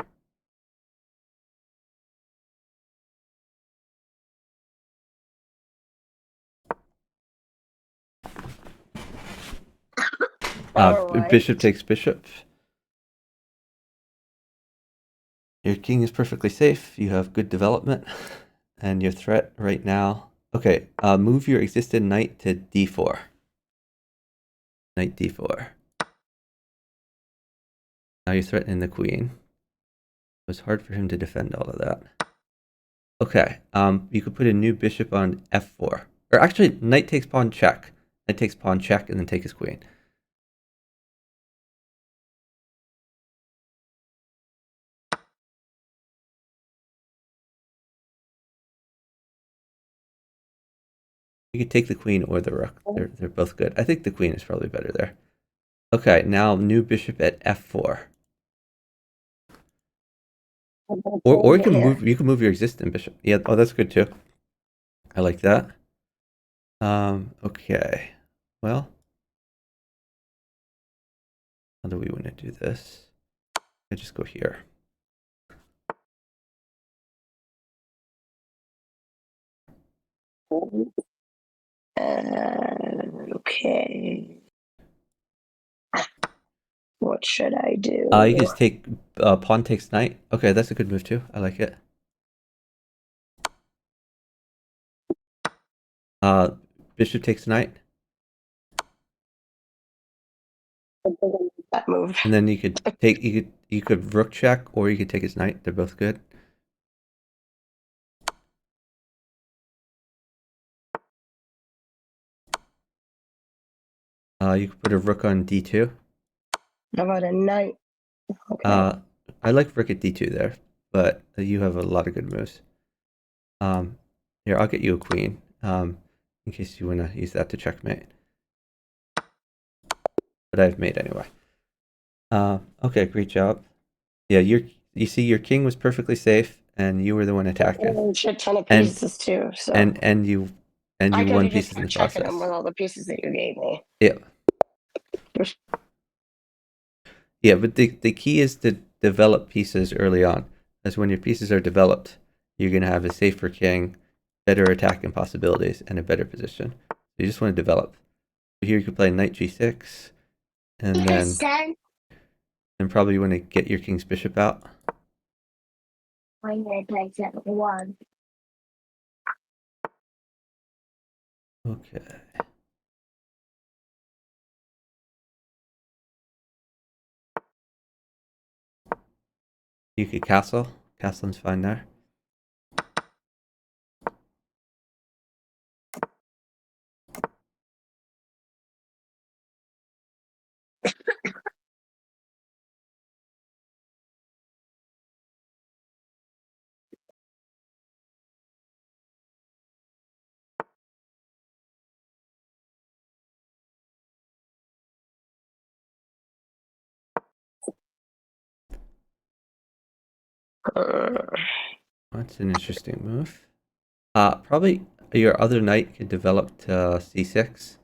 Right. Bishop takes bishop. Your king is perfectly safe. You have good development. And your threat right now... Okay, move your existing knight to d4. Knight d4. Now you're threatening the queen. It was hard for him to defend all of that. Okay, you could put a new bishop on f4. Or actually, knight takes pawn check. Knight takes pawn check and then take his queen. You could take the queen or the rook. They're both good. I think the queen is probably better there. Okay, now new bishop at f4. Or you can move your existing bishop. Yeah, oh that's good too. I like that. Okay. Well, how do we want to do this? I just go here. Okay. What should I do? You can just take pawn takes knight. Okay, that's a good move too. I like it. Bishop takes knight. That move. And then you could take you could rook check or you could take his knight. They're both good. You could put a rook on d2. How about a knight? Okay. I like rook at d2 there, but you have a lot of good moves. Here, I'll get you a queen, in case you want to use that to checkmate. But I've made anyway. Okay, great job. Yeah, you see your king was perfectly safe, and you were the one attacking. A shit ton of pieces too. So and you won pieces in the process. Them with all the pieces that you gave me. Yeah. Yeah, but the key is to develop pieces early on. As when your pieces are developed, you're gonna have a safer king, better attacking possibilities, and a better position. So you just want to develop. Here you could play knight g6, and then And probably you want to get your king's bishop out. I'm going to take that one. Okay. You could castle. Castling's fine there. That's an interesting move. Probably your other knight could develop to c6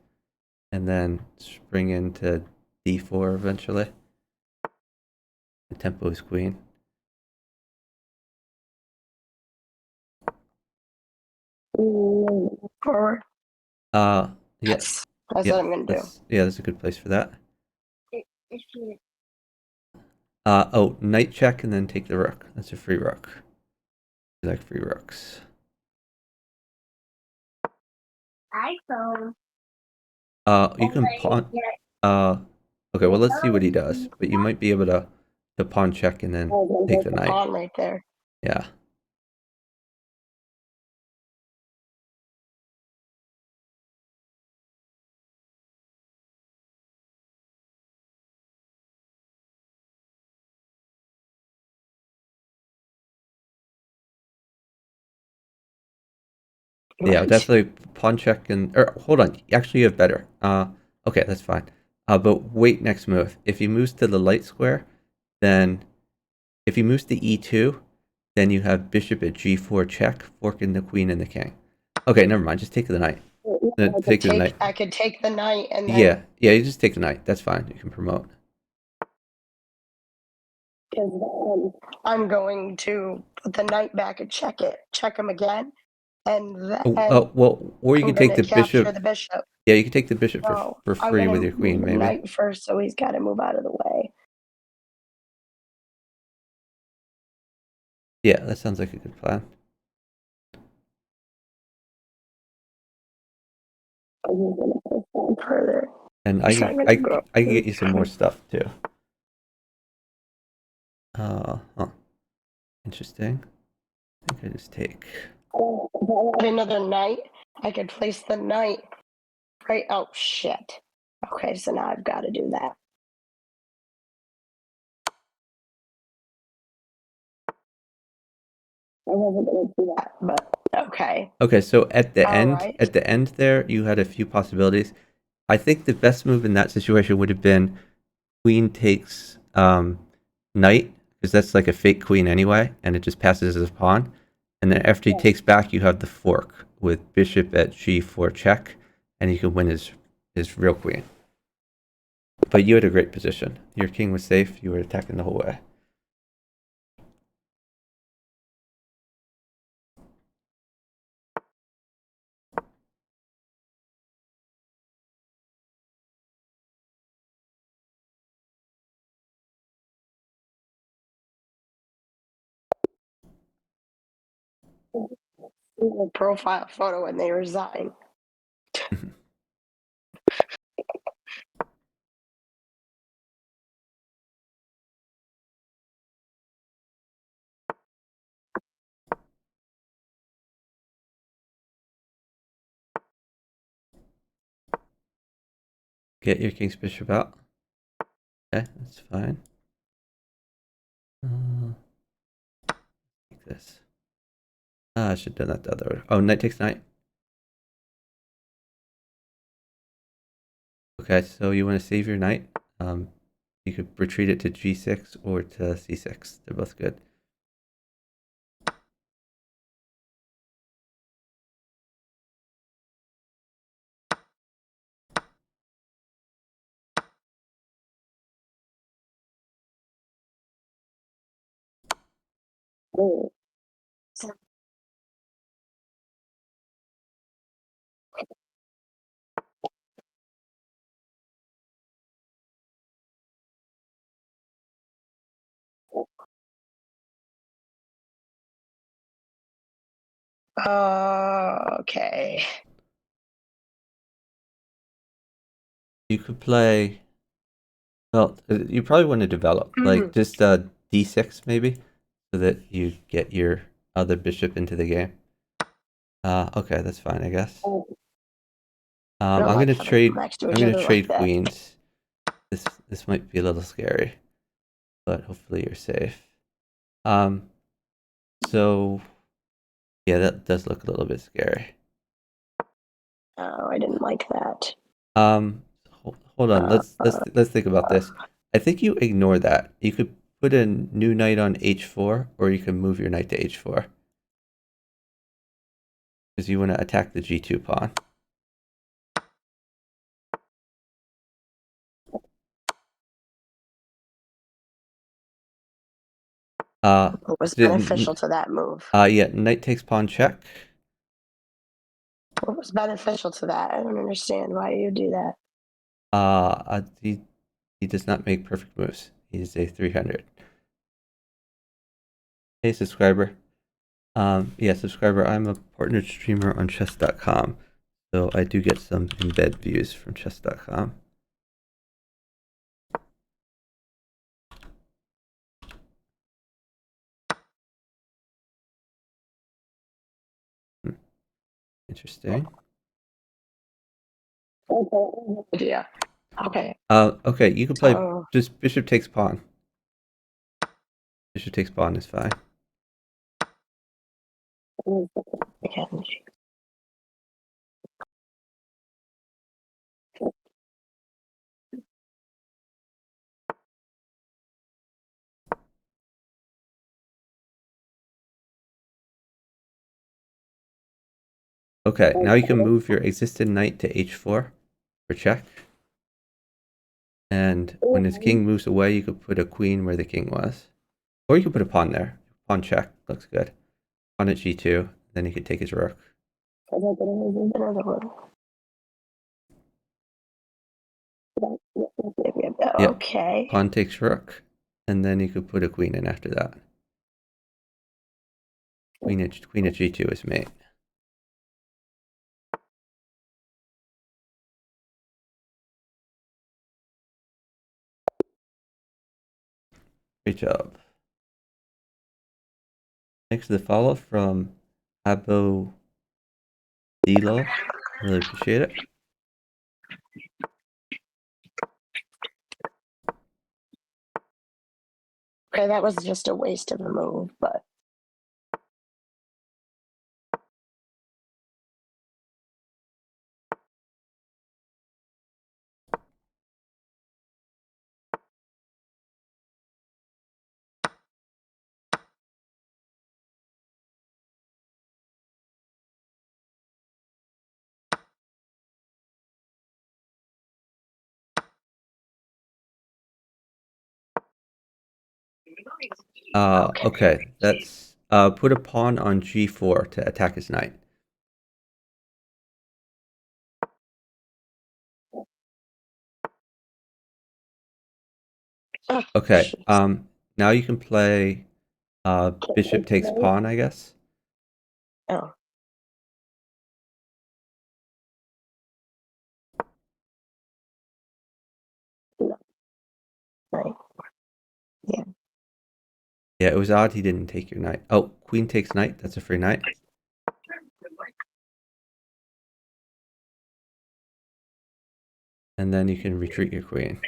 and then spring into d4 eventually. The tempo is queen. Forward. Yeah. That's Yeah, what I'm going to do. that's a good place for that. Oh, knight check and then take the rook. That's a free rook. I like free rooks. iPhone. You can pawn. Okay, well, let's see what he does. But you might be able to pawn check and then take the knight. Pawn right there. Yeah. Yeah, Right. definitely pawn check and or hold on. Actually, you have better. Okay, that's fine. But wait, next move. If he moves to the light square, then if he moves to e2, then you have bishop at g4 check, forking the queen and the king. Okay, never mind. Just take the knight. I could take the knight and then. Yeah, you just take the knight. That's fine. You can promote. I'm going to put the knight back and check him again, and then Well, or you I'm can take gonna the capture bishop. the bishop. Yeah, you can take the bishop No, for I'm free gonna with your queen, move the maybe. knight first, so he's got to move out of the way. Yeah, that sounds like a good plan. Further. And So I'm gonna go. I can get you some more stuff too. Interesting. I think I just take. Another knight. I could place the knight right. Oh shit. Okay, so now I've got to do that. I wasn't gonna do that, but okay. Okay, so at the Right. end there, you had a few possibilities. I think the best move in that situation would have been queen takes knight, because that's like a fake queen anyway, and it just passes as a pawn. And then after he takes back, you have the fork with bishop at g4 check, and you can win his real queen. But you had a great position. Your king was safe. You were attacking the whole way. Profile photo when they resign. Get your king's bishop out. Okay, that's fine. Like this. I should have done that the other way. Oh, knight takes knight. Okay, so you want to save your knight. You could retreat it to g6 or to c6. They're both good. Oh. Okay. You could play. Well, you probably want to develop like just d6 maybe, so that you get your other bishop into the game. Okay, that's fine, I guess. I I'm don't like gonna having them trade. next to I'm each gonna other like trade that. queens. This might be a little scary, but hopefully you're safe. So yeah, that does look a little bit scary. Oh, I didn't like that. Hold on. Let's think about this. I think you ignore that. You could put a new knight on h4, or you can move your knight to h4 because you want to attack the g2 pawn. What was beneficial to that move? Yeah, knight takes pawn check. What was beneficial to that? I don't understand why you do that. He does not make perfect moves. He's a 300. Hey, subscriber. Yeah, subscriber. I'm a partnered streamer on chess.com, so I do get some embed views from chess.com. Interesting. Yeah. Okay. Okay, you can play So just bishop takes pawn. Bishop takes pawn is fine. again. Okay, now you can move your existing knight to h4 for check. And when his king moves away, you could put a queen where the king was. Or you could put a pawn there. Pawn check, looks good. Pawn at g2, then he could take his rook. Yep. Okay. Pawn takes rook, and then you could put a queen in after that. Queen at g2 is mate. Great job. Thanks for the follow from Abo Dilo. Really appreciate it. Okay, that was just a waste of a move, but Okay, that's put a pawn on g4 to attack his knight. Okay, now you can play bishop takes pawn, I guess. oh. Right. Yeah. Yeah, it was odd he didn't take your knight. Oh, queen takes knight, that's a free knight. And then you can retreat your queen.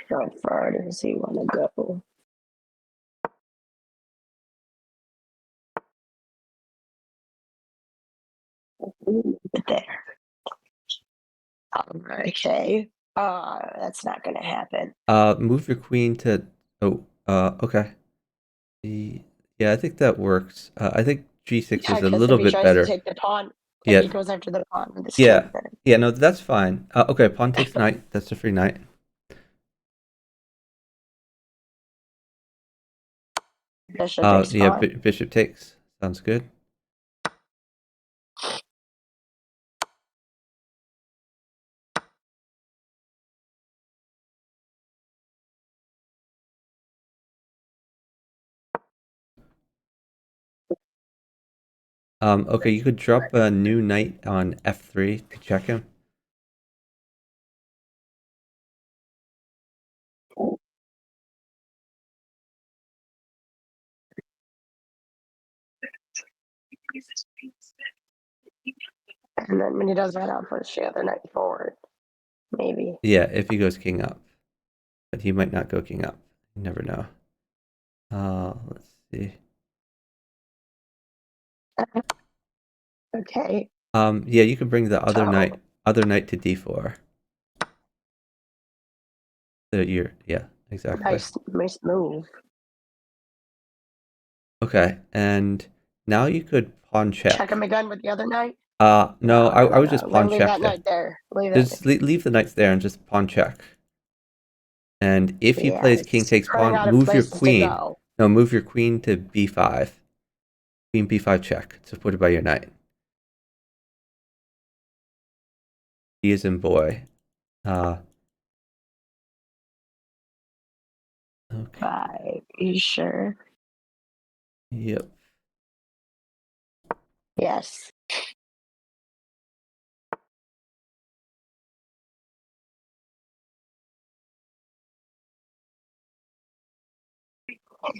How far does he want to go? There. Okay. That's not gonna happen. Move your queen to. Oh, okay. Yeah, I think that works. I think g6 Yeah, is a because little if he bit tries to better. take the pawn, if Yeah, he goes after the pawn with his yeah, king, then yeah. No, that's fine. Okay, pawn takes knight. That's a free knight. bishop takes Yeah, pawn. bishop takes. Sounds good. Okay, you could drop a new knight on f3 to check him. And then when he does that, I'll push the other knight forward. Maybe. Yeah, if he goes king up. But he might not go king up. You never know. Let's see. Okay. Yeah, you can bring the other So knight to d4. So yeah, exactly. nice move. Okay, and now you could pawn check. Check him again with the other knight. No, I would just pawn Leave check that there. knight there. Leave Just it. leave the knights there and just pawn check. And if he Yeah, plays king it's takes running pawn, out of move your places to queen. go. No, move your queen to b5. Queen b5 check, supported by your knight. He is in boy. Okay. Bye. You sure? Yep. Yes.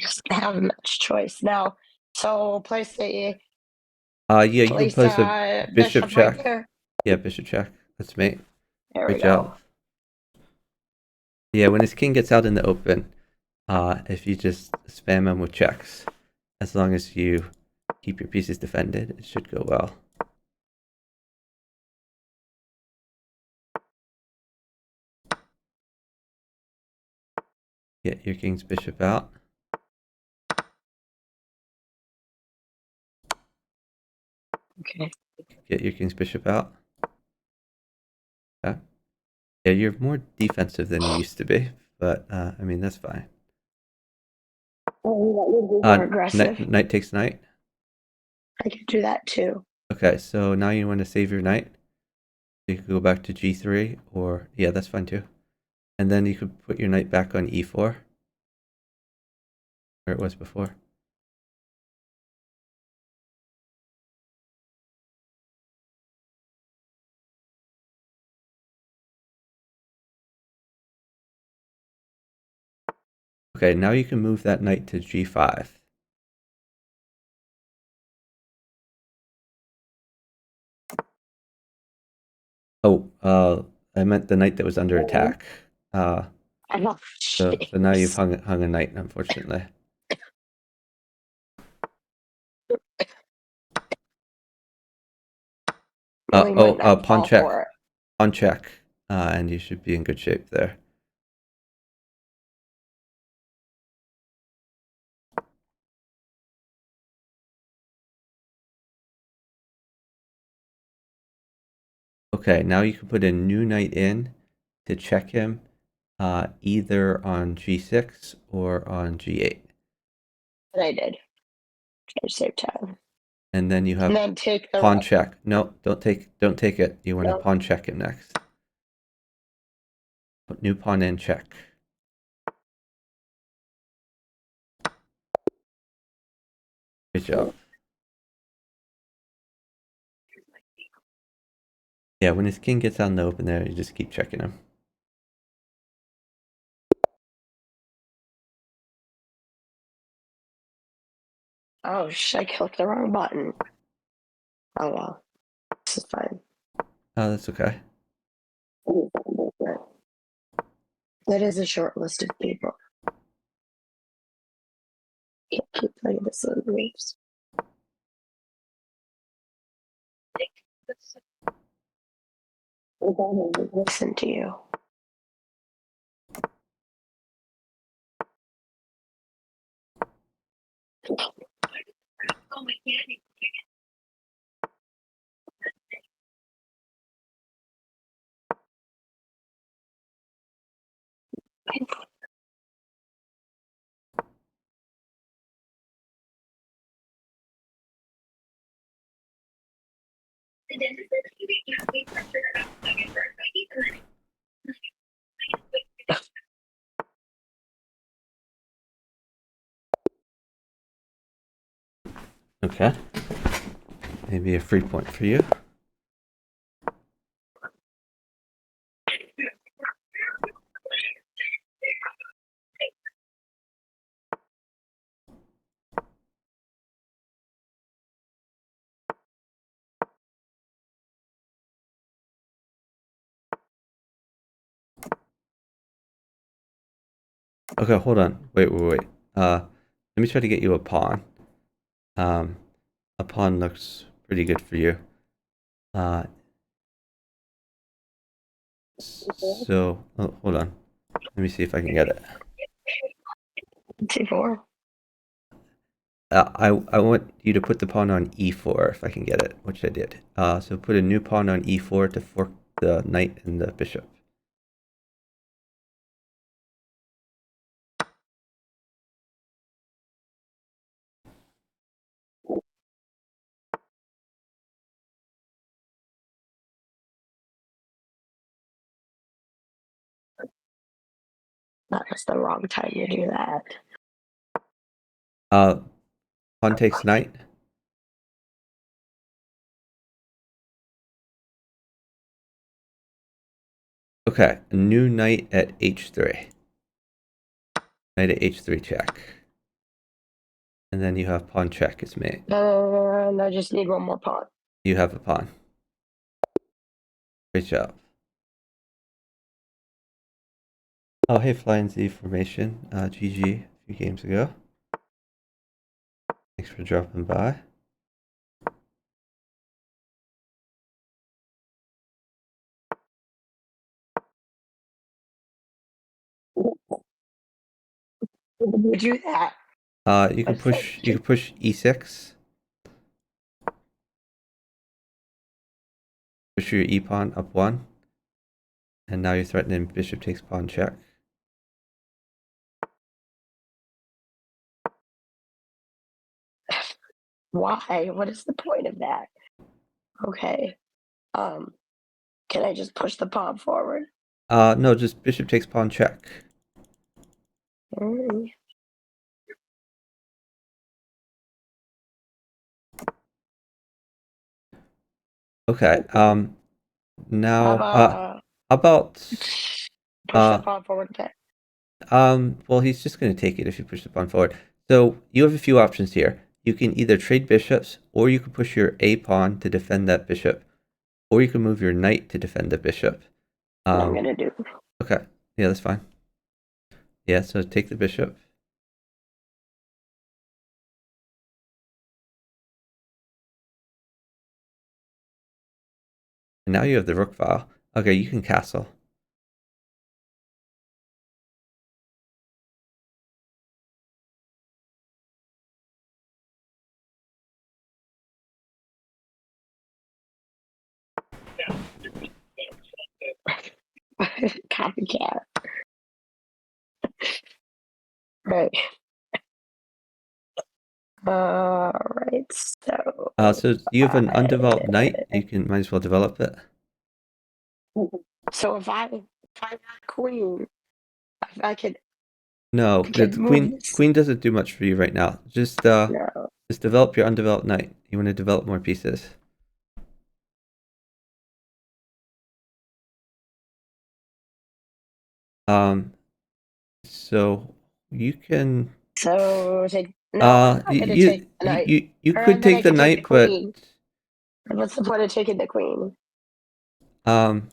Just have much choice now. So Yeah, you can place a bishop bishop right check. there. Yeah, bishop check. That's me. There we Great job. go. Yeah, when his king gets out in the open, if you just spam him with checks, as long as you keep your pieces defended, it should go well. Get your king's bishop out. Okay. Get your king's bishop out. Yeah. Yeah, you're more defensive than you used to be, but I mean that's fine. Oh, that would be more aggressive. Knight takes knight. I could do that too. Okay, so now you want to save your knight. You could go back to g3, or yeah, that's fine too. And then you could put your knight back on e4, where it was before. Okay, now you can move that knight to g5. Oh, I meant the knight that was under attack. Oh, So now you've jeez. hung a knight, unfortunately. Really might not Pawn fall for it. pawn check, and you should be in good shape there. Okay, now you can put a new knight in to check him, either on g6 or on g8. And I did. Try to save time. And then you have And then take the pawn check. No, don't take it. You want to No. pawn check him next. Put new pawn in, check. Good job. Yeah, when his king gets out in the open there, you just keep checking him. Oh, I clicked the wrong button. Oh well. This is fine. Oh, that's okay. That is a short list of people. Can't keep playing this on waves. Listen to you. Okay. Maybe a free point for you. Okay, hold on. Wait. Let me try to get you a pawn. A pawn looks pretty good for you. Uh, so, oh, hold on. Let me see if I can get it. T4. I want you to put the pawn on e4 if I can get it, which I did. So put a new pawn on e4 to fork the knight and the bishop. That was the wrong time to do that. Pawn takes knight. Okay, a new knight at h3. Knight at h3 check. And then you have pawn check is mate. And I just need one more pawn. You have a pawn. Great job. Oh, hey, Flying Z formation. GG a few games ago. Thanks for dropping by. We do that. You can push e6. Push your e pawn up one. And now you're threatening bishop takes pawn check. Why? What is the point of that? Okay. Can I just push the pawn forward? No, just bishop takes pawn check. Mm. Okay. Now, How about push uh, the pawn forward again? well, he's just going to take it if you push the pawn forward. So you have a few options here. You can either trade bishops, or you can push your a pawn to defend that bishop, or you can move your knight to defend the bishop. I'm gonna do. Okay. Yeah, that's fine. Yeah, so take the bishop. And now you have the rook file. Okay, you can castle. Copycat. Right. Right. So you have an undeveloped knight. You can might as well develop it. So if I got queen, if I could No, the move this. queen doesn't do much for you right now. Just develop your undeveloped knight. You want to develop more pieces. So you can. So take no. I'm not gonna take the knight. You Or could then I take the could take the knight, but queen. What's the point of taking the queen? Then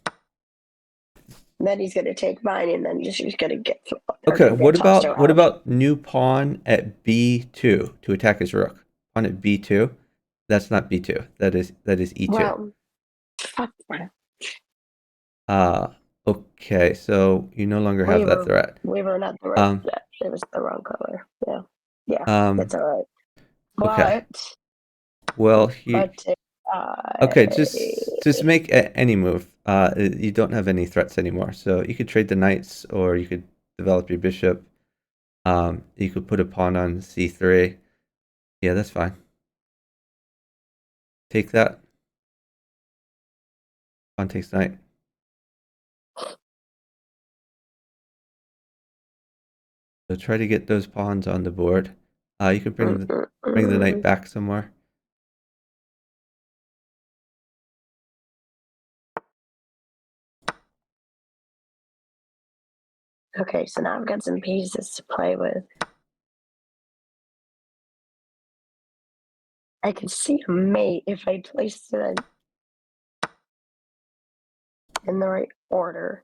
he's gonna take mine, and then she's gonna get. Okay. What tossed about around. new pawn at b2 to attack his rook? Pawn at b2. That's not b2. That is e2. Well, fuck. Okay. So you no longer have that threat. We were not the right. It was the wrong color. Yeah. That's all right. Okay. But Well, okay. I Just make any move. You don't have any threats anymore, so you could trade the knights, or you could develop your bishop. You could put a pawn on c3. Yeah, that's fine. Take that. Pawn takes knight. So try to get those pawns on the board. You can bring the knight back somewhere. Okay, so now I've got some pieces to play with. I can see a mate if I placed it in the right order.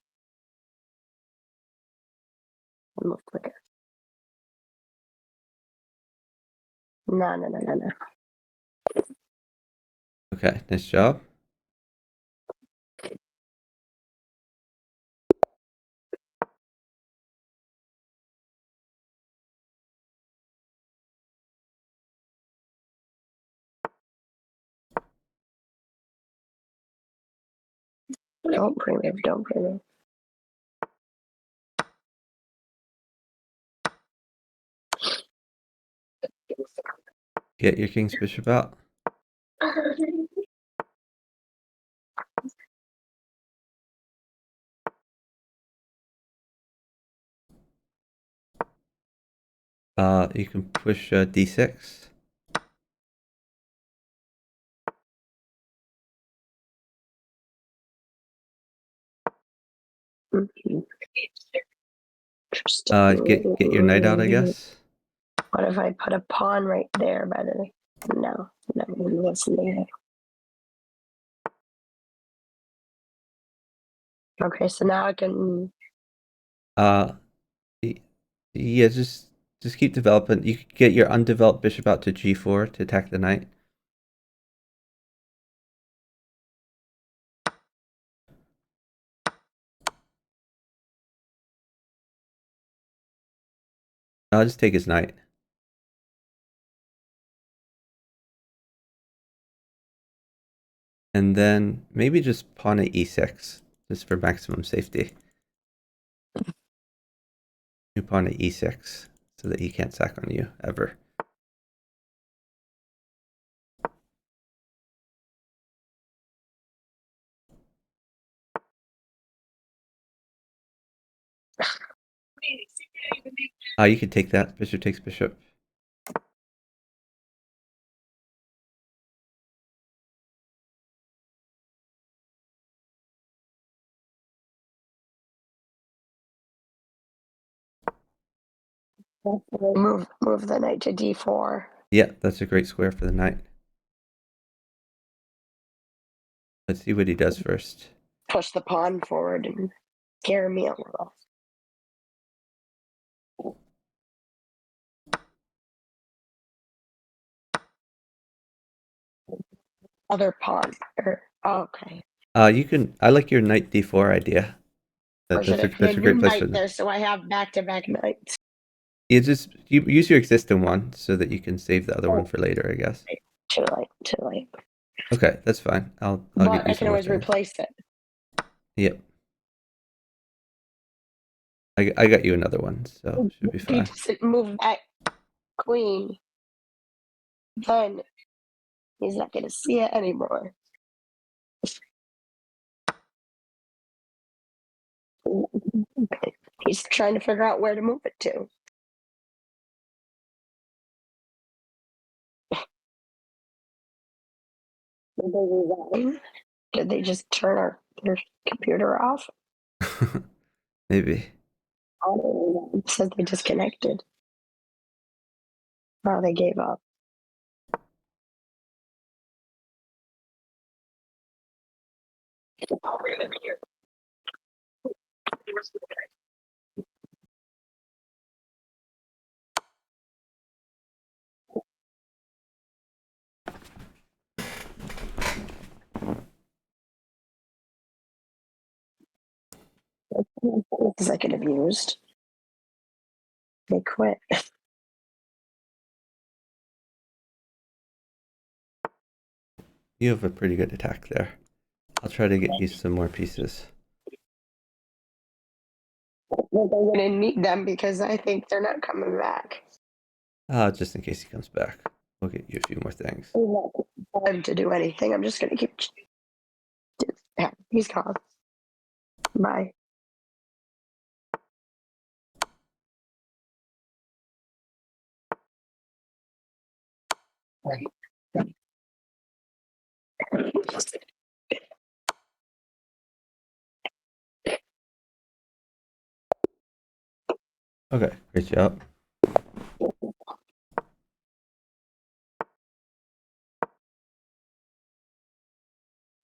Move quicker. No. Okay, nice job. Don't primitive, don't primitive. Get your king's bishop out. You can push d6. Get your knight out, I guess. What if I put a pawn right there by the... No, listen to it. Okay, so now I can... Yeah, just keep developing. You could get your undeveloped bishop out to g4 to attack the knight. I'll just take his knight. And then maybe just pawn at e6, just for maximum safety. You pawn at e6, so that he can't sack on you, ever. You can take that. Bishop takes bishop. Move the knight to d4. Yeah, that's a great square for the knight. Let's see what he does first. Push the pawn forward and scare me a little. Other pawn. Okay. You can. I like your knight d4 idea. That's a great place for there, so I have back-to-back knights. You use your existing one so that you can save the other one for later, I guess. Too late. Okay, that's fine. I'll But get you I some can more always things. replace it. Yep. I got you another one, so should be If he fine. doesn't move that queen, then he's not going to see it anymore. He's trying to figure out where to move it to. Did they just turn their computer off? Maybe. It says they disconnected. Oh, they gave up. Executive used. They quit. You have a pretty good attack there. I'll try to get you some more pieces. Well, they're going to need them because I think they're not coming back. Just in case he comes back. We'll get you a few more things. Time to do anything. I'm just going to keep. Yeah, he's gone. Bye. Okay, great job.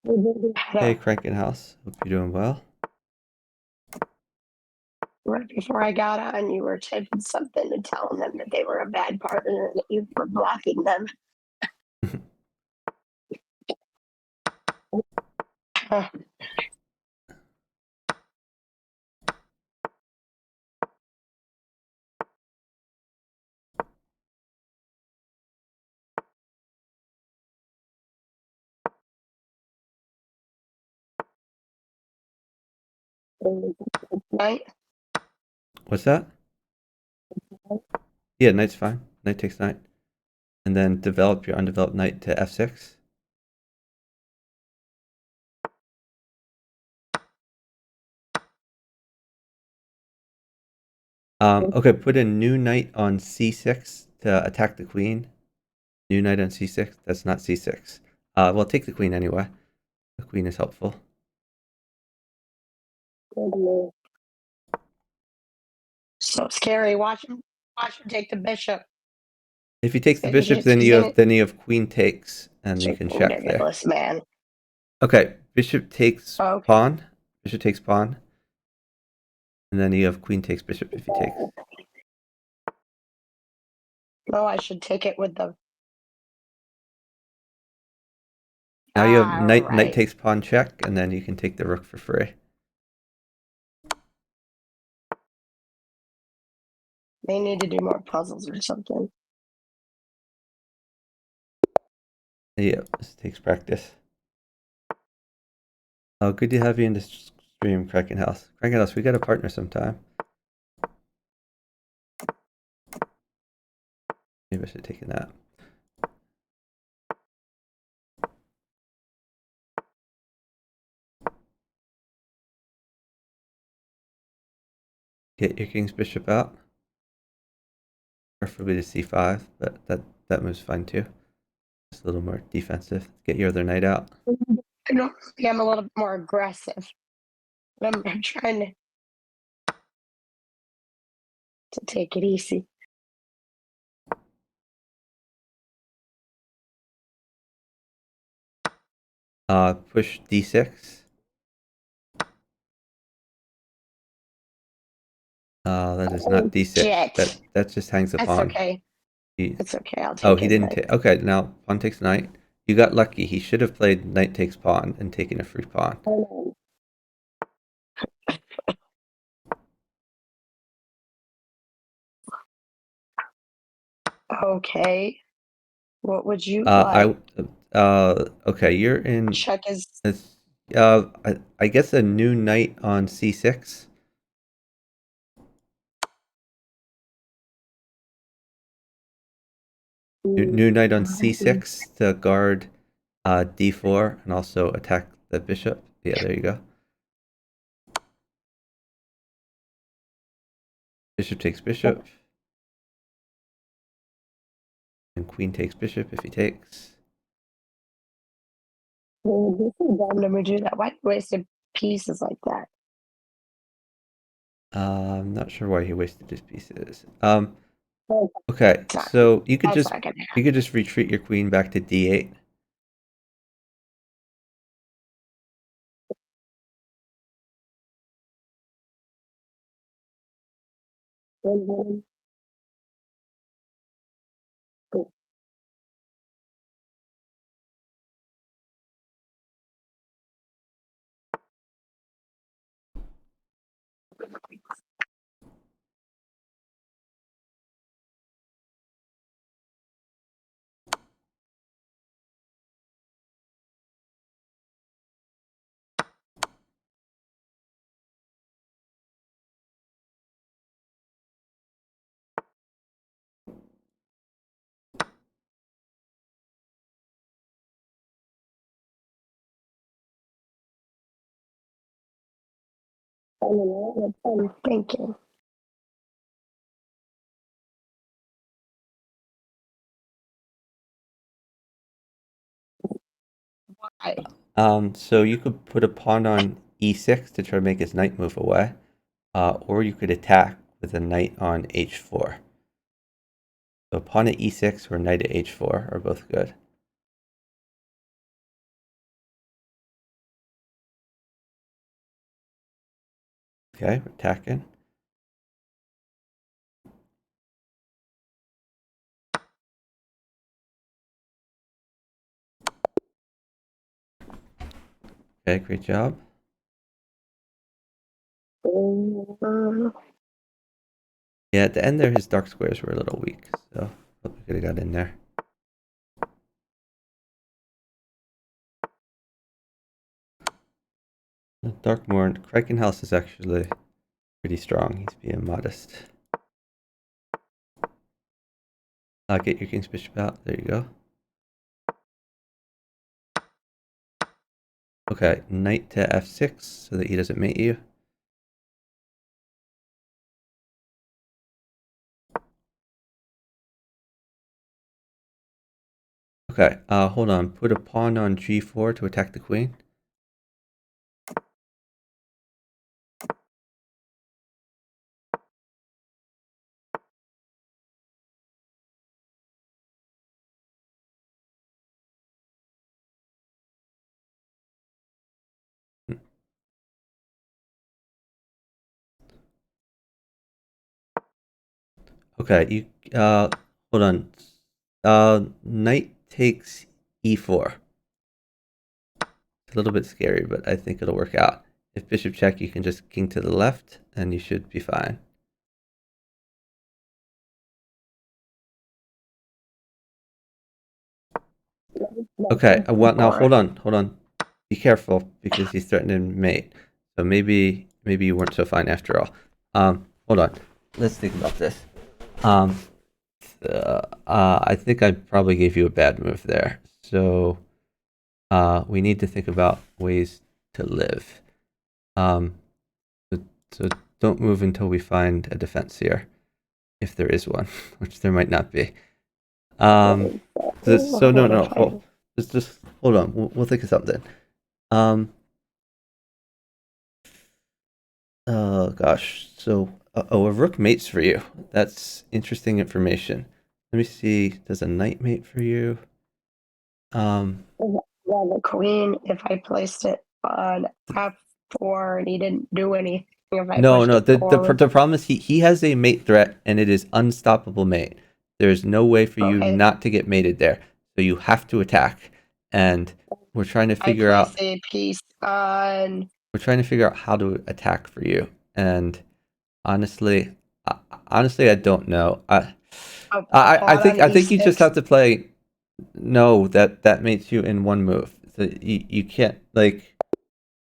Hey, Crankin' House. Hope you're doing well. Right before I got on, you were typing something and telling them that they were a bad partner and that you were blocking them. Uh, Right? What's that? Yeah, knight's fine. Knight takes knight. And then develop your undeveloped knight to f6. Okay, put a new knight on c6 to attack the queen. New knight on c6. That's not c6. Well, take the queen anyway. The queen is helpful. So scary. Watch him take the bishop. If he takes the He's bishop, then gonna you have queen takes, and you can check there. ridiculous, man. Okay, bishop takes Okay. pawn. Bishop takes pawn. And then you have queen takes bishop if he takes. No, I should take it with the. Now you have knight Right. takes pawn check, and then you can take the rook for free. They need to do more puzzles or something. Yeah, this takes practice. Oh, good to have you in the stream, Kraken House. Kraken House, we got a partner sometime. Maybe I should have taken that. Get your king's bishop out. Preferably to c5, but that move's fine too. Just a little more defensive. Get your other knight out. I don't think I'm a little bit more aggressive. I'm trying to take it easy. Push d6. That is not d6. That just hangs a That's pawn. okay. He, It's okay. I'll take. oh, he didn't take. Okay, now pawn takes knight. You got lucky. He should have played knight takes pawn and taken a free pawn. Okay. What would you like? Okay, you're in. Check is. I guess a new knight on c6. New knight on c6 to guard d4 and also attack the bishop. Yeah, there you go. Bishop takes bishop. And queen takes bishop if he takes. This is dumb to me do that. Why wasted pieces like that? I'm not sure why he wasted his pieces. Oh, Okay, it's not- so you could that's just not gonna you could just retreat your queen back to d8. happen. I don't know what I'm thinking. Why? So you could put a pawn on e6 to try to make his knight move away, or you could attack with a knight on h4. So pawn at e6 or knight at h4 are both good. Okay, we're attacking. Okay, great job. Yeah, at the end there, his dark squares were a little weak, so hope we could have got in there. Darkmoor, Krakenhouse is actually pretty strong. He's being modest. Get your king's bishop out. There you go. Okay, knight to f6 so that he doesn't mate you. Okay, hold on. Put a pawn on g4 to attack the queen. Okay, you hold on. Knight takes e4. It's a little bit scary, but I think it'll work out. If bishop check, you can just king to the left, and you should be fine. Okay, well now hold on. Be careful because he's threatening mate. So maybe you weren't so fine after all. Hold on. Let's think about this. I think I probably gave you a bad move there. So we need to think about ways to live. So don't move until we find a defense here, if there is one, which there might not be. So no. Just hold on. We'll think of something. Oh gosh. So a rook mates for you. That's interesting information. Let me see. Does a knight mate for you? Yeah, the queen, if I placed it on f4 and he didn't do anything, if I No. pushed it forward. The problem is he has a mate threat, and it is unstoppable mate. There's no way for you Okay. not to get mated there. So you have to attack, and we're trying to figure I out. place a piece on. We're trying to figure out how to attack for you, and honestly, I don't know. I think you just have to play. No, that makes you in one move. So you can't like.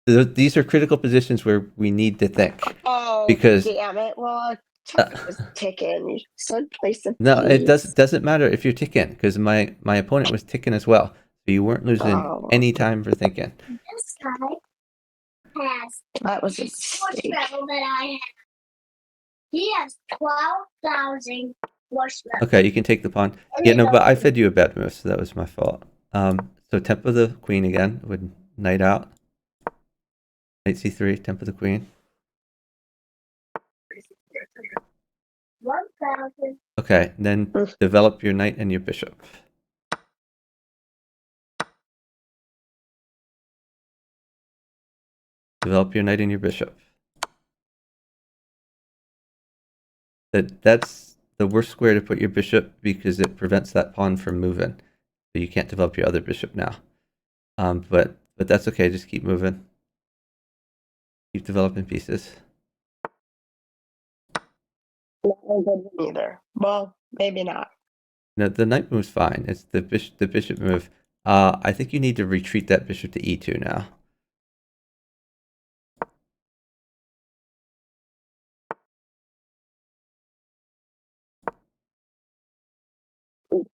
These are critical positions where we need to think. Oh, because damn it! Well, uh, it was ticking. You said place a no, it piece. doesn't matter if you're ticking because my opponent was ticking as well. So you weren't losing Oh, any time for thinking. This guy has that was a more mistake. spell than I have. He has 12,000 more spells. Okay, you can take the pawn. And Yeah, they no, but I don't- fed you a bad move, so that was my fault. So tempo the queen again with knight out. Knight c3, tempo the queen. 1,000. Okay, then develop your knight and your bishop. Develop your knight and your bishop. That's the worst square to put your bishop because it prevents that pawn from moving. So you can't develop your other bishop now. But that's okay. Just keep moving. Keep developing pieces. Not good either. Well, maybe not. No, the knight move's fine. It's the bishop move. I think you need to retreat that bishop to e2 now.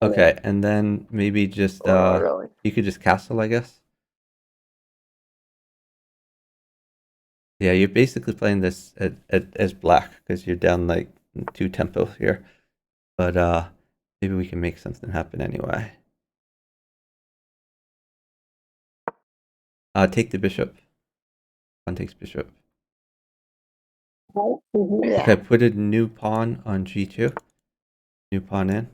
Okay, and then maybe just Really. you could just castle, I guess. Yeah, you're basically playing this as black because you're down like 2 tempo here. But maybe we can make something happen anyway. Take the bishop. Pawn takes bishop. Yeah. Okay, put a new pawn on g2. New pawn in.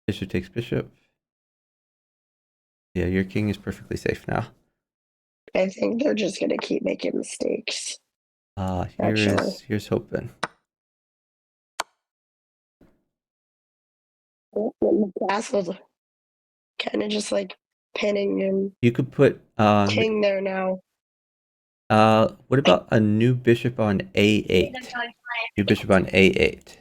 Bishop takes bishop. Yeah, your king is perfectly safe now. I think they're just gonna keep making mistakes. Actually. Here's hoping. The castle's kind of just like pinning and You could put king there now. what about a new bishop on a8? New bishop on a8.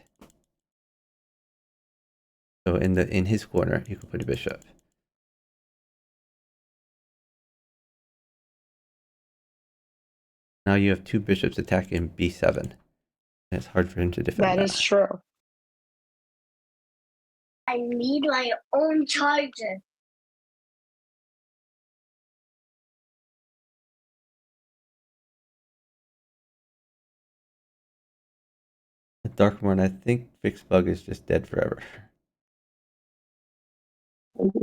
So in his corner, you could put a bishop. Now you have two bishops attacking b7. And it's hard for him to defend That is true. I need my own charger. The dark one, I think fixed bug is just dead forever.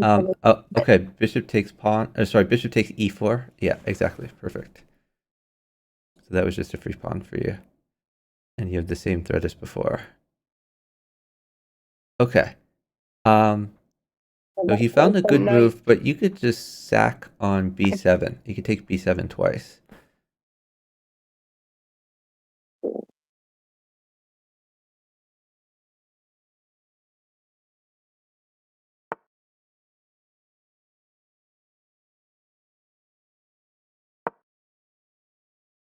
Oh, okay. Bishop takes pawn. Sorry, bishop takes e4. Yeah, exactly. Perfect. So that was just a free pawn for you. And you have the same threat as before. Okay. So he found a good move, but you could just sack on b7. You could take b7 twice.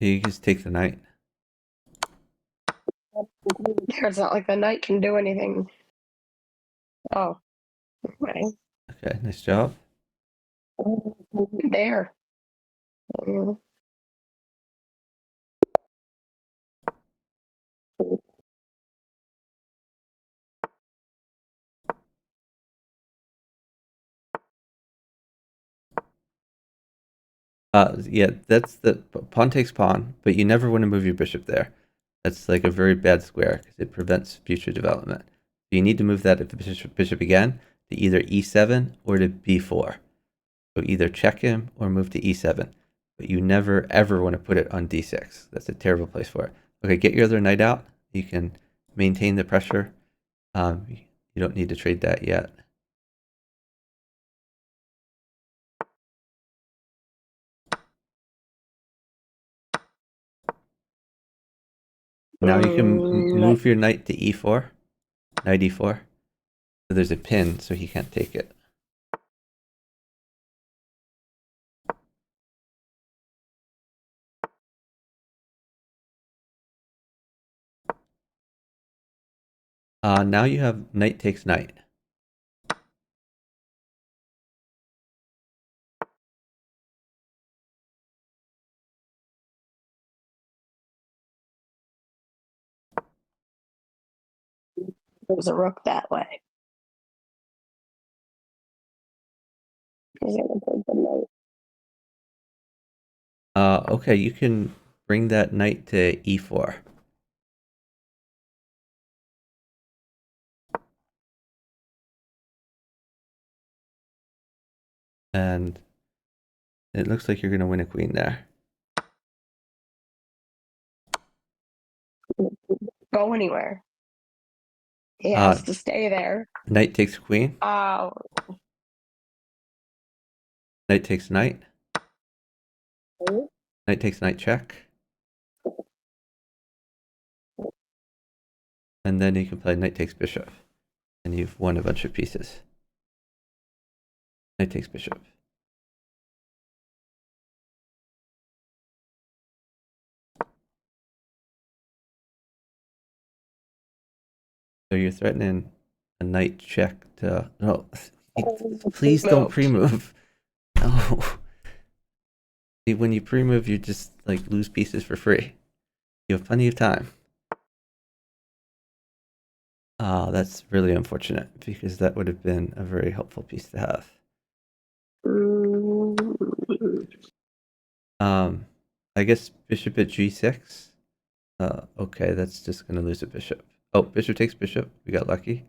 You just take the knight. It's not like the knight can do anything. Oh, okay. Okay, nice job. There. Yeah, that's the pawn takes pawn, but you never want to move your bishop there. That's like a very bad square because it prevents future development. You need to move that bishop again to either e7 or to b4. So either check him or move to e7. But you never ever want to put it on d6. That's a terrible place for it. Okay, get your other knight out. You can maintain the pressure. You don't need to trade that yet. Now you can move your knight to e4, knight e4. So there's a pin, so he can't take it. Now you have knight takes knight. There's a rook that way. He's gonna take the knight. Okay, you can bring that knight to e4. And it looks like you're going to win a queen there. Go anywhere. He has to stay there. Knight takes queen. Oh. Knight takes knight. Knight takes knight check. And then you can play knight takes bishop. And you've won a bunch of pieces. Knight takes bishop. So you're threatening a knight check to... No, please don't pre-move. No. See, when you pre-move, you just like lose pieces for free. You have plenty of time. That's really unfortunate because that would have been a very helpful piece to have. I guess bishop at g6. Okay, that's just going to lose a bishop. Oh, bishop takes bishop. We got lucky.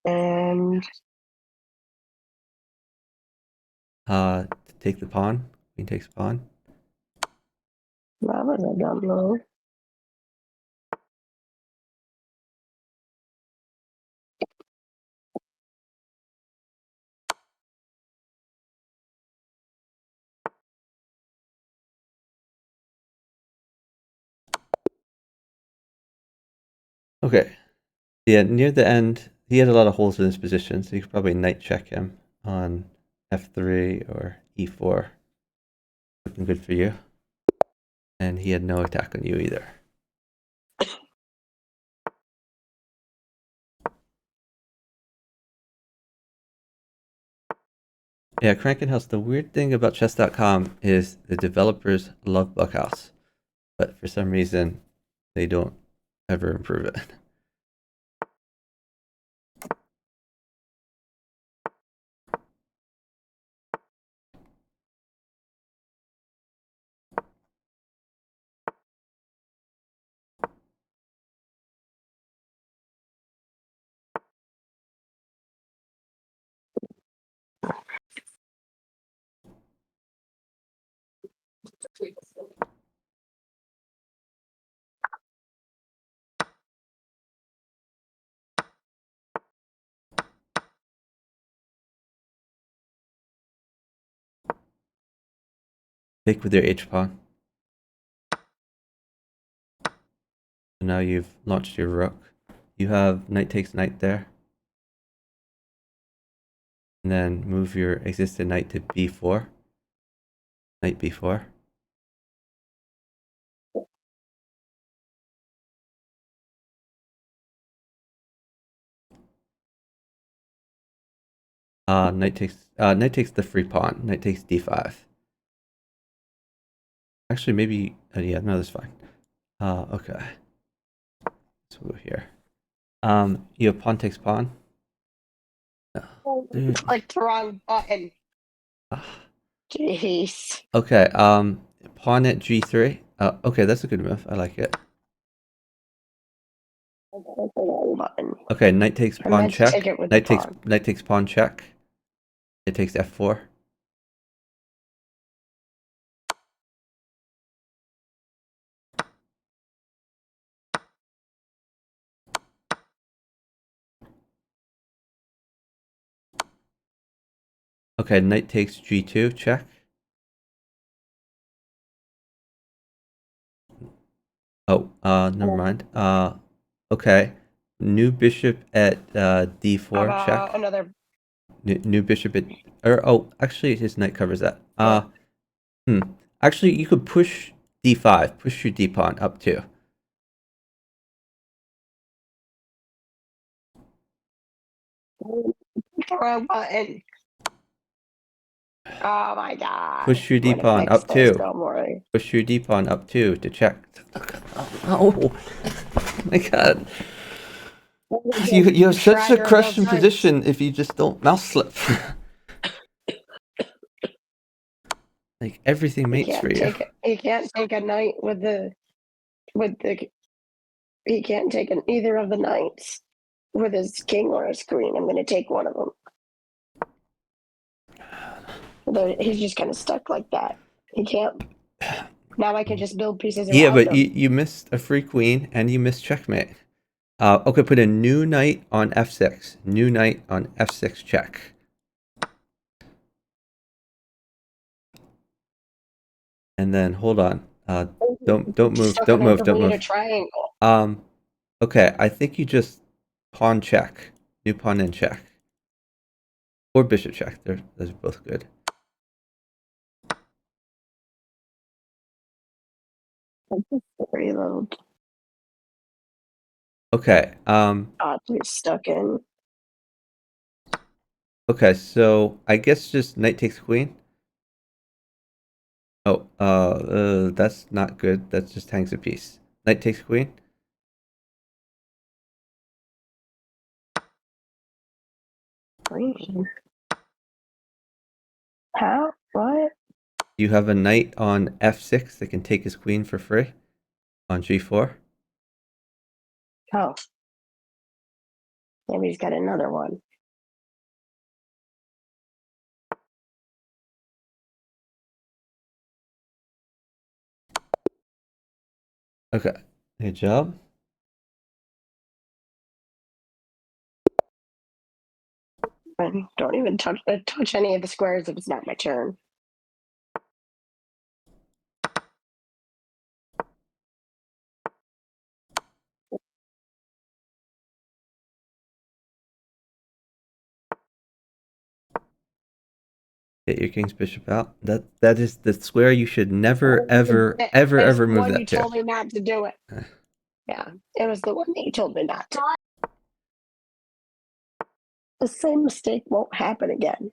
And To take the pawn. Queen takes pawn. that was a dumb move. Okay. Yeah, near the end, he had a lot of holes in his position, so you could probably knight check him on f3 or e4. Looking good for you. And he had no attack on you either. Yeah, Krankenhaus, the weird thing about chess.com is the developers love Bughouse, but for some reason, they don't ever improve it. Take with your h-pawn. So now you've launched your rook. You have knight takes knight there. And then move your existing knight to b4. Knight b4. Knight takes the free pawn. Knight takes d5. Actually, maybe yeah, no, that's fine. Okay. Let's go here. You have pawn takes pawn. Dude. Clicked the wrong button. Ah. Jeez. Okay. Pawn at g3. Okay, that's a good move. I like it. I clicked the wrong button. Okay, knight takes I pawn meant to check. take it with Knight the takes pawn. knight takes pawn check. It takes f4. Okay, knight takes g2 check. Oh, never mind. Okay. New bishop at d4 How check. about another? New bishop at oh, actually his knight covers that. Actually, you could push d5, push your d pawn up too. Wrong button. Oh my god. Push your d I'm gonna pawn fix up this, too. don't worry. Push your d pawn up too to check. Oh my god. You have such a Dragger of crushing those position if you just don't mouse slip. Like everything mates for you. He can't take a knight with the he can't take either of the knights with his king or his queen. I'm gonna take one of them. He's just kind of stuck like that. He can't. Now I can just build pieces around Yeah, but him. you missed a free queen and you missed checkmate. Okay, put a new knight on f6. New knight on f6 check. And then hold on. Don't move. Stuck Don't in a move. Don't Bermuda move. Triangle. Okay, I think you just pawn check. New pawn in check. Or bishop check. Those are both good. Reload. Okay. Oddly stuck in. Okay, so I guess just knight takes queen. Oh, that's not good. That just hangs a piece. Knight takes queen. Green. How? What? You have a knight on f6 that can take his queen for free on g4. Oh. Maybe he's got another one. Okay, good job. Don't even touch any of the squares if it's not my turn. Get your king's bishop out. That is the square you should never, ever, ever, It's ever the move one that you to. told me not to do it. Yeah, it was the one that you told me not to. The same mistake won't happen again.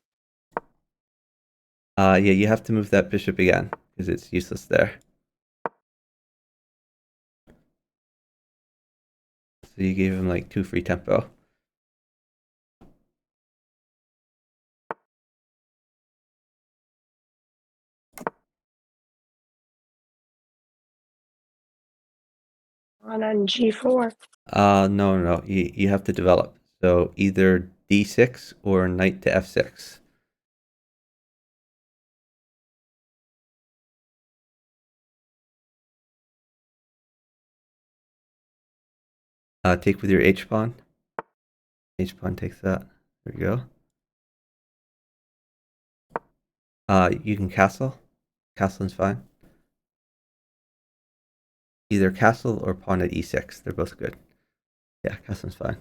Yeah, you have to move that bishop again because it's useless there. So you gave him like 2 free tempo. On G4. No. You have to develop. So either d6 or knight to f6. Take with your h pawn. H pawn takes that. There we go. You can castle. Castling's fine. Either castle or pawn at e6. They're both good. Yeah, castling's fine.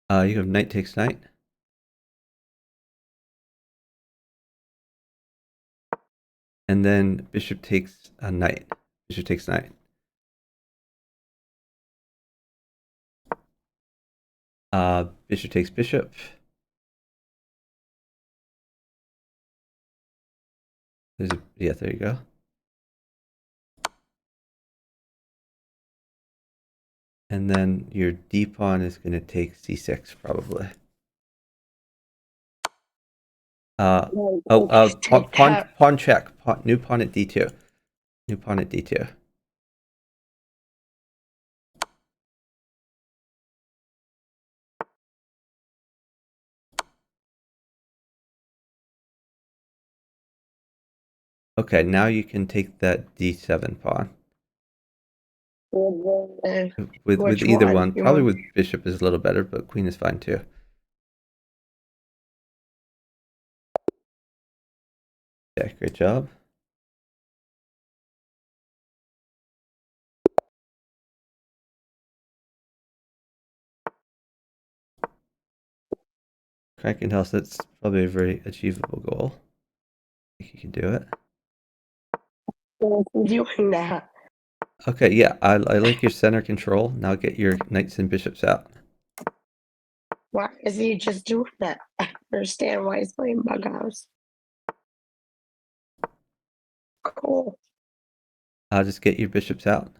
You have knight takes knight. And then bishop takes a knight. Bishop takes knight. Bishop takes bishop. Yeah, there you go. And then your d pawn is going to take c6 probably. Pawn check. New pawn at d2. New pawn at d2. Okay, now you can take that d7 pawn. With either one. Probably with bishop is a little better, but queen is fine too. Yeah, great job. Cranking house, that's probably a very achievable goal. I think you can do it. Doing that. Okay, yeah, I like your center control. Now get your knights and bishops out. Why is he just doing that? I don't understand why he's playing bughouse. Cool. I'll just get your bishops out.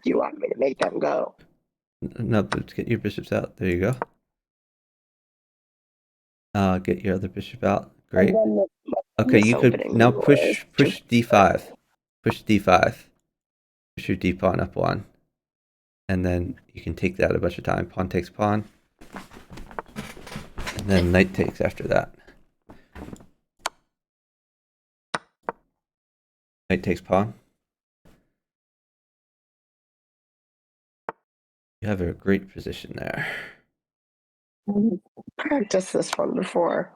Do you want me to make them go? No, but get your bishops out. There you go. Get your other bishop out. Great. Okay, you could now push d5. Push d5. Push your d pawn up one. And then you can take that a bunch of time. Pawn takes pawn. And then knight takes after that. Knight takes pawn. You have a great position there. Practice this one before.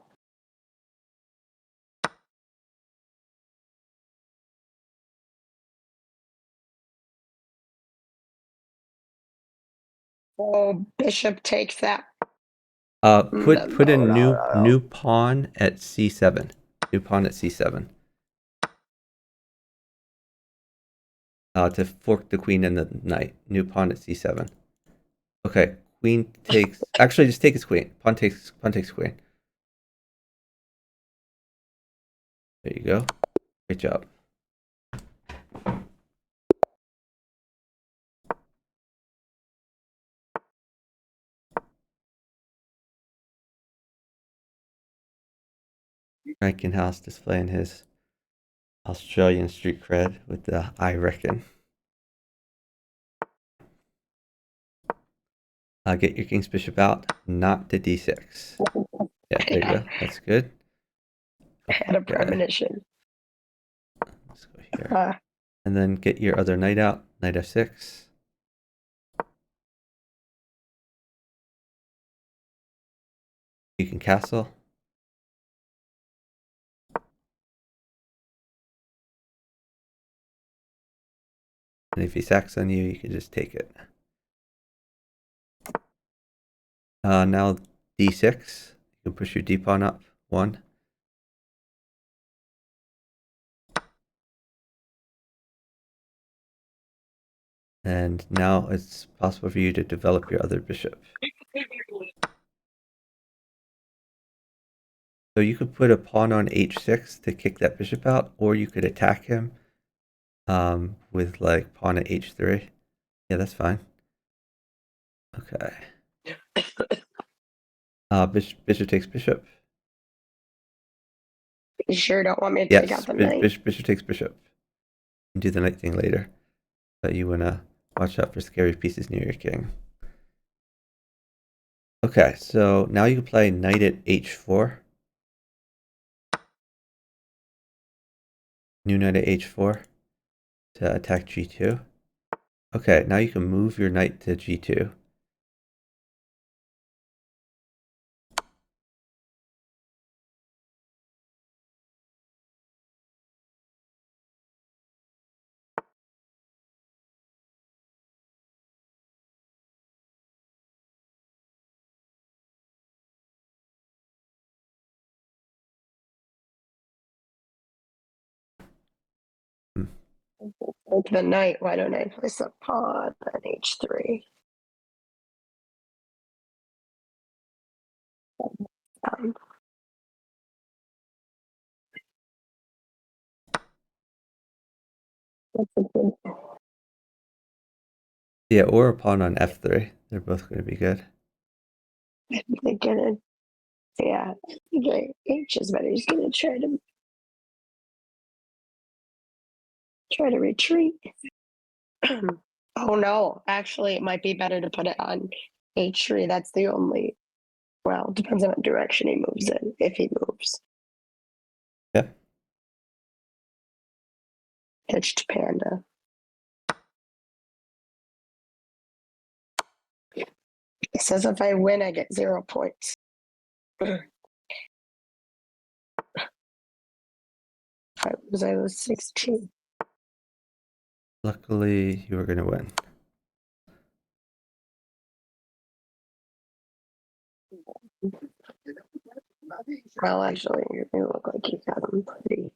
Oh, bishop takes that. Put a new pawn at c7. New pawn at c7. To fork the queen and the knight. New pawn at c7. Okay, queen takes. Actually, just take his queen. Pawn takes queen. There you go. Great job. Rankin House displaying his Australian street cred with the I reckon. Get your king's bishop out, not to d6. Yeah, there you go. That's good. I had a Okay, premonition. let's go here. And then get your other knight out, knight f6. You can castle. And if he sacks on you, you can just take it. Now d6. You can push your d pawn up. 1. And now it's possible for you to develop your other bishop. So you could put a pawn on h6 to kick that bishop out, or you could attack him with like pawn at h3. Yeah, that's fine. Okay. Bishop takes bishop. You sure don't want me to take out Yes, the knight? bishop takes bishop. And do the knight thing later. But you wanna watch out for scary pieces near your king. Okay, so now you can play knight at h4. New knight at h4 to attack g2. Okay, now you can move your knight to g2. Take the knight. Why don't I place a pawn on h3? Um, what's the good? Yeah, or a pawn on f3. They're both going to be good. They're gonna, yeah, okay, H is better. He's gonna try to retreat. Oh no, actually, it might be better to put it on h3. That's the only. Well, depends on what direction he moves in. If he moves, Yeah. hitched panda. It says if I win, I get 0 points. If I lose, I lose 16. Luckily, you are going to win. Well, actually, you look like you got them pretty.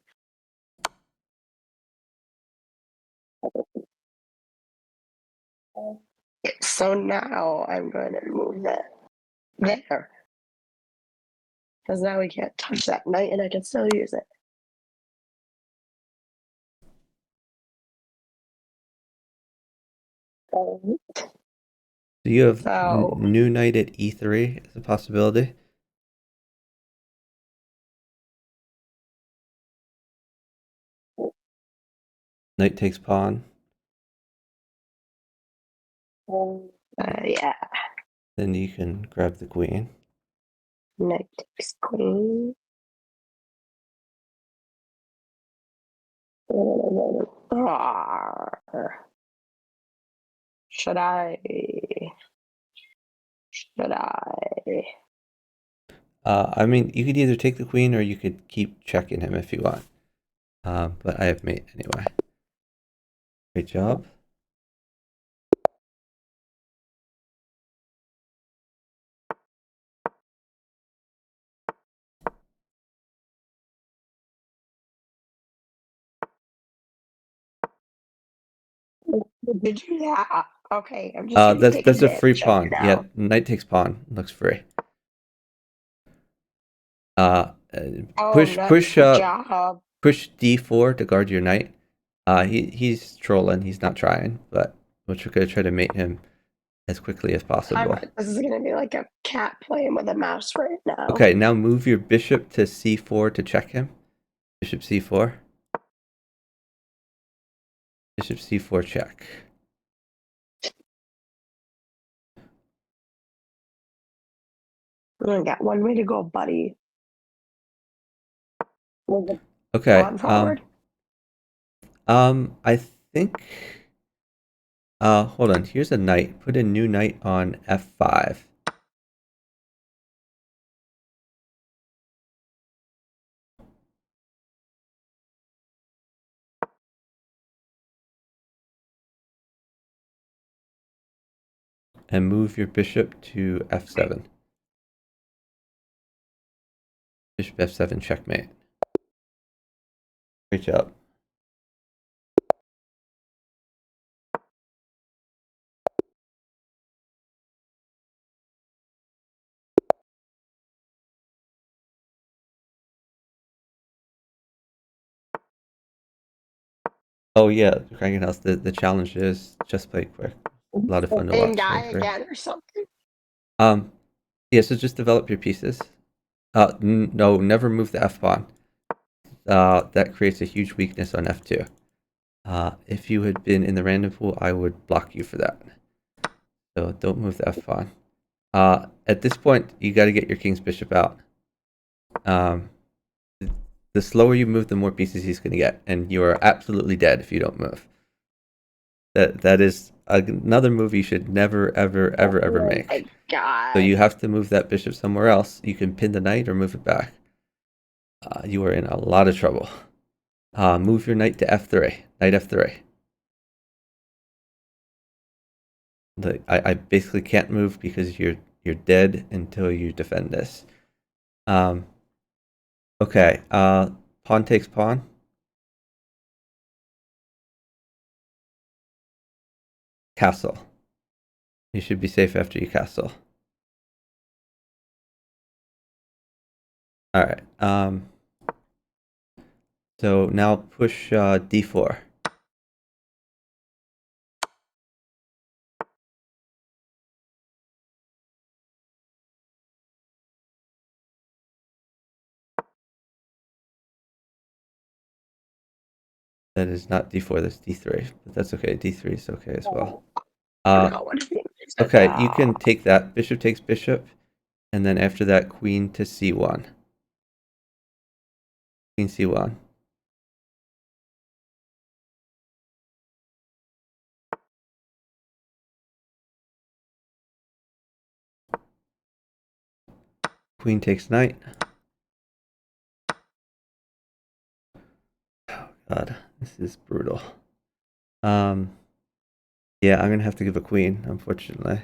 So now I'm going to move that there. Because now we can't touch that knight and I can still use it. So you have So new knight at e3 as a possibility. Knight takes pawn. yeah, Then you can grab the queen. knight takes queen. Should I? Should I? I mean, you could either take the queen or you could keep checking him if you want. But I have mate anyway. Great job. Did you? Yeah. Okay. I'm just gonna take that's a free advantage of pawn. it Yeah, now. knight takes pawn. Looks free. Oh, nice job. Push d4 to guard your knight. He's trolling. He's not trying, but we're gonna try to mate him as quickly as possible. This is gonna be like a cat playing with a mouse right now. Okay, now move your bishop to c4 to check him. Bishop c4. Bishop c4 check. We only got one way to go, buddy. Okay. On forward. I think. Hold on. Here's a knight. Put a new knight on f5. And move your bishop to f7. Bishop f7 checkmate. Great job. Oh yeah, Cranking House. The challenge is just play quick. A lot of fun to Same watch. guy again or something. Yeah. So just develop your pieces. No, never move the f pawn. That creates a huge weakness on f2. If you had been in the random pool, I would block you for that. So don't move the f pawn. At this point, you got to get your king's bishop out. The slower you move, the more pieces he's going to get, and you are absolutely dead if you don't move. That is another move you should never, ever, ever make. Oh my God. So you have to move that bishop somewhere else. You can pin the knight or move it back. You are in a lot of trouble. Move your knight to f3. Knight f3. I basically can't move because you're dead until you defend this. Okay. Pawn takes pawn. Castle. You should be safe after you castle. All right. So now push d4. That is not d4. That's d3. But that's okay. d3 is okay as well. Okay, you can take that. Bishop takes bishop, and then after that, queen to c1. Queen c1. Queen takes knight. Oh god, this is brutal. Yeah, I'm gonna have to give a queen, unfortunately.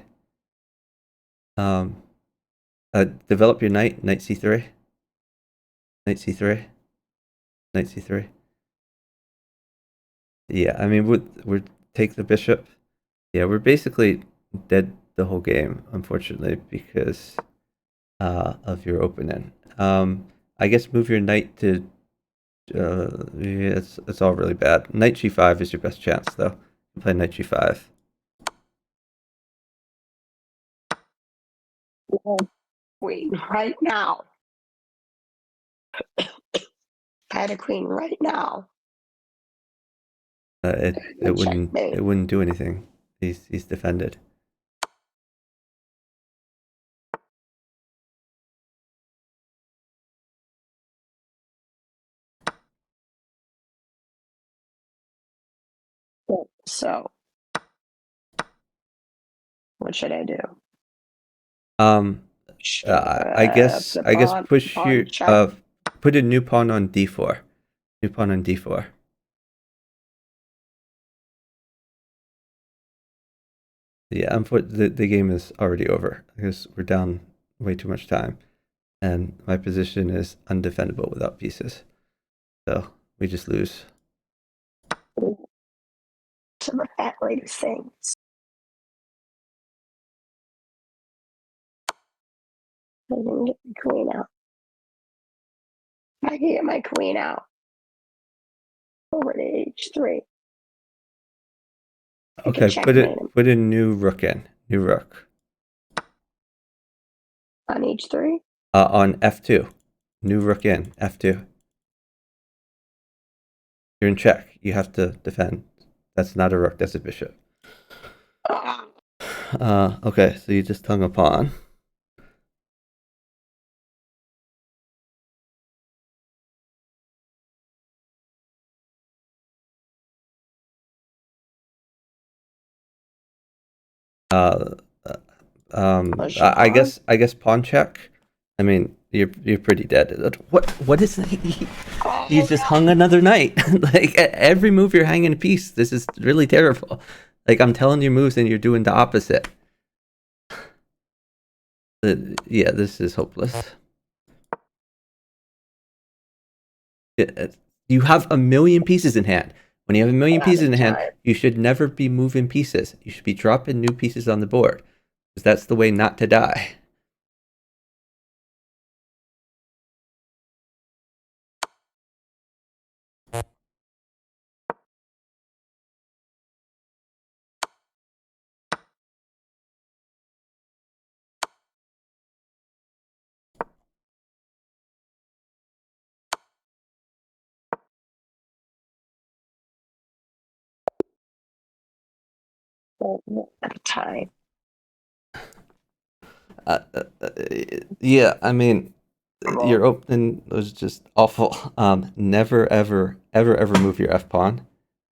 Develop your knight. Knight c3. Knight c3. Knight c3. Yeah, I mean, we're take the bishop. Yeah, we're basically dead the whole game, unfortunately, because of your opening. I guess move your knight to. Yeah, it's all really bad. Knight g5 is your best chance, though. Play knight g5. Queen right now. I had a queen right now. It wouldn't do anything. He's defended. So, what should I do? I guess push your put a new pawn on d4. New pawn on d4. Yeah, the game is already over because we're down way too much time, and my position is undefendable without pieces. So we just lose. So the fat lady sings. I didn't get my queen out. I can get my queen out. Over to H3. I Okay, can checkmate him. put a new rook in. New rook. On H3? On F2. New rook in. F2. You're in check. You have to defend. That's not a rook, that's a bishop. Okay, so you just hung a pawn. I guess pawn check. I mean, you're pretty dead. What is that? You just hung another knight. Like every move you're hanging a piece. This is really terrible. Like I'm telling you moves and you're doing the opposite. Yeah, this is hopeless. You have a million pieces in hand. When you have a million pieces in hand, you should never be moving pieces. You should be dropping new pieces on the board. Because that's the way not to die. Time. Yeah, I mean, your opening was just awful. Never, ever, ever, ever move your f pawn.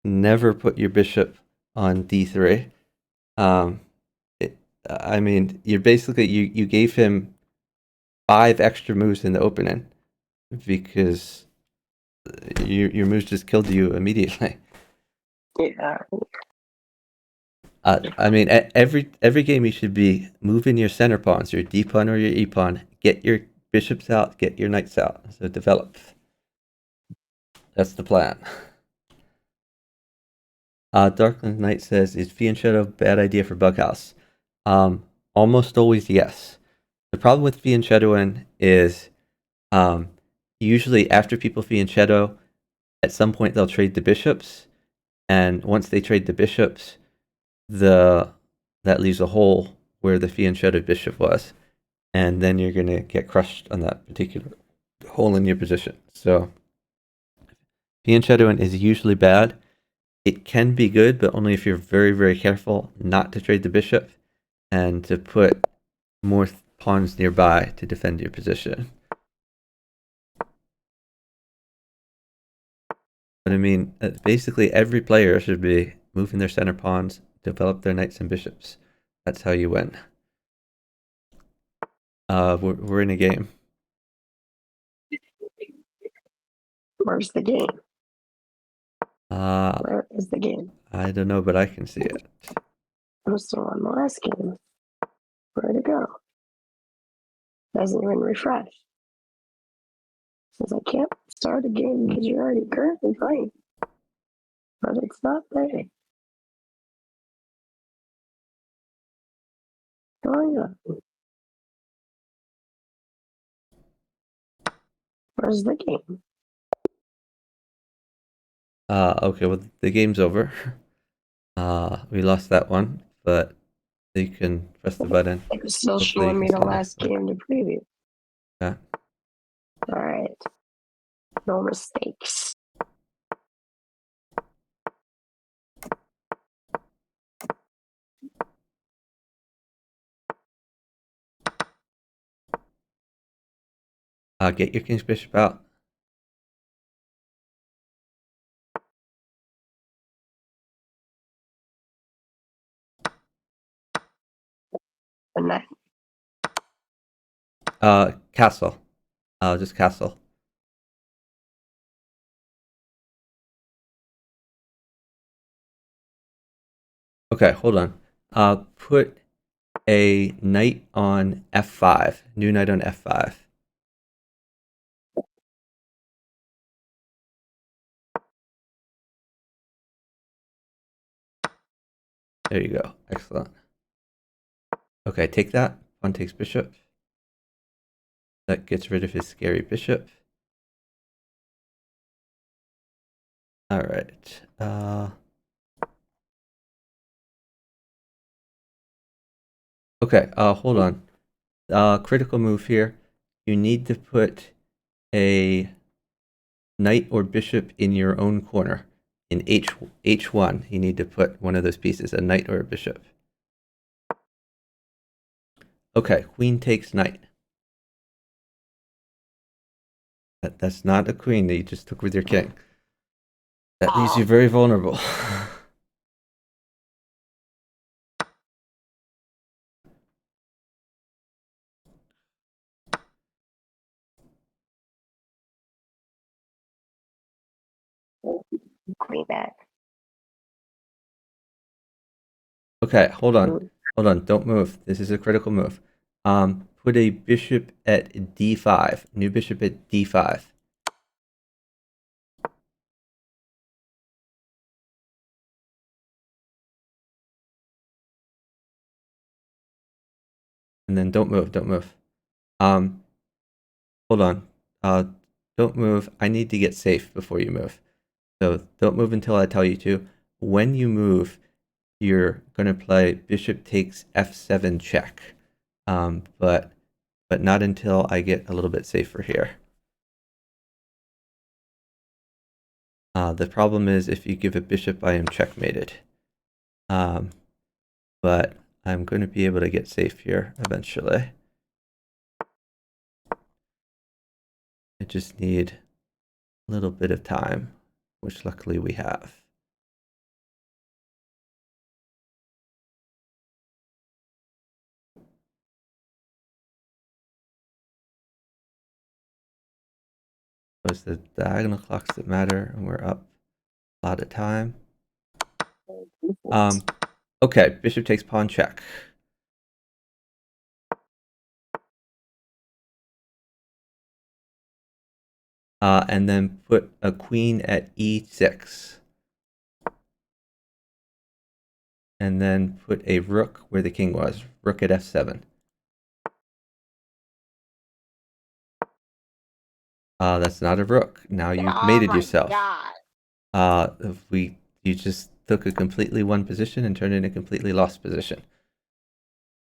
Never put your bishop on d3. I mean, you're basically you gave him 5 extra moves in the opening because your moves just killed you immediately. Yeah. I mean, every game you should be moving your center pawns, your d pawn or your e pawn. Get your bishops out, get your knights out. So develop. That's the plan. Darkland Knight says, is Fee and Shadow a bad idea for Bughouse? Almost always yes. The problem with Fee and Shadowing is usually after people Fee and Shadow, at some point they'll trade the bishops, and once they trade the bishops, that leaves a hole where the Fee and Shadow bishop was, and then you're gonna get crushed on that particular hole in your position. So Fee and Shadowing is usually bad. It can be good, but only if you're very, very careful not to trade the bishop and to put more pawns nearby to defend your position. But I mean, basically every player should be moving their center pawns, develop their knights and bishops. That's how you win. We're in a game. Where's the game? Uh, Where is the game? I don't know, but I can see it. I'm still on the last game. Where'd it go? Doesn't even refresh. Says I can't start a game because you're already currently playing. But it's not there. Going on. Where's the game? Okay, well the game's over. We lost that one, but you can press the button. It was still Hopefully you showing me can the see last this. game to preview. Yeah. Alright. No mistakes. Get your king's bishop out. And that Castle. Just castle. Okay, hold on. Put a knight on f5. New knight on f5. There you go. Excellent. Okay, take that. Pawn takes bishop. That gets rid of his scary bishop. All right. Okay, hold on. Critical move here. You need to put a knight or bishop in your own corner. In H1, you need to put one of those pieces, a knight or a bishop. Okay, queen takes knight. That's not a queen that you just took with your king. That leaves you very vulnerable. Queen back. Okay, hold on. Hold on. Don't move. This is a critical move. Put a bishop at d5. New bishop at d5. And then don't move. Don't move. Hold on. Don't move. I need to get safe before you move. So don't move until I tell you to. When you move, you're going to play bishop takes f7 check. But not until I get a little bit safer here. The problem is if you give a bishop, I am checkmated. But I'm going to be able to get safe here eventually. I just need a little bit of time, which luckily we have. It's the diagonal clocks that matter, and we're up a lot of time. Okay, bishop takes pawn check. And then put a queen at e6. And then put a rook where the king was, rook at f7. That's not a rook. Now you've mated yourself. You just took a completely won position and turned it in a completely lost position.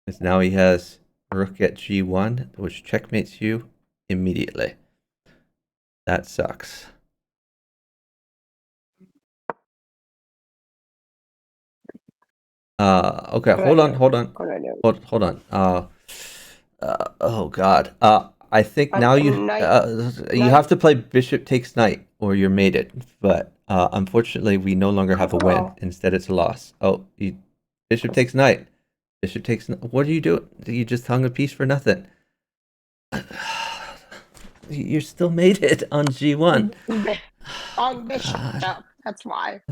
Because now he has rook at g1, which checkmates you immediately. That sucks. Okay, hold on. Oh God. I think now you have to play bishop takes knight or you're mated. But unfortunately, we no longer have a win. Instead, it's a loss. Oh, bishop takes knight. Bishop takes. What are you doing? You just hung a piece for nothing. You're still mated on g1. Wrong bishop. No, that's why.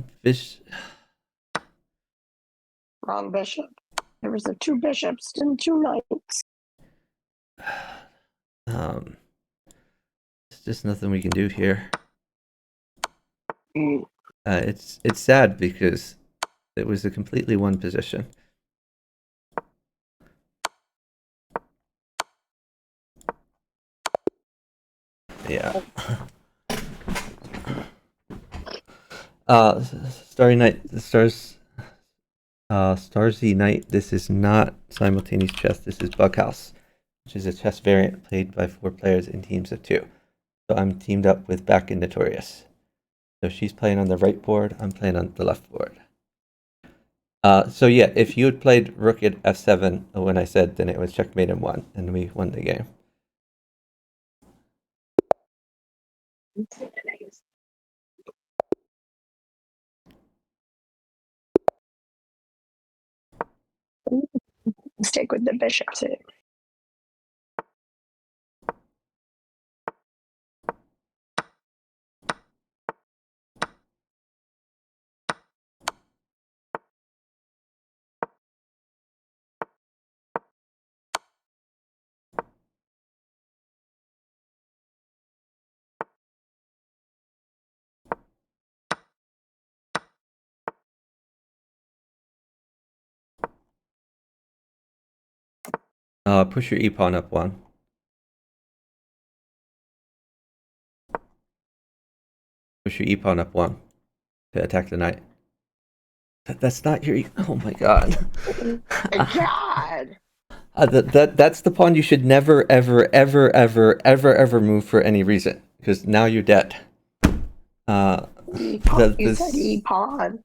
Wrong bishop. There was two bishops and two knights. There's just nothing we can do here. It's sad because it was a completely won position. Yeah. Starry Night, Starsy Night. This is not simultaneous chess. This is Bughouse, which is a chess variant played by 4 players in teams of 2. So I'm teamed up with BacknNotorious. So she's playing on the right board. I'm playing on the left board. So yeah, if you had played rook at f7 when I said, then it was checkmate and 1, and we won the game. Stick with the bishop too. Push your e-pawn up 1. Push your e-pawn up 1 to attack the knight. That's not your. Oh my god. God. That's the pawn you should never, ever, ever, ever, ever, ever move for any reason, because now you're dead. You This, said e-pawn.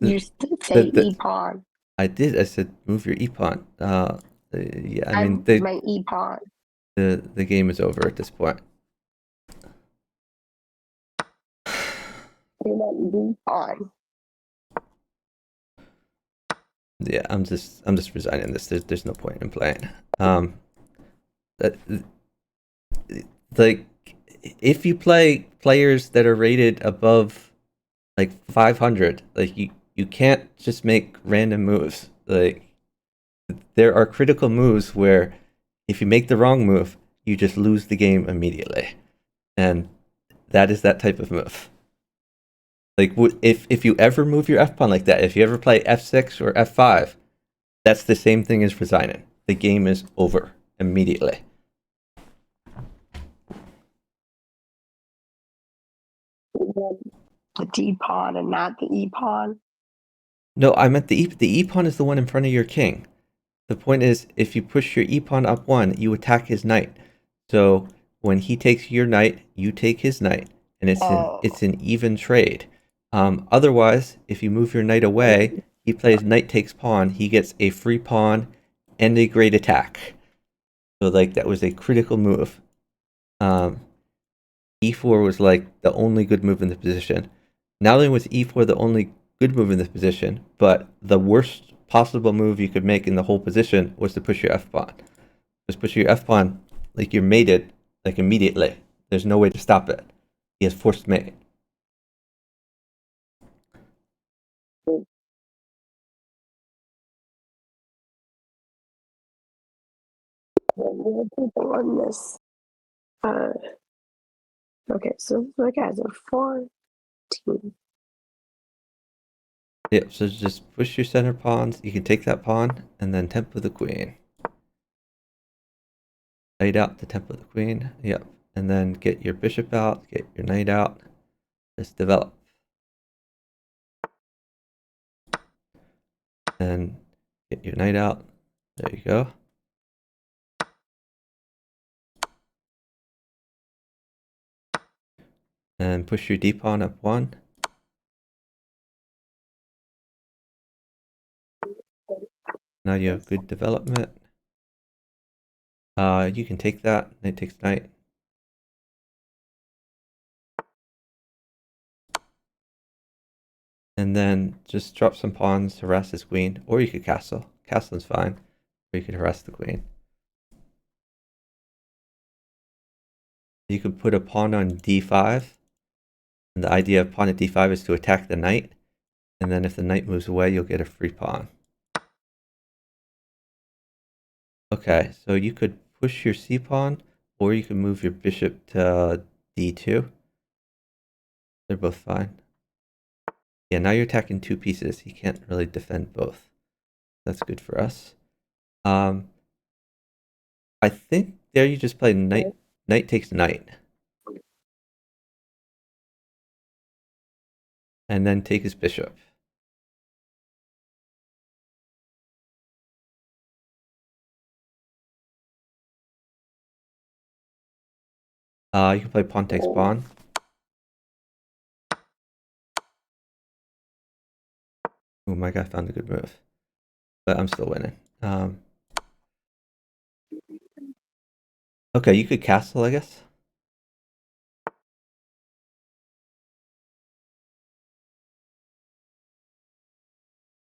You did say the, e-pawn. I did. I said move your e-pawn. Yeah, I mean my e-pawn. the game is over at this point. You meant e-pawn. Yeah, I'm just resigning this. There's no point in playing. Like, if you play players that are rated above like 500, like you can't just make random moves. Like, there are critical moves where if you make the wrong move, you just lose the game immediately, and that is that type of move. Like, if you ever move your f pawn like that, if you ever play f6 or f5, that's the same thing as resigning. The game is over immediately. The d-pawn and not the e-pawn. No, I meant the e-pawn is the one in front of your king. The point is, if you push your e-pawn up 1, you attack his knight. So when he takes your knight, you take his knight, and it's an even trade. Otherwise, if you move your knight away, he plays knight takes pawn. He gets a free pawn and a great attack. So like that was a critical move. E4 was like the only good move in the position. Not only was e4 the only good move in this position, but the worst possible move you could make in the whole position was to push your f-pawn. Just push your f-pawn like you're mated, like immediately. There's no way to stop it. He has forced mate. On this. Okay, so the guys are 14. Yeah, so just push your center pawns. You can take that pawn and then tempo the queen. Knight out to tempo the queen. Yep. And then get your bishop out, get your knight out. Just develop. And get your knight out. There you go. And push your d-pawn up 1. Now you have good development. You can take that. Knight takes knight. And then just drop some pawns, harass his queen. Or you could castle. Castling's fine. Or you could harass the queen. You could put a pawn on d5. And the idea of pawn at d5 is to attack the knight. And then if the knight moves away, you'll get a free pawn. Okay, so you could push your c-pawn, or you can move your bishop to d2. They're both fine. Yeah, now you're attacking 2 pieces. He can't really defend both. That's good for us. I think there you just play knight takes knight. And then take his bishop. You can play pawn takes pawn. Oh, my guy found a good move. But I'm still winning. Okay, you could castle, I guess.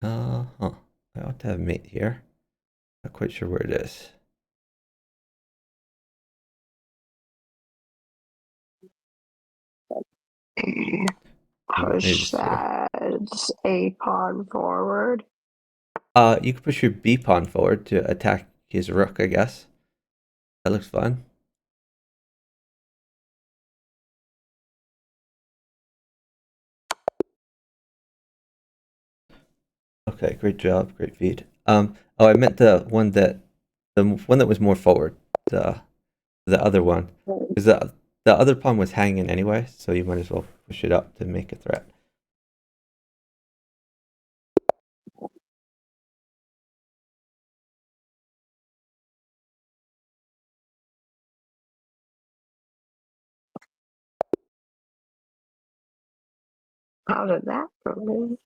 Huh. I ought to have mate here. Not quite sure where it is. Push that a pawn forward. You could push your b pawn forward to attack his rook, I guess. That looks fun. Okay, great job, great feed. Oh, I meant the one that the one that was more forward. The other one, because the other pawn was hanging anyway, so you might as well push it up to make a threat. How did that go?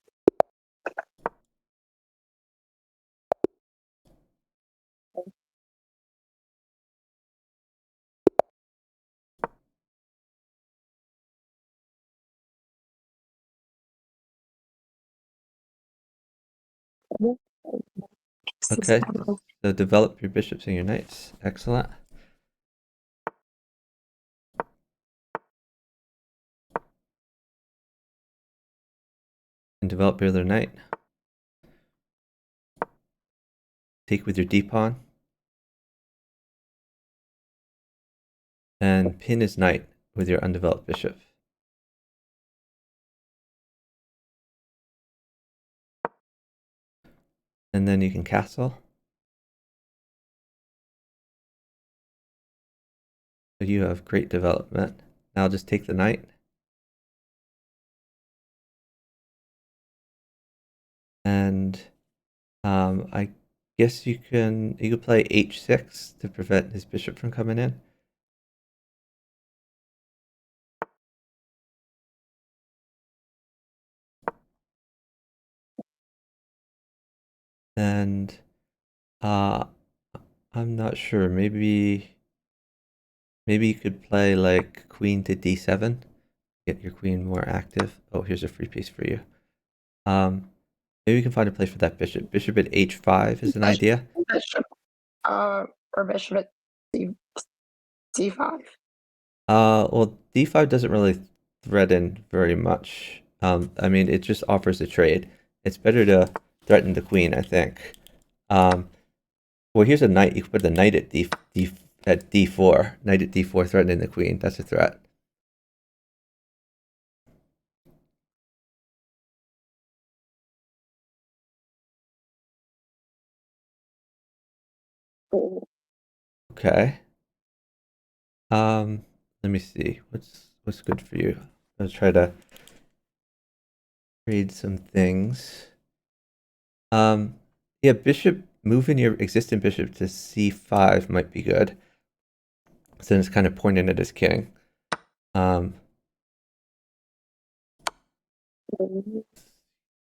Okay, so develop your bishops and your knights. Excellent. And develop your other knight. Take with your d pawn. And pin his knight with your undeveloped bishop. And then you can castle. So you have great development. Now just take the knight. And I guess you could play h6 to prevent his bishop from coming in. And I'm not sure. Maybe you could play like queen to d7, get your queen more active. Oh, here's a free piece for you. Maybe we can find a place for that bishop. Bishop at h5 is an idea. Bishop, or bishop at d5. Well, d5 doesn't really threaten very much. I mean, it just offers a trade. It's better to threaten the queen, I think. Well, here's a knight. You can put the knight at d4. Knight at d4 threatening the queen. That's a threat. Okay. Let me see. What's good for you? I'll try to read some things. Yeah, bishop, moving your existing bishop to c5 might be good. So then it's kind of pointing at his king.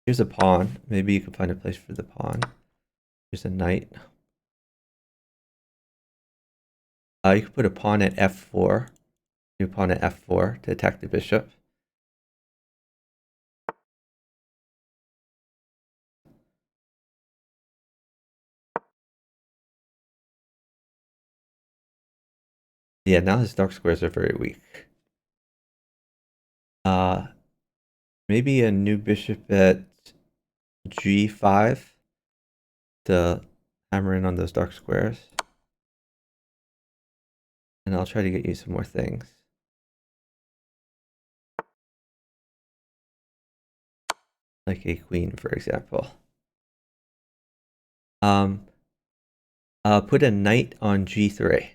Here's a pawn. Maybe you can find a place for the pawn. Here's a knight. You could put a pawn at f4. New pawn at f4 to attack the bishop. Yeah, now his dark squares are very weak. Maybe a new bishop at g5 to hammer in on those dark squares. And I'll try to get you some more things. Like a queen, for example. Put a knight on g3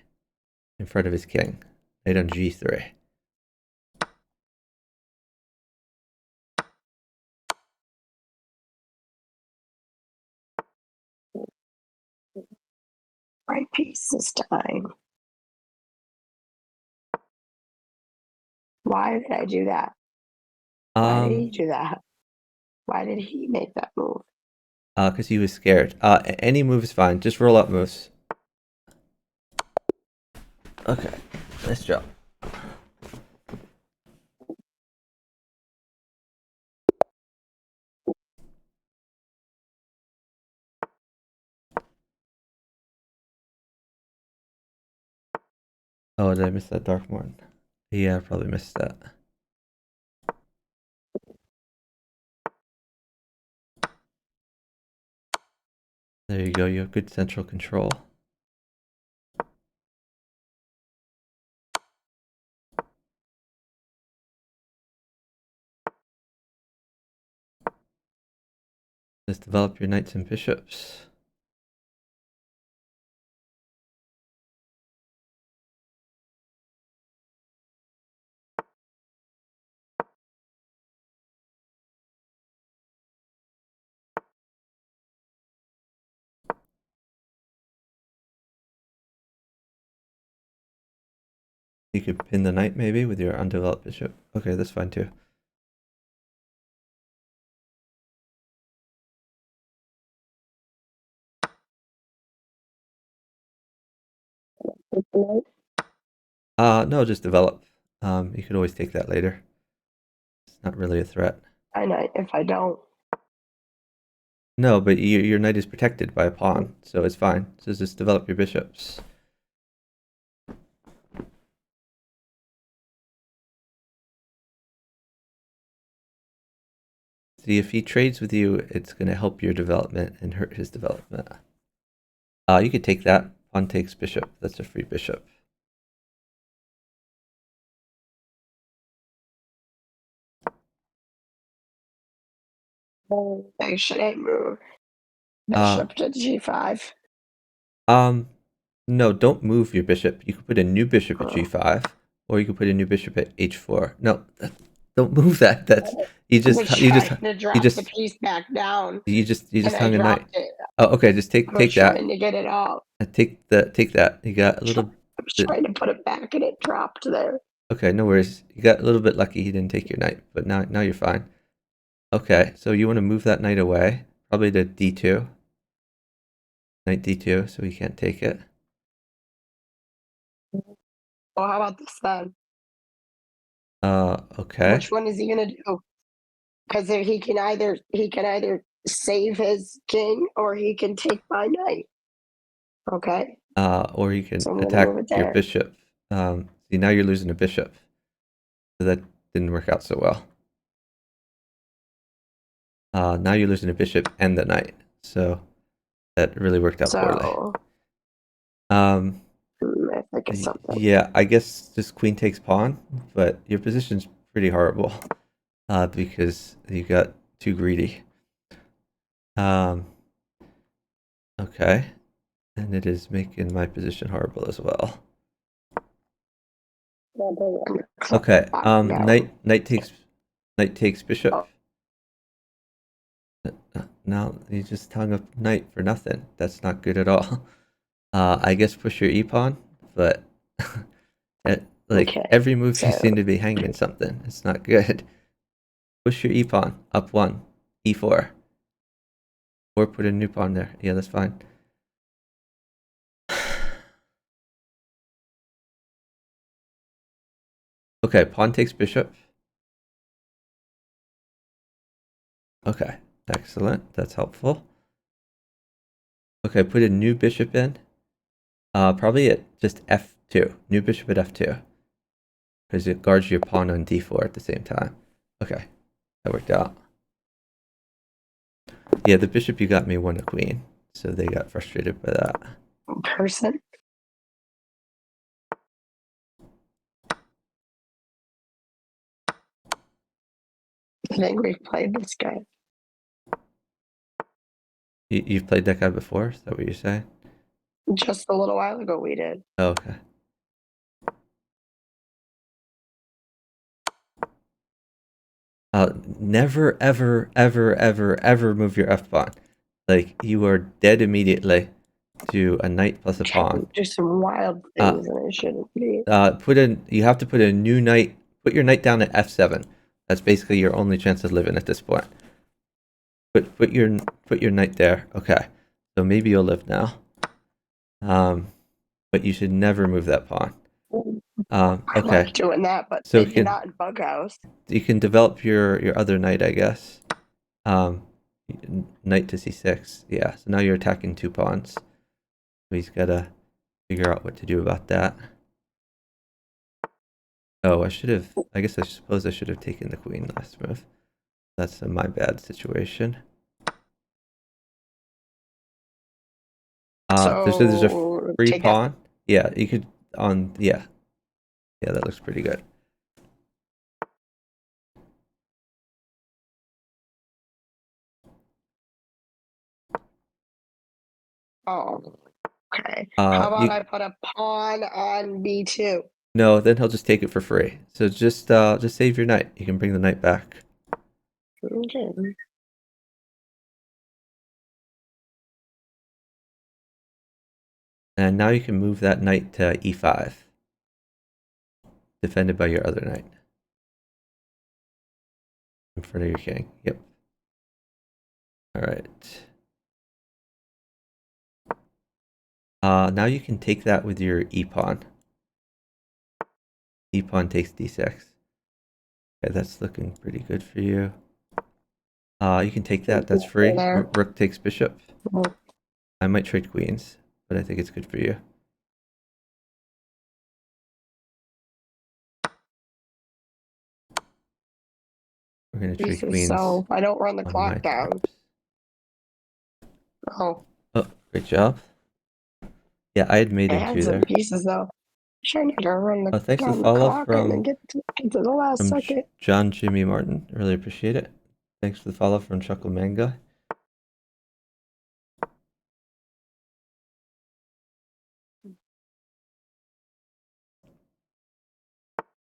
in front of his king. Knight on g3. Right piece this time. Why did I do that? Why did he do that? Why did he make that move? Because he was scared. Any move is fine. Just roll up moves. Okay, nice job. Oh, did I miss that dark one? Yeah, I probably missed that. There you go. You have good central control. Just develop your knights and bishops. You could pin the knight maybe with your undeveloped bishop. Okay, that's fine too. No, just develop. You could always take that later. It's not really a threat. I know if I don't. No, but your knight is protected by a pawn, so it's fine. So just develop your bishops. See, if he trades with you, it's going to help your development and hurt his development. You could take that. Pawn takes bishop. That's a free bishop. Should I move bishop to g5? No, don't move your bishop. You could put a new bishop at g5, or you could put a new bishop at h4. No, don't move that. That's you just to drop you just the piece back down. you just And I hung a knight. dropped it. Oh, okay. Just take I was that. trying to get it out. Take that. You got a little. I was trying to put it back and it dropped there. Okay, no worries. You got a little bit lucky. He didn't take your knight, but now you're fine. Okay, so you want to move that knight away, probably to d2. Knight d2, so he can't take it. Well, how about this then? Okay. Which one is he gonna do? Because he can either save his king or he can take my knight. Okay. Or you can So I'm gonna attack move it your there. bishop. See, now you're losing a bishop. So that didn't work out so well. Now you're losing a bishop and the knight. So that really worked out poorly. I think it's something. Yeah, I guess just queen takes pawn, but your position's pretty horrible. Because you got too greedy. Okay. And it is making my position horrible as well. Okay. Knight takes bishop. Now you just hung up knight for nothing. That's not good at all. I guess push your e-pawn, but every move you seem to be hanging something. It's not good. Push your e-pawn up 1, e4, or put a new pawn there. Yeah, that's fine. Okay, pawn takes bishop. Okay, excellent. That's helpful. Okay, put a new bishop in. Probably at just f2. New bishop at f2. Because it guards your pawn on d4 at the same time. Okay, that worked out. Yeah, the bishop you got me won a queen. So they got frustrated by that. Person. I think we've played this guy. You've played that guy before? Is that what you're saying? Just a little while ago we did. Oh, okay. Never, ever, ever, ever, ever move your f-pawn. Like, you are dead immediately to a knight plus a pawn. Do some wild things and it shouldn't be. You have to put a new knight, put your knight down at f7. That's basically your only chance of living at this point. Put your knight there. Okay. So maybe you'll live now. But you should never move that pawn. I Okay. like doing that, but So maybe not in bughouse. You can develop your other knight, I guess. Knight to c6. Yeah, so now you're attacking 2 pawns. So he's got to figure out what to do about that. Oh, I suppose I should have taken the queen last move. That's my bad situation. There's a free pawn. Yeah, you could yeah, that looks pretty good. Oh, okay. How about I put a pawn on b2? No, then he'll just take it for free. So just save your knight. You can bring the knight back. Okay. And now you can move that knight to e5. defended by your other knight. In front of your king. Yep. Alright. Now you can take that with your e-pawn. E-pawn takes d6. Okay, that's looking pretty good for you. You can take that. That's free. Rook takes bishop. I might trade queens, but I think it's good for you. We're going to trade queens. So I don't run the on my clock down. terms. Oh, Oh, great job. Yeah, I had made I him had two some there. pieces though. Trying to run the, Thanks for the down the follow clock and then from get to the last second. John Jimmy Martin. Really appreciate it. Thanks for the follow from Chuckle Manga.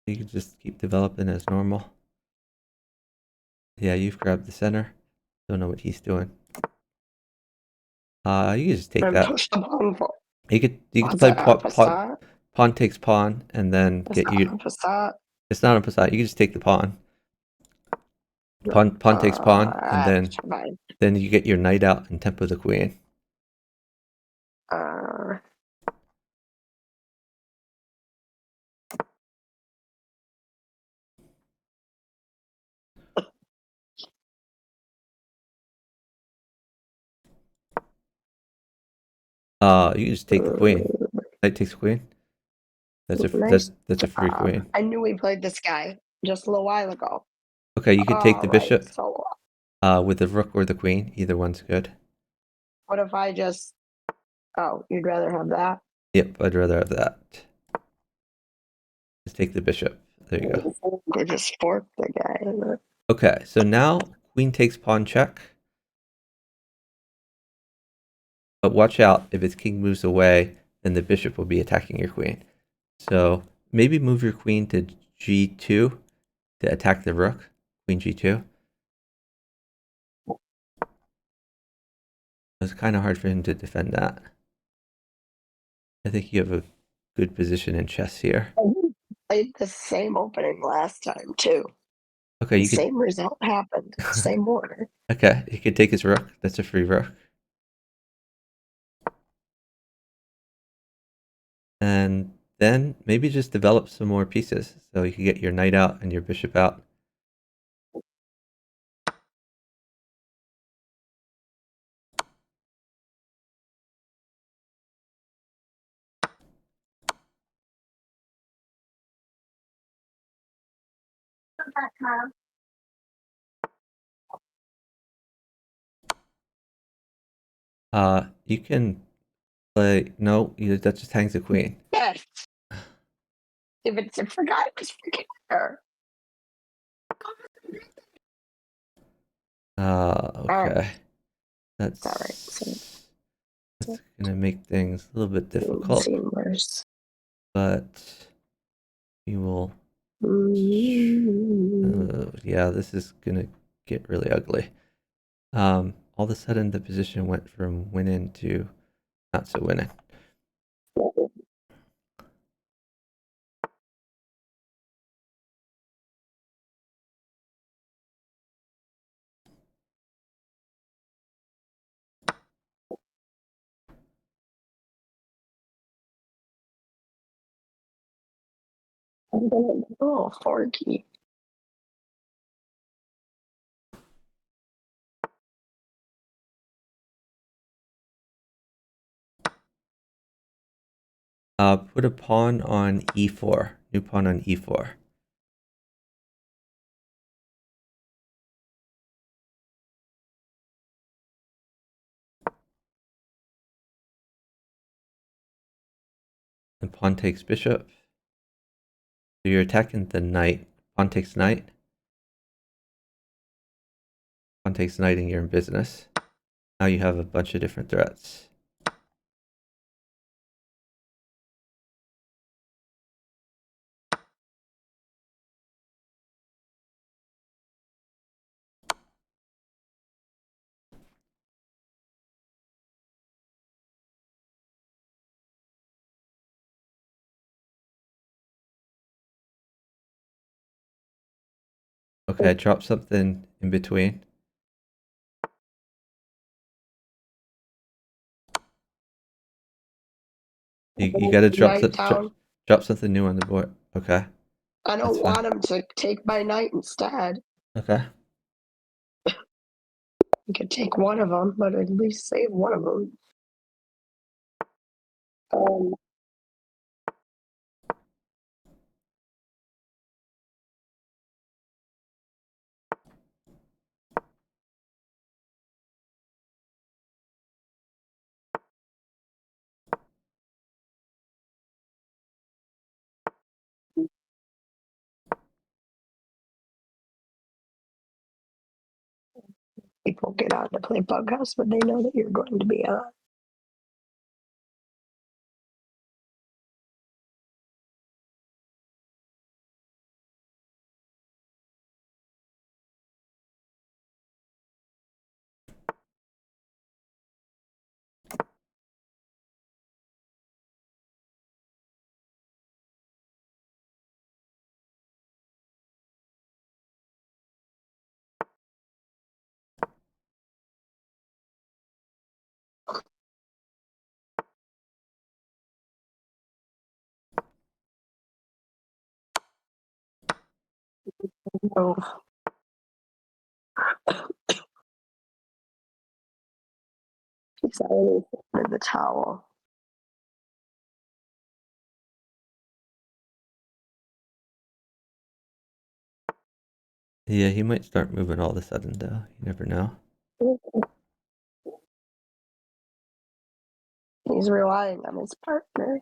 You can just keep developing as normal. Yeah, you've grabbed the center. Don't know what he's doing. You can just take And that. push the pawn for. You could What's play that, pawn takes pawn and then It's get you. opposite. It's not a passat. You can just take the pawn. Pawn takes pawn, and then you get your knight out and tempo the queen. You can just take the queen. Knight takes queen. That's a free queen. I knew we played this guy just a little while ago. Okay, you could take the bishop. So With the rook or the queen. Either one's good. what if I just? Oh, you'd rather have that? Yep, I'd rather have that. Just take the bishop. There you go. Or just fork the guy. Okay, so now queen takes pawn check. But watch out, if its king moves away, then the bishop will be attacking your queen. So maybe move your queen to g2 to attack the rook. Queen g2. It's kind of hard for him to defend that. I think you have a good position in chess here. I played the same opening last time too. Okay, you could. Same result happened. Same order. Okay, he could take his rook. That's a free rook. And then maybe just develop some more pieces so you can get your knight out and your bishop out. You can play. No, that just hangs a queen. Yes. If it's I forgot it was freaking her. Okay. That's all right. That's gonna make things a little bit difficult. Worse. But we will. Yeah, this is gonna get really ugly. All of a sudden, the position went from winning to not so winning. Oh, Forky. Put a pawn on e4. New pawn on e4. And pawn takes bishop. So you're attacking the knight. Pawn takes knight. Pawn takes knight and you're in business. Now you have a bunch of different threats. Okay, drop something in between. You gotta Knight down. drop something new on the board. Okay. I That's don't fine. want him to take my knight instead. Okay. You could take one of them, but at least save one of them. People get out to play bughouse, but they know that you're going to be on. So he's already in the towel. Yeah, he might start moving all of a sudden though. You never know. He's relying on his partner.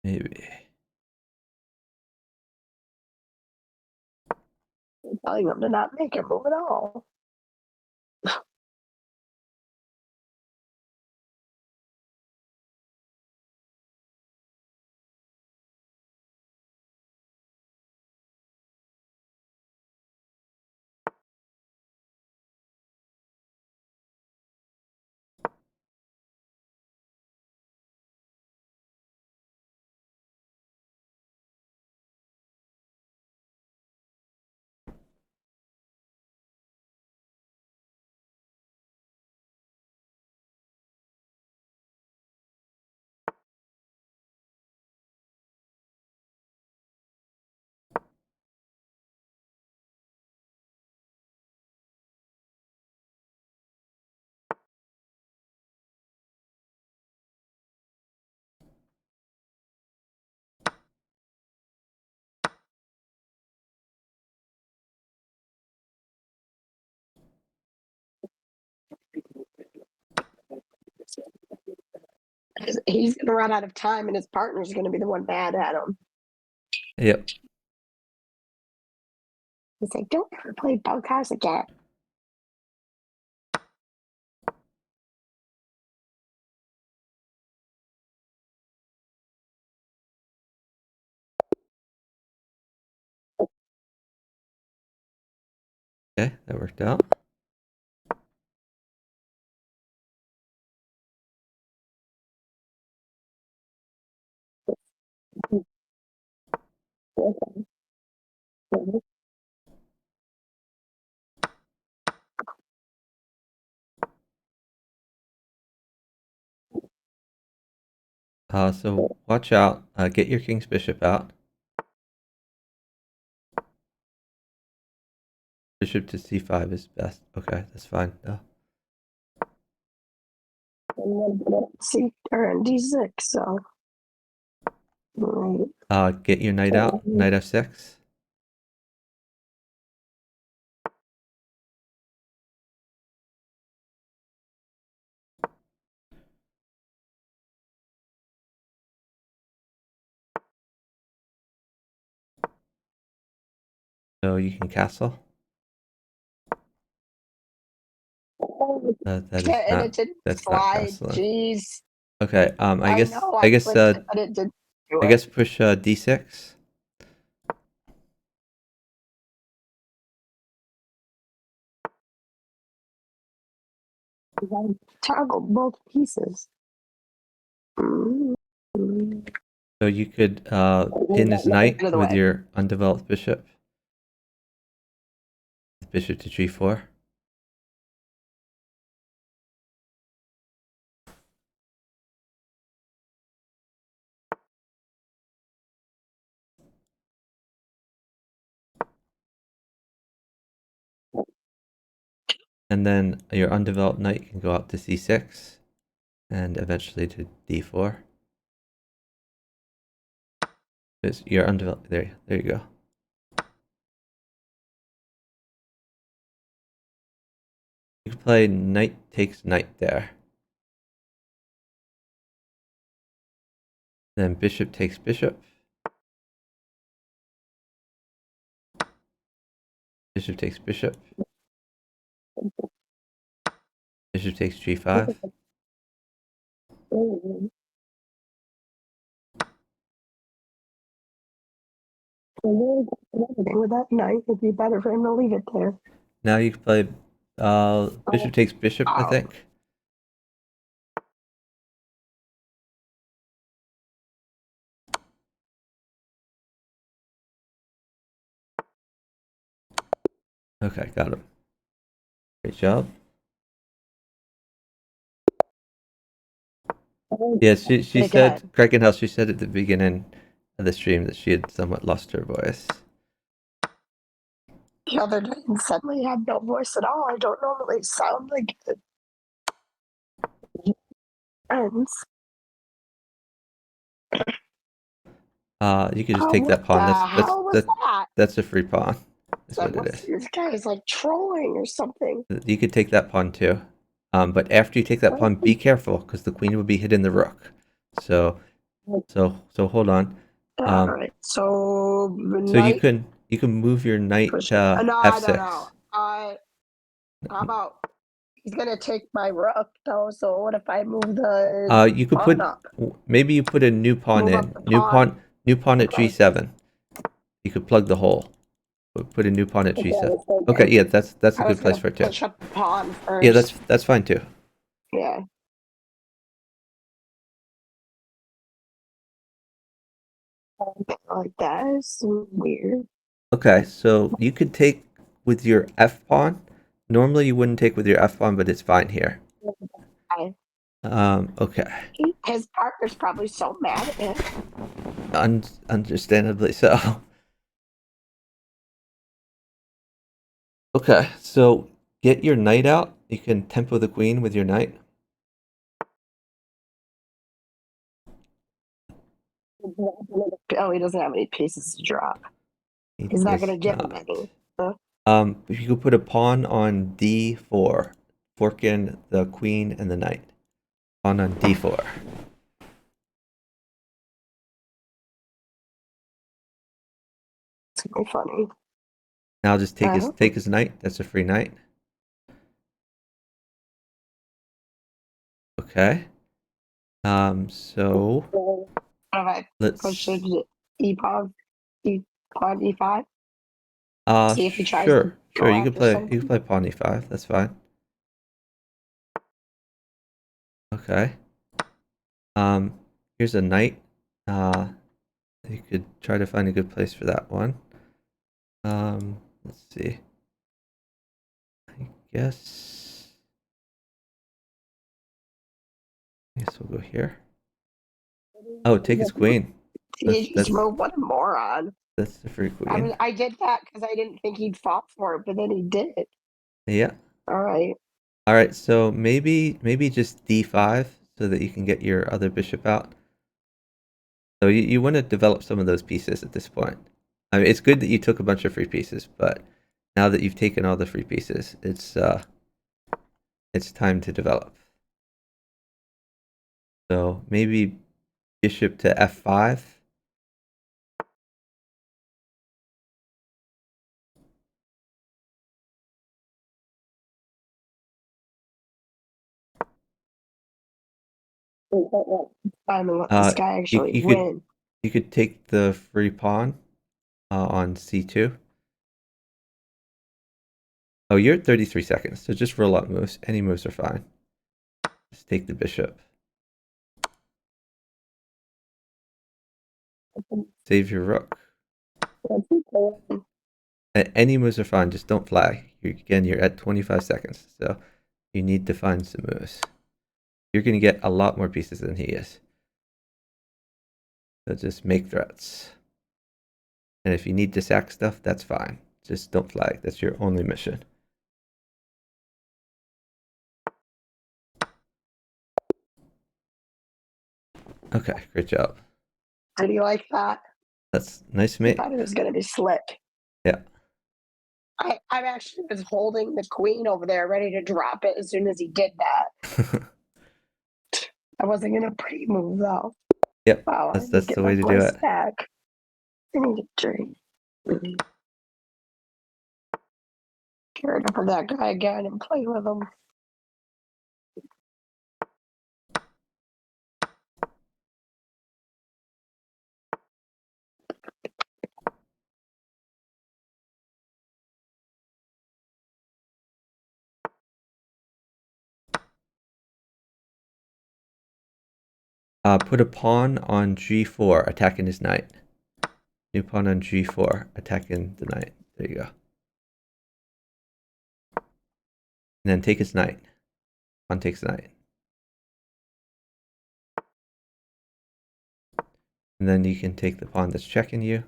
Maybe. Telling him to not make him move at all. He's going to run out of time, and his partner's going to be the one mad at him. Yep. He's like, "Don't ever play bughouse again." Okay, that worked out. So watch out. Get your king's bishop out. Bishop to c5 is best. Okay, that's fine. No. C or D6. So, right. Get your knight out. Knight f6. So you can castle. That is And not. it didn't That's not slide. castling. Jeez. Okay. I guess. know, I guess. clicked it, but it didn't do I it. guess push d6. Toggle both pieces. So you could pin his knight with your undeveloped bishop. bishop to g4. And then your undeveloped knight can go up to c6 and eventually to d4. You're undeveloped. There you go. You can play knight takes knight there. Then bishop takes bishop. Bishop takes bishop. Bishop takes g5. With that knight, it'd be better for him to leave it there. Now you can play bishop takes bishop, I think. Okay, got him. Great job. Yeah, she said, Krakenhouse, she said at the beginning of the stream that she had somewhat lost her voice. The other day and suddenly had no voice at all. I don't normally sound like it. Friends. You could just take that pawn. That's a free pawn. Is what it is. This guy is like trolling or something. You could take that pawn too. But after you take that pawn, be careful because the queen will be hitting the rook. So hold on. All right. So you can move your knight to f6. No. How about he's gonna take my rook though? So what if I move the? You could put up? Maybe you put a new pawn in. New pawn at g7. You could plug the hole. Put a new pawn at g7. Okay, yeah, that's a good place for it too. Push up the pawn first. Yeah, that's fine too. Yeah. Like that is weird. Okay, so you could take with your f pawn. Normally you wouldn't take with your f pawn, but it's fine here. Okay. Okay. His partner's probably so mad at him. Understandably so. Okay, so get your knight out. You can tempo the queen with your knight. Oh, he doesn't have any pieces to drop. He's not going to give him any. Huh? If you could put a pawn on d4, fork in the queen and the knight. Pawn on d4. It's gonna be funny. Now just take his knight. That's a free knight. Okay. So let's push e5. See if he tries. Sure. You can play pawn e5. That's fine. Okay. Here's a knight. You could try to find a good place for that one. Let's see. I guess we'll go here. Oh, take his queen. He's what a moron. That's the free queen. I mean, I did that because I didn't think he'd fought for it, but then he did. Yeah. All right. All right. So maybe just d5 so that you can get your other bishop out. So you want to develop some of those pieces at this point. I mean, it's good that you took a bunch of free pieces, but now that you've taken all the free pieces, it's time to develop. So maybe bishop to f5. I'm gonna let this guy actually win. You could take the free pawn on c2. Oh, you're at 33 seconds, so just roll up moves. Any moves are fine. Just take the bishop. Save your rook. Any moves are fine, just don't flag. Again, you're at 25 seconds, so you need to find some moves. You're going to get a lot more pieces than he is. So just make threats. And if you need to sack stuff, that's fine. Just don't flag. That's your only mission. Okay, great job. Did you like that? That's nice, I mate. thought it was going to be slick. Yeah. I actually was holding the queen over there, ready to drop it as soon as he did that. I wasn't going to pre-move though. Yep. Wow, I That's need to the get way my to do it. stack. I need to drink. Get rid of that guy again and play with him. Put a pawn on g4, attacking his knight. New pawn on g4, attacking the knight. There you go. And then take his knight. Pawn takes the knight. And then you can take the pawn that's checking you.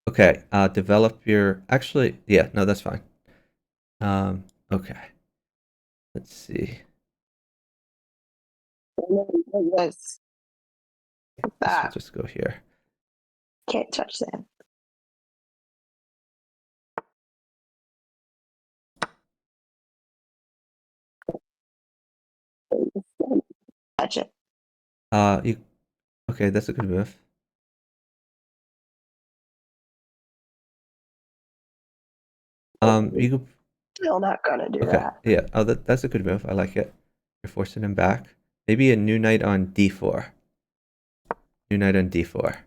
Okay, develop your... Actually, yeah, no, that's fine. Okay. Let's see. Yes. This will just go here. Can't touch that. Touch it. Okay, that's a good move. You could... Still not gonna do Okay, that. yeah. Oh, that's a good move. I like it. You're forcing him back. Maybe a new knight on d4. New knight on d4.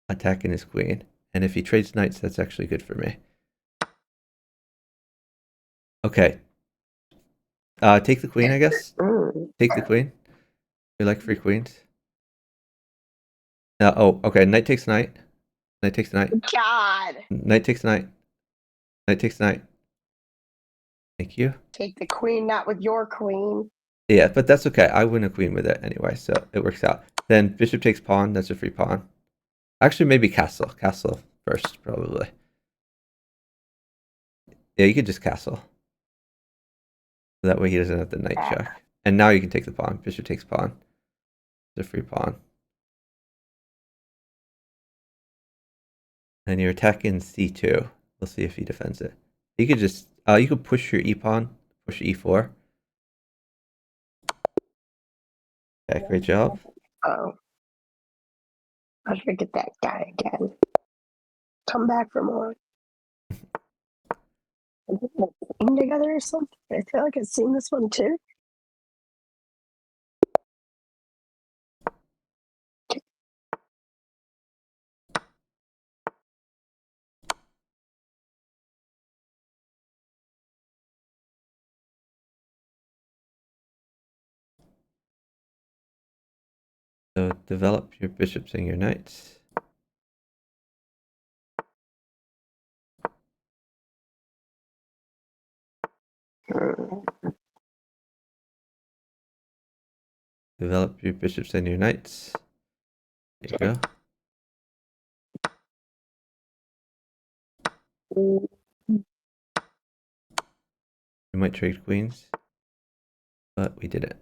Attacking his queen. And if he trades knights, that's actually good for me. Okay. Take the queen, I guess. Take the queen. We like free queens. Oh, okay. Knight takes knight. Knight takes knight. God. Knight takes knight. Knight takes knight. Thank you. Take the queen, not with your queen. Yeah, but that's okay. I win a queen with it anyway, so it works out. Then bishop takes pawn. That's a free pawn. Actually, maybe castle. Castle first, probably. Yeah, you could just castle. That way he doesn't have the knight check. And now you can take the pawn. Bishop takes pawn. It's a free pawn. And you're attacking c2. We'll see if he defends it. You could just you could push your e-pawn, push e4. Okay, great job. Oh. I should get that guy again. Come back for more. Together or something. I feel like I've seen this one too. So develop your bishops and your knights. Develop your bishops and your knights. There you go. We might trade queens, but we didn't.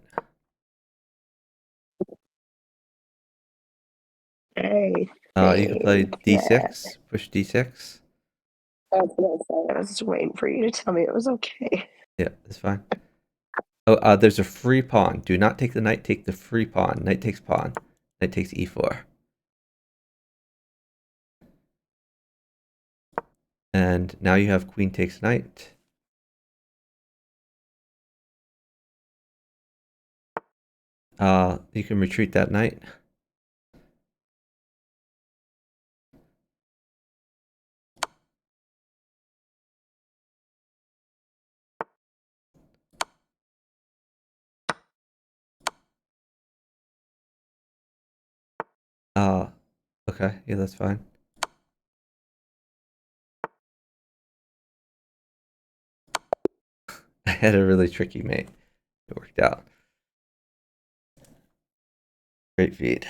Hey. You can play d6, push d6. That's what I said. I was just waiting for you to tell me it was okay. Yeah, that's fine. Oh, there's a free pawn. Do not take the knight, take the free pawn. Knight takes pawn. Knight takes e4. And now you have queen takes knight. You can retreat that knight. Okay, yeah, that's fine. had a really tricky mate. It worked out. Great feed.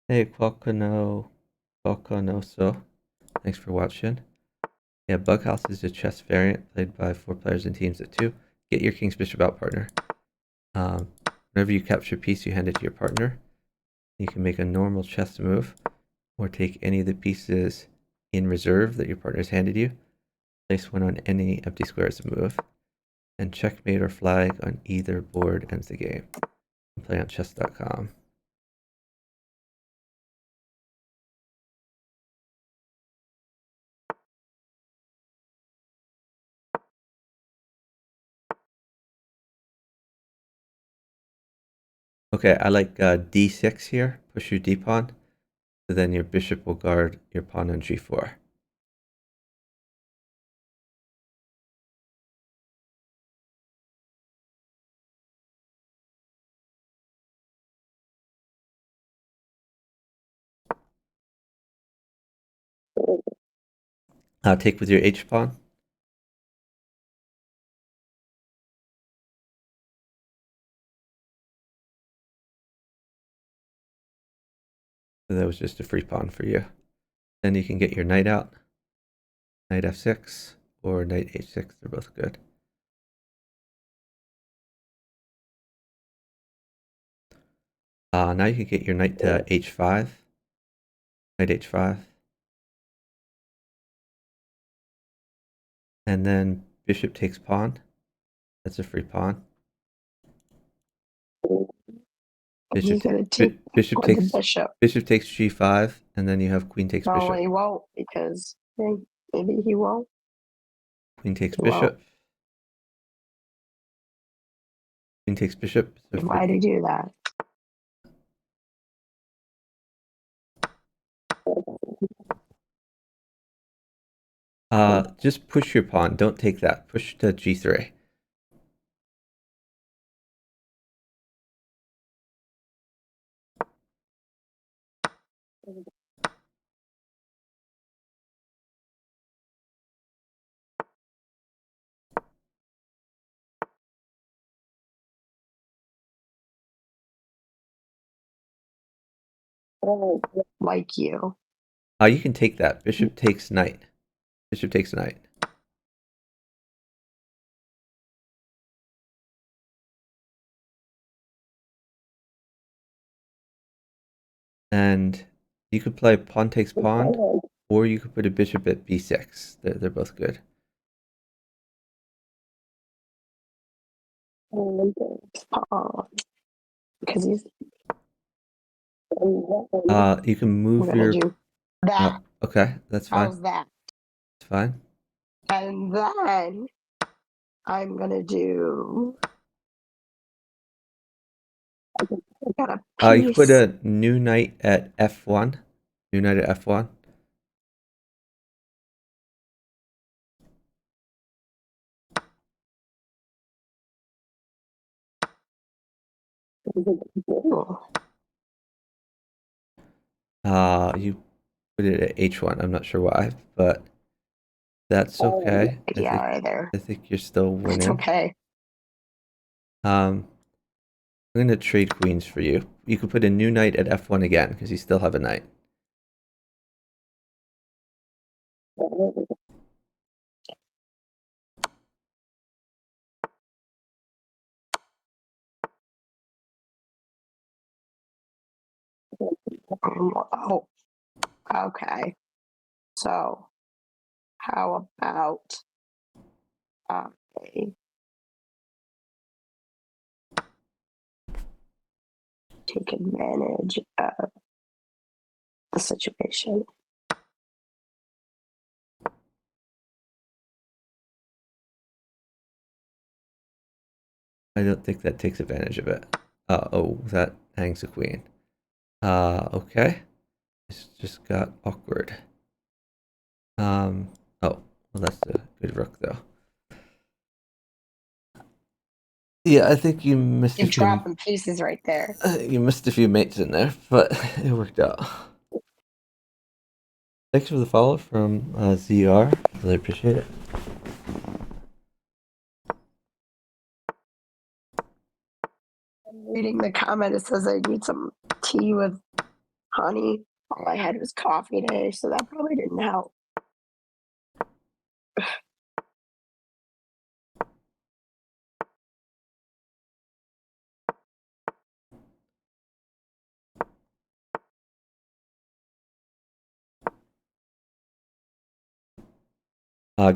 Hey, Qualconoso. Thanks for watching. Yeah, Bughouse is a chess variant played by 4 players in teams of 2. Get your king's bishop out, partner. Whenever you capture a piece, you hand it to your partner. You can make a normal chess move, or take any of the pieces in reserve that your partner's handed you. Place one on any empty square as a move. And checkmate or flag on either board ends the game. Play on chess.com. Okay, I like d6 here. Push your d-pawn. So then your bishop will guard your pawn on g4. Take with your h-pawn. So that was just a free pawn for you. Then you can get your knight out. Knight f6 or knight h6. They're both good. Now you can get your knight to h5. Knight h5. And then bishop takes pawn. That's a free pawn. He's gonna take bishop the takes bishop. bishop takes g5, and then you have queen takes No, bishop. he won't, because maybe he won't. Queen takes He bishop. won't. Queen takes bishop. So Why do you do that? Just push your pawn. Don't take that. Push to g3. Like you. You can take that. Bishop takes knight. Bishop takes knight. And you could play pawn takes pawn, or you could put a bishop at b6. They're both good. Because he's. You can move your. Do that. Okay, that's fine. How's that? It's fine. And then I'm gonna do. I got a piece. You can put a new knight at f1. New knight at f1. You put it at h1. I'm not sure why, but that's okay. I think you're still winning. It's okay. I'm gonna trade queens for you. You could put a new knight at f1 again because you still have a knight. Oh, okay. So, how about take advantage of the situation? I don't think that takes advantage of it. Oh, that hangs a queen. Okay. This just got awkward. Oh, well, that's a good rook, though. Yeah, I think you missed You're a few. dropping pieces right there. You missed a few mates in there, but it worked out. Thanks for the follow from ZR. Really appreciate it. Reading the comment, it says I need some tea with honey. All I had was coffee today, so that probably didn't help.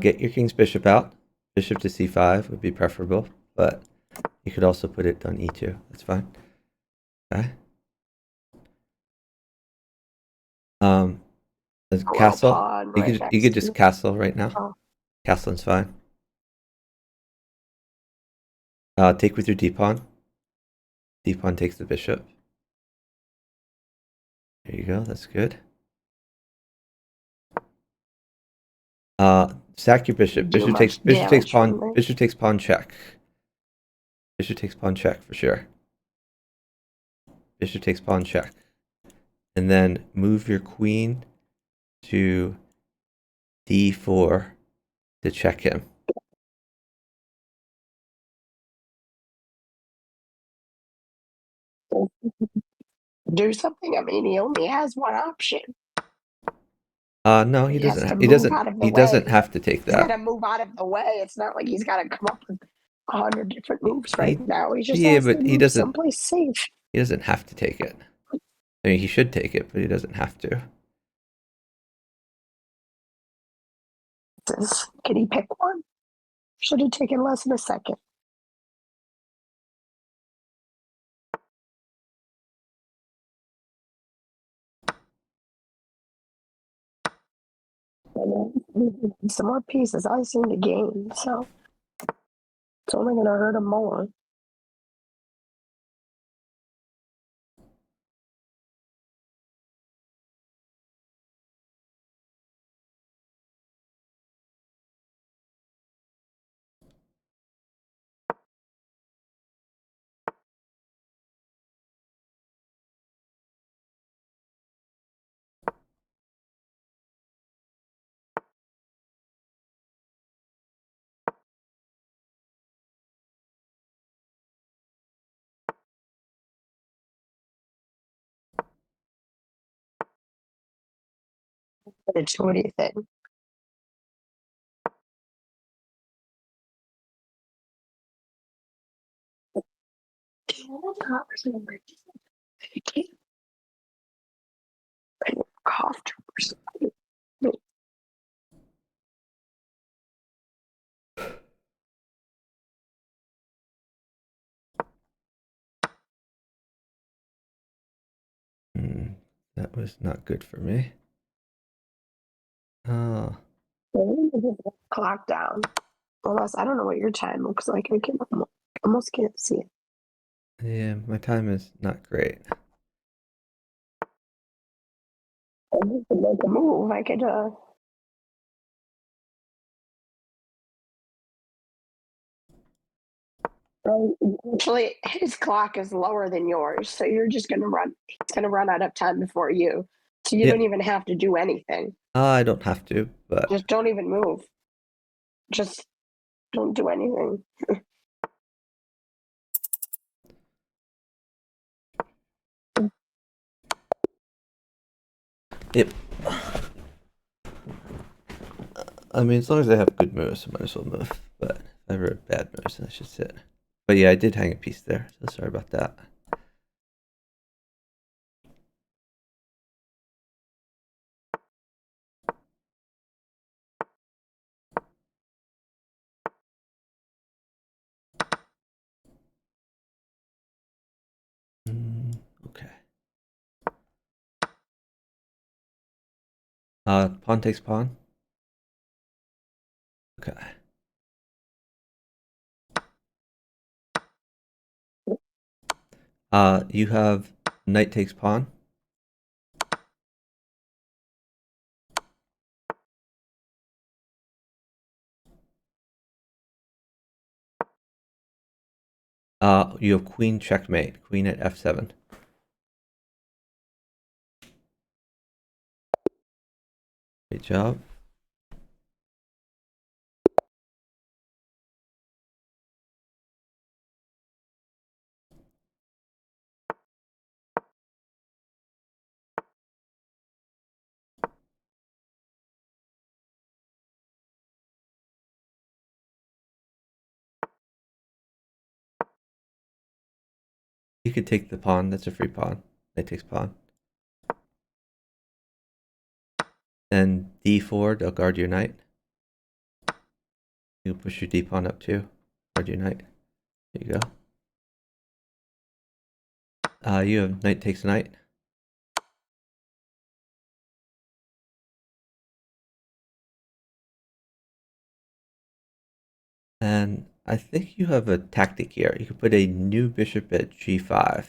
Get your king's bishop out. Bishop to c5 would be preferable, but you could also put it on e2. That's fine. Okay. The castle. Pawn You right could next just to castle right now. Oh. Castling's fine. Take with your d pawn. D pawn takes the bishop. There you go. That's good. Sack your bishop. Do Bishop much takes damage pawn. from this. Bishop takes pawn check. Bishop takes pawn check for sure. Bishop takes pawn check. And then move your queen to d4 to check him. Do something. I mean, he only has one option. No, he He has doesn't. to He move doesn't. out of the He doesn't way. have to take He's got to that. move out of the way. It's not like he's got to come up with 100 different moves right now. He just Yeah, has but to he move doesn't. someplace safe. He doesn't have to take it. I mean, he should take it, but he doesn't have to. Can he pick one? Should have taken less than a second. Some more pieces. I seem to gain, so it's only going to hurt him more. What do you think? Cough droppers. That was not good for me. Oh, Clock down. Unless I don't know what your time looks like. I can almost can't see it. yeah, my time is not great. I could make a move. I could actually his clock is lower than yours, so you're just gonna run. It's gonna run out of time before you, so you Yeah. don't even have to do anything. I don't have to, but Just don't even move. Just don't do anything. Yep. I mean, as long as I have good moves, I might as well move. But if I ever have bad moves, then I should sit. But yeah, I did hang a piece there, so sorry about that. Okay. Pawn takes pawn. Okay. You have knight takes pawn. You have queen checkmate. Queen at f7. Great job. You could take the pawn. That's a free pawn. Knight takes pawn. Then d4, they'll guard your knight. You push your d pawn up too. Guard your knight. There you go. You have knight takes knight. And I think you have a tactic here. You could put a new bishop at g5.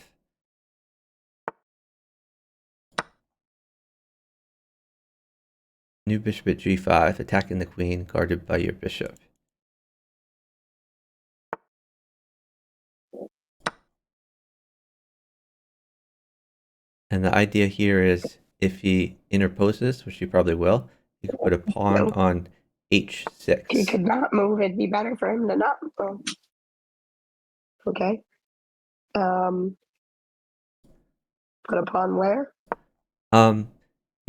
New bishop at g5, attacking the queen, guarded by your bishop. And the idea here is if he interposes, which he probably will, you could put a pawn No. on h6. He could not move. It'd be better for him to not move. Okay. Put a pawn where? You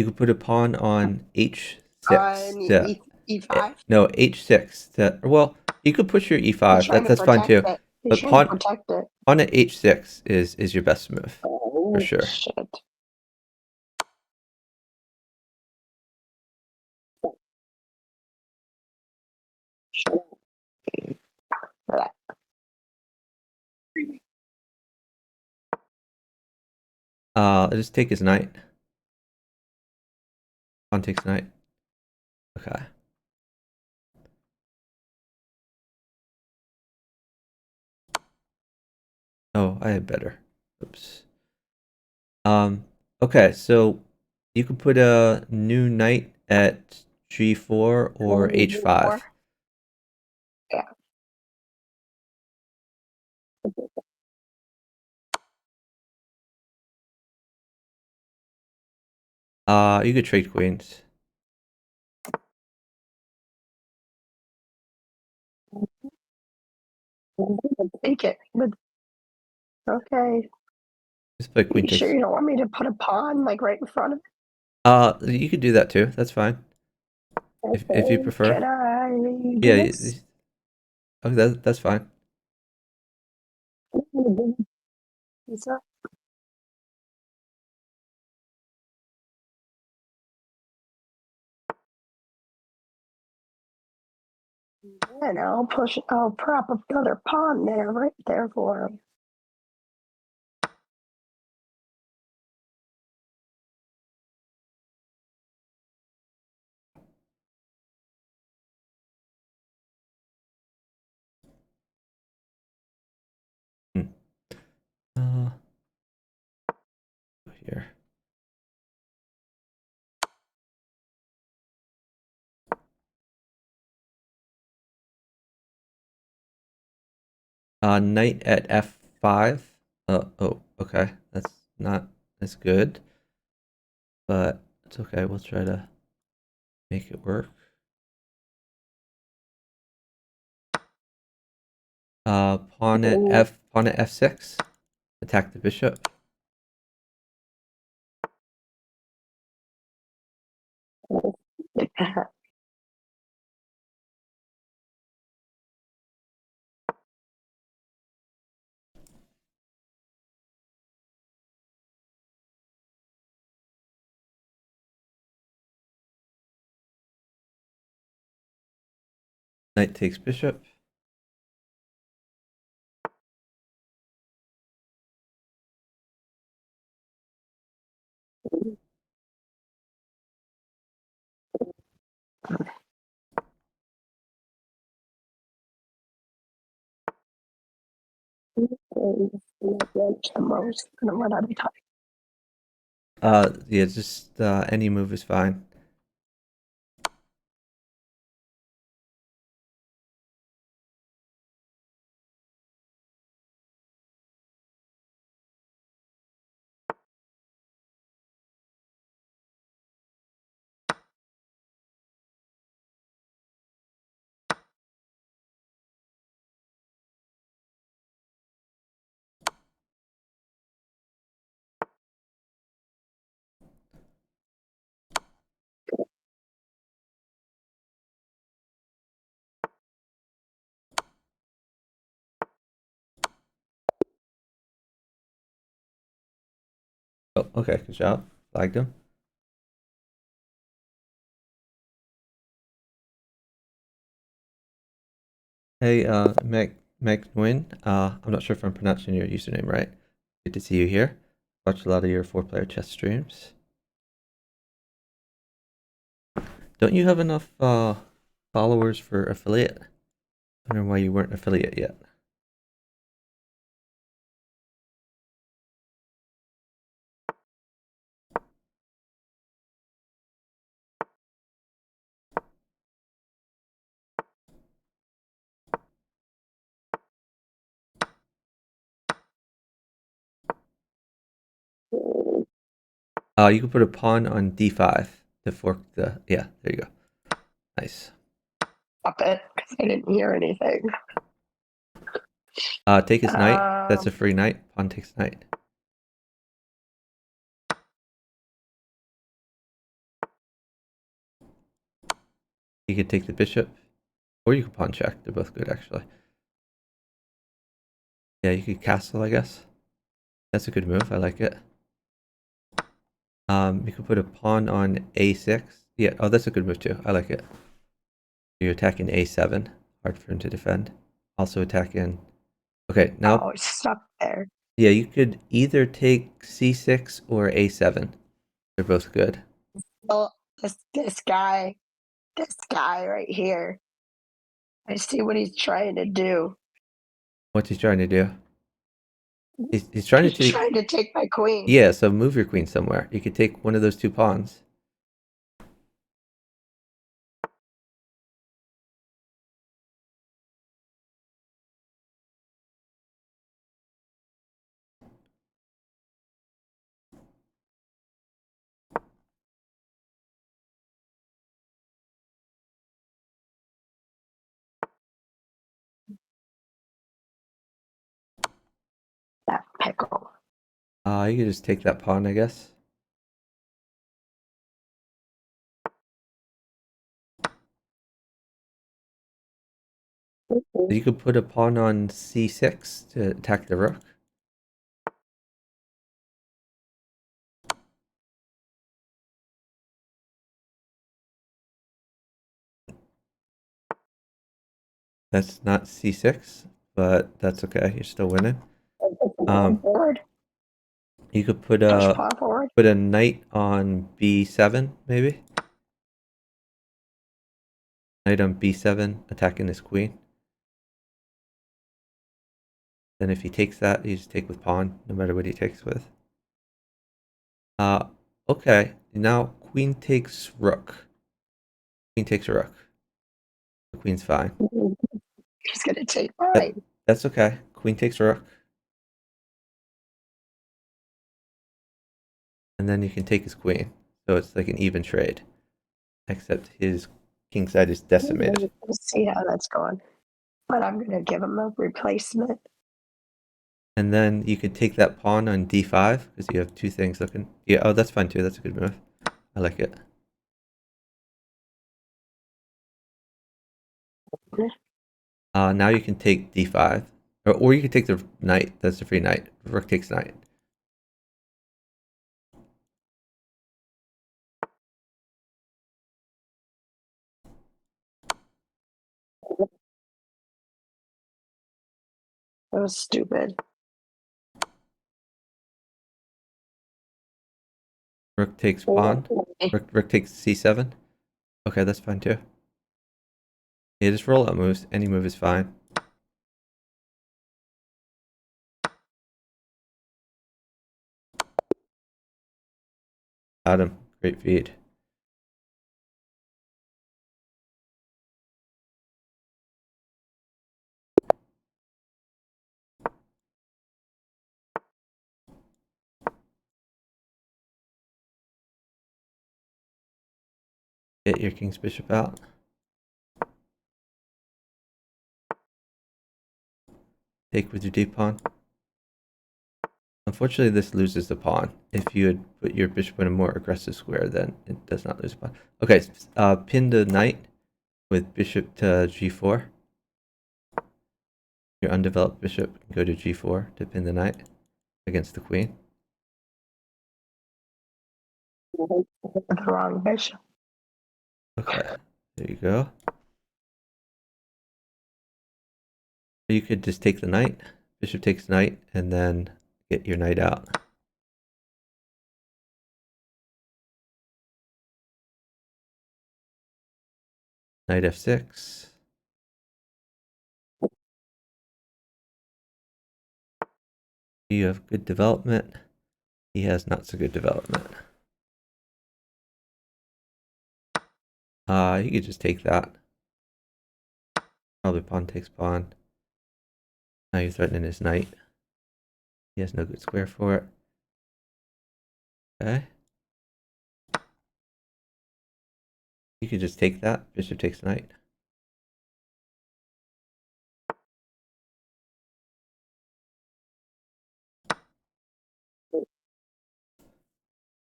could put a pawn on h6. E5? No, h6. Well, you could push your He's e5. trying to That's fine too. protect it. He's But trying to protect it. pawn at h6 is your best move. Oh, For sure. shit. Just take his knight. Pawn takes knight. Okay. Oh, I had better. Oops. Okay, so you could put a new knight at g4 or h5. Yeah. You could trade queens. Take it. But okay. Just put queen You takes. sure you don't want me to put a pawn like right in front of it? You could do that too. That's fine. If you prefer. Can I do Yeah, this? okay, that's fine. What's up? And I'll prop up another pawn there, right there for him. Uh, here. Knight at f5. Oh, okay. That's not as good, but it's okay. We'll try to make it work. Pawn at f6. Attack the bishop. Knight takes bishop. I'm gonna run out of time. Yeah, just any move is fine. Oh, okay, good job. Flagged him. Hey, Meg Nguyen. I'm not sure if I'm pronouncing your username right. Good to see you here. Watch a lot of your 4-player chess streams. Don't you have enough followers for affiliate? I don't know why you weren't affiliate yet. You can put a pawn on d5 to fork the. Yeah, there you go. Nice. Stop it, because I didn't hear anything. Take his knight. That's a free knight. Pawn takes knight. You could take the bishop, or you could pawn check. They're both good, actually. Yeah, you could castle, I guess. That's a good move. I like it. You could put a pawn on a6. Yeah, oh, that's a good move too. I like it. You're attacking a7. Hard for him to defend. Also attacking. Okay, now. Oh, it's stuck there. Yeah, you could either take c6 or a7. They're both good. Well, this guy right here. I see what he's trying to do. What's he trying to do? He's trying to take. Trying to take my queen. Yeah, so move your queen somewhere. You could take one of those two pawns. That pickle. You could just take that pawn, I guess. You could put a pawn on c6 to attack the rook. That's not c6, but that's okay. You're still winning. Board. You could put Push pawn forward. a knight on b7, maybe. Knight on b7, attacking his queen. Then if he takes that, you just take with pawn, no matter what he takes with. Okay. Now queen takes rook. Queen takes a rook. The queen's fine. He's gonna take mine. That's okay. Queen takes rook. And then you can take his queen. So it's like an even trade. Except his king side is decimated. We'll see how that's going. But I'm gonna give him a replacement. And then you can take that pawn on d5 because you have two things looking. Yeah, oh, that's fine too. That's a good move. I like it. Now you can take d5. Or you can take the knight. That's the free knight. Rook takes knight. That was stupid. Rook takes pawn. Rook takes c7. Okay, that's fine too. Yeah, just roll out moves. Any move is fine. Adam, great feed. Get your king's bishop out. Take with your d pawn. Unfortunately, this loses the pawn. If you had put your bishop in a more aggressive square, then it does not lose a pawn. Okay, pin the knight with bishop to g4. Your undeveloped bishop can go to g4 to pin the knight against the queen. The wrong bishop. Okay, there you go. Or you could just take the knight. Bishop takes knight, and then get your knight out. Knight f6. You have good development. He has not so good development. You could just take that. Probably pawn takes pawn. Now you're threatening his knight. He has no good square for it. Okay. You could just take that. Bishop takes knight.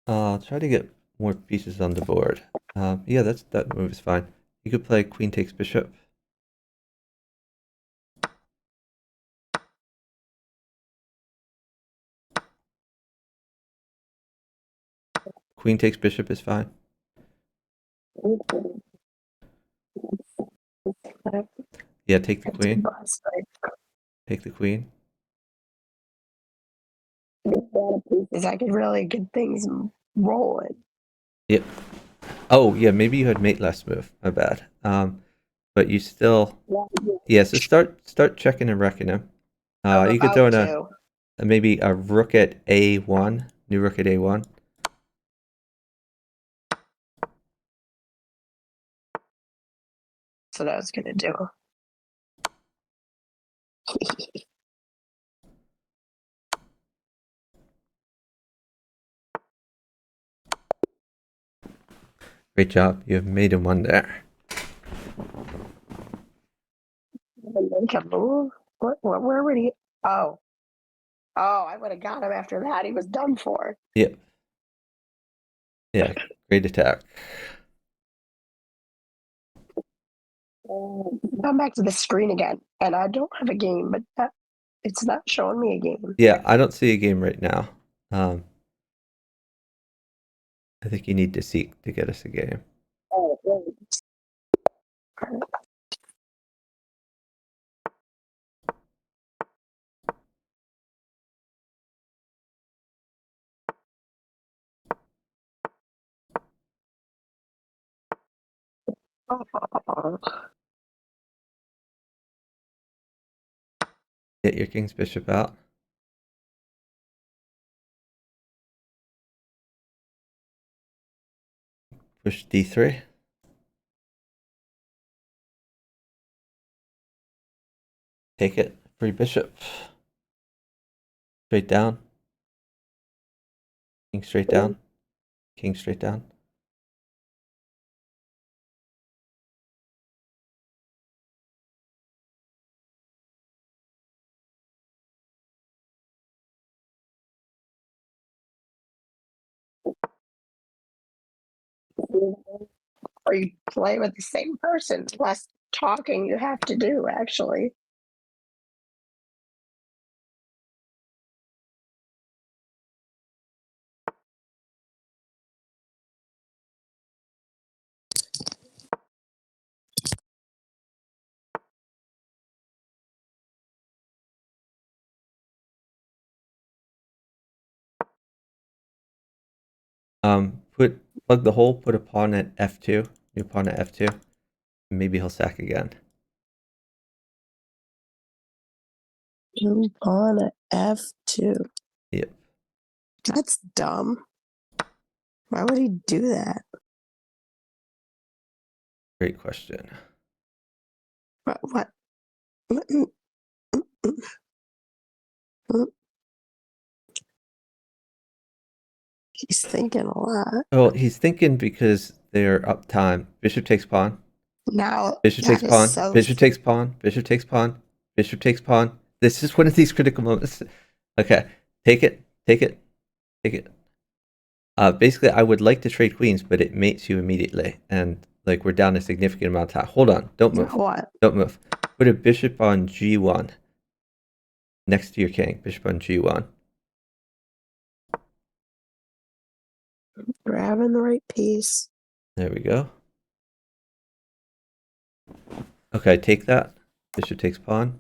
I'll try to get more pieces on the board. Yeah, that move is fine. You could play queen takes bishop. Queen takes bishop is fine. Yeah, take the queen. Take the queen. I could really get things rolling. Yep. Oh, yeah, maybe you had mate last move. My bad. But you still... Yeah, so start checking and wrecking him. You could throw in maybe a rook at A1. New rook at A1. That's what I was going to do. Great job. You have made him one there. Make a move? Where would he? Oh, I would have got him after that. He was done for. Yep. Yeah, great attack. Come back to the screen again, and I don't have a game, but it's not showing me a game. Yeah, I don't see a game right now. I think you need to seek to get us a game. Oh, Get your king's bishop out. Push d3. Take it. Free bishop. Straight down. King straight down. King straight down. Or you play with the same person. Less talking you have to do, actually. Plug the hole, put a pawn at f2, new pawn at f2. Maybe he'll sack again. New pawn at f2. Yep. That's dumb. Why would he do that? Great question. What? He's thinking a lot. Oh, he's thinking because they're up time. Bishop takes pawn. Now Bishop takes pawn. Bishop takes pawn. Bishop takes pawn. Bishop takes pawn. This is one of these critical moments. Okay, take it. Take it. Take it. Basically, I would like to trade queens, but it mates you immediately, and like we're down a significant amount of time. Hold on. Don't move. What? Don't move. Put a bishop on g1 next to your king. Bishop on g1. Grabbing the right piece. There we go. Okay, take that. Bishop takes pawn.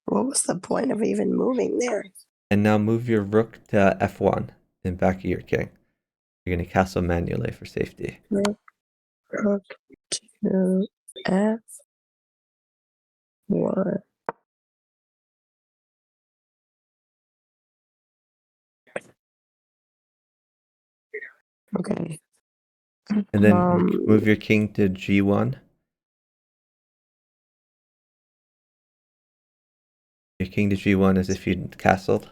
What was the point of even moving there? And now move your rook to f1 in back of your king. You're going to castle manually for safety. Rook to F1. Okay. And then move your king to g1. Your king to g1 as if you'd castled.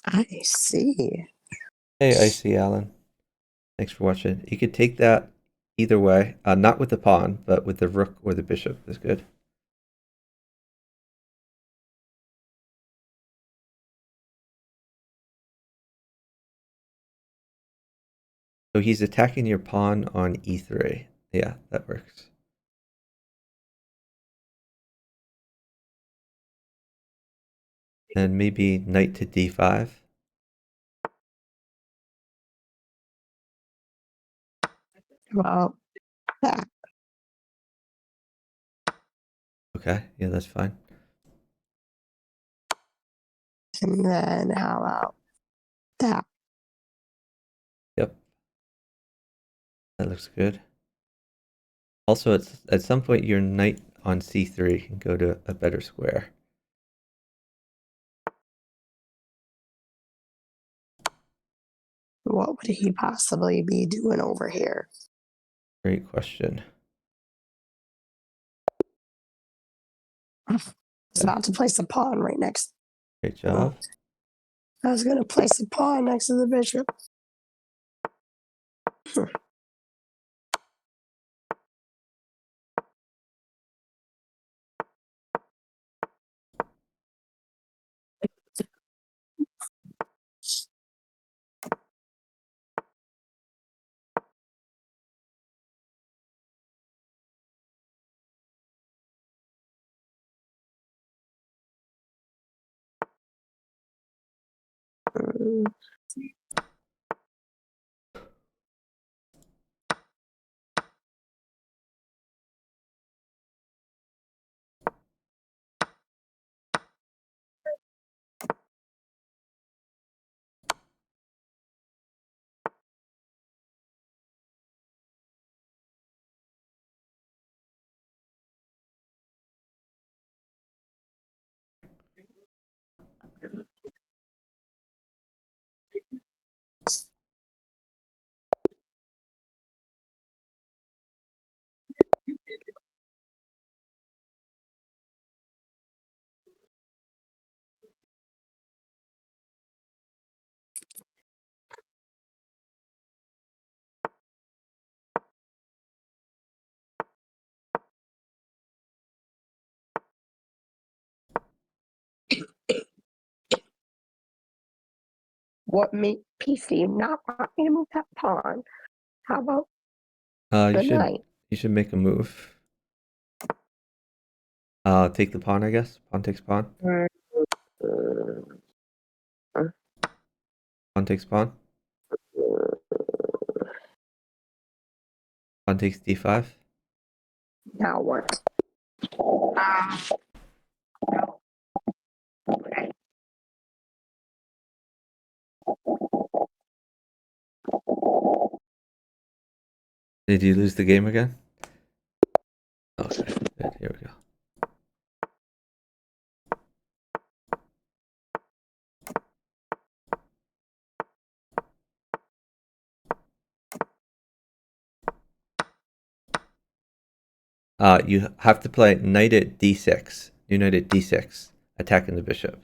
I see. Hey, I see, Alan. Thanks for watching. You could take that either way. Not with the pawn, but with the rook or the bishop is good. So he's attacking your pawn on e3. Yeah, that works. And maybe knight to d5. Well, that. Okay, yeah, that's fine. And then how about that? Yep. That looks good. Also, at some point, your knight on c3 can go to a better square. What would he possibly be doing over here? Great question. It's about to place a pawn right next. Great job. I was going to place a pawn next to the bishop. What piece do you not want me to move that pawn? How about You the knight? should make a move. Take the pawn, I guess. Pawn takes pawn. Pawn takes pawn. Pawn takes d5. Now what? Okay. Did you lose the game again? Okay, good. Here we go. You have to play knight at d6. New knight at d6, attacking the bishop.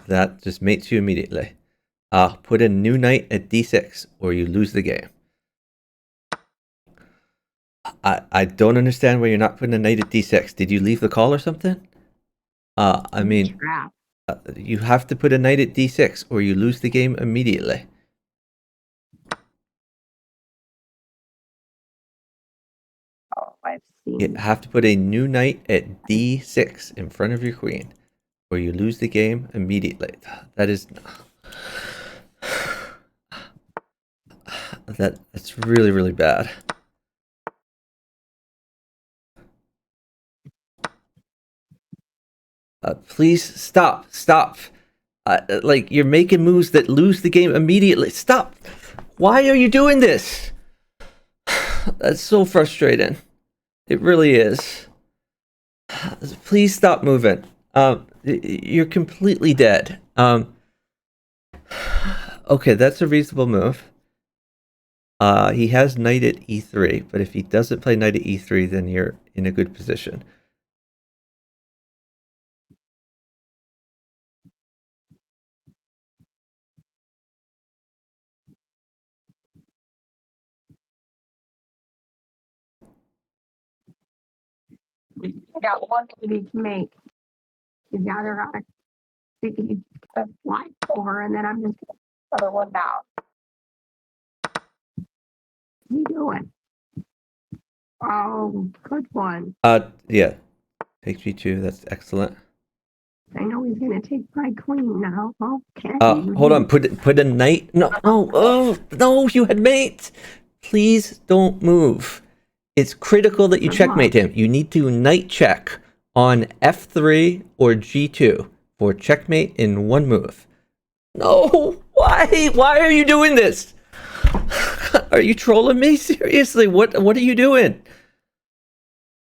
That just mates you immediately. Put a new knight at d6, or you lose the game. I don't understand why you're not putting a knight at d6. Did you leave the call or something? I mean, you have to put a knight at d6, or you lose the game immediately. I've You seen. have to put a new knight at d6 in front of your queen, or you lose the game immediately. That is... That's really, really bad. Please stop. Stop. Like, you're making moves that lose the game immediately. Stop. Why are you doing this? That's so frustrating. It really is. Please stop moving. You're completely dead. Okay, that's a reasonable move. He has knight at e3, but if he doesn't play knight at e3, then you're in a good position. I got one that you can make. You got her on a fly over, and then I'm just gonna put the other one down. What are you doing? Oh, good one. Yeah. Take g2, that's excellent. I know he's gonna take my queen now. Okay. Hold on, put a knight. No, oh, no, you had mate. Please don't move. It's critical that you checkmate him. You need to knight check on f3 or g2 for checkmate in one move. No, why? Why are you doing this? Are you trolling me? Seriously, what are you doing?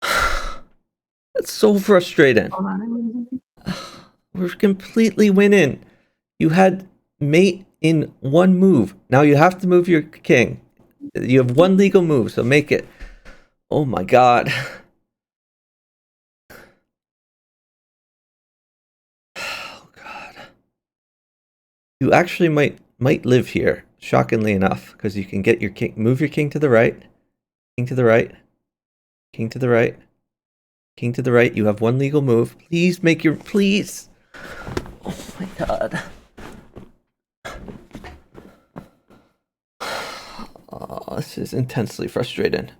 That's so frustrating. Hold on. We're completely winning. You had mate in one move. Now you have to move your king. You have one legal move, so make it. Oh my god. Oh god. You actually might live here, shockingly enough, because you can get your king, move your king to the right. King to the right. King to the right. King to the right. You have one legal move. Please make your, please. Oh my god. Oh, this is intensely frustrating.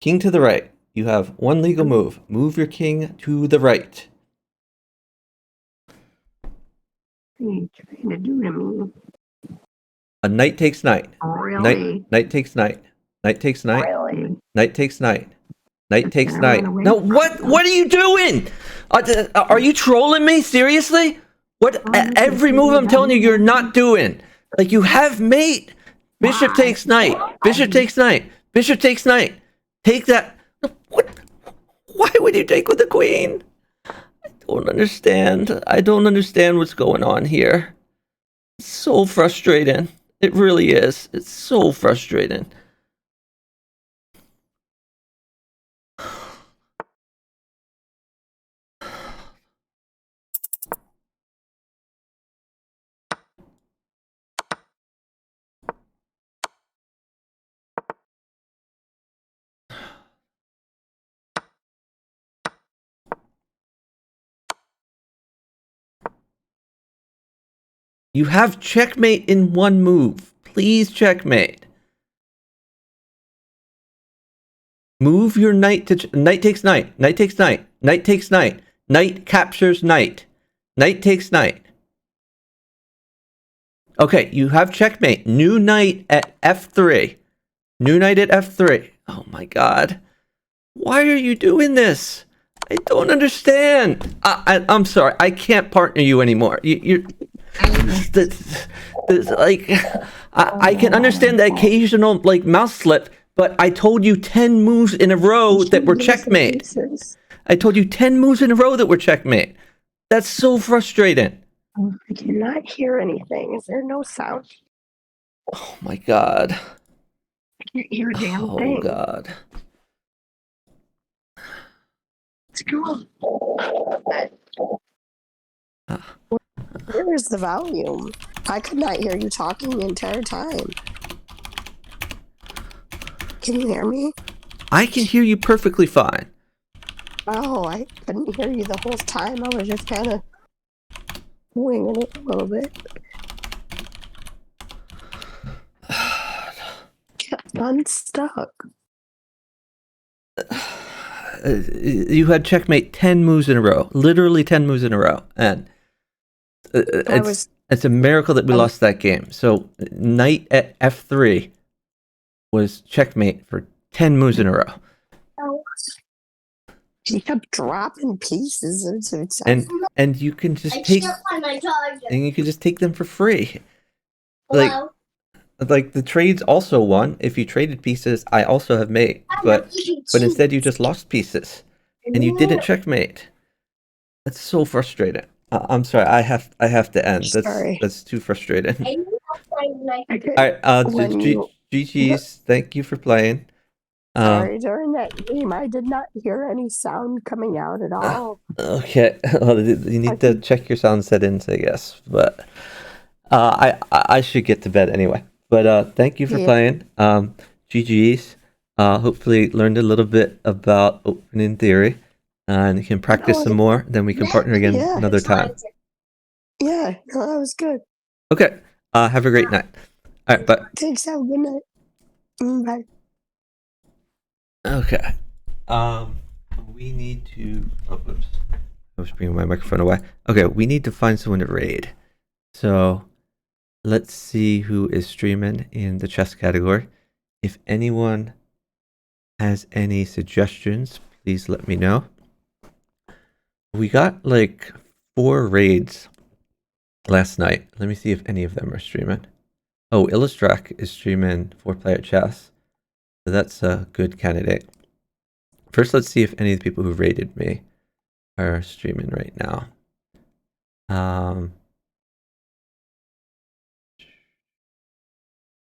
King to the right. You have one legal move. Move your king to the right. What are you trying to do to me? A knight takes knight. Really? Knight takes knight. Knight takes knight. Really? Knight takes knight. Knight takes gonna knight. run away No, from what? them. What are you doing? Are you trolling me? Seriously? What? Every move I'm telling you, you're not doing. Like, you have mate. Bishop Why? takes knight. Bishop takes knight. Bishop takes knight. Take that. What? Why would you take with the queen? I don't understand. I don't understand what's going on here. It's so frustrating. It really is. It's so frustrating. You have checkmate in one move. Please checkmate. Move your knight to... Knight takes knight. Knight takes knight. Knight takes knight. Knight captures knight. Knight takes knight. Okay, you have checkmate. New knight at f3. New knight at f3. Oh my god. Why are you doing this? I don't understand. I'm sorry. I can't partner you anymore. You're... like, I can understand the occasional like mouse slip, but I told you 10 moves in a row that were checkmate. I told you 10 moves in a row that were checkmate. That's so frustrating. I cannot hear anything. Is there no sound? Oh my god. I can't hear a damn thing. Oh god. Let's go. Where is the volume? I could not hear you talking the entire time. Can you hear me? I can hear you perfectly fine. Oh, I couldn't hear you the whole time. I was just kind of winging it a little bit. Kept unstuck. You had checkmate 10 moves in a row, literally 10 moves in a row, and it's a miracle that we lost that game. So knight at f3 was checkmate for 10 moves in a row. He kept dropping pieces. And you can just take them for free. Like the trades also won. If you traded pieces, I also have mate, but instead you just lost pieces and you didn't checkmate. That's so frustrating. I'm sorry. I have to end. That's too frustrating. All right. GG's. Thank you for playing. Sorry, during that game, I did not hear any sound coming out at all. Okay. Well, you need to check your sound settings, I guess. But I should get to bed anyway. But thank you for playing. GG's. Hopefully learned a little bit about opening theory, and you can practice some more. Then we can partner again another time. Yeah, no, that was good. Okay. Have a great night. All right. Bye. Thanks. Have a good night. Bye. Okay. We need to. Oh, oops. I was bringing my microphone away. Okay, we need to find someone to raid. So let's see who is streaming in the chess category. If anyone has any suggestions, please let me know. We got like 4 raids last night. Let me see if any of them are streaming. Oh, Illustrak is streaming 4-player chess. So that's a good candidate. First, let's see if any of the people who raided me are streaming right now.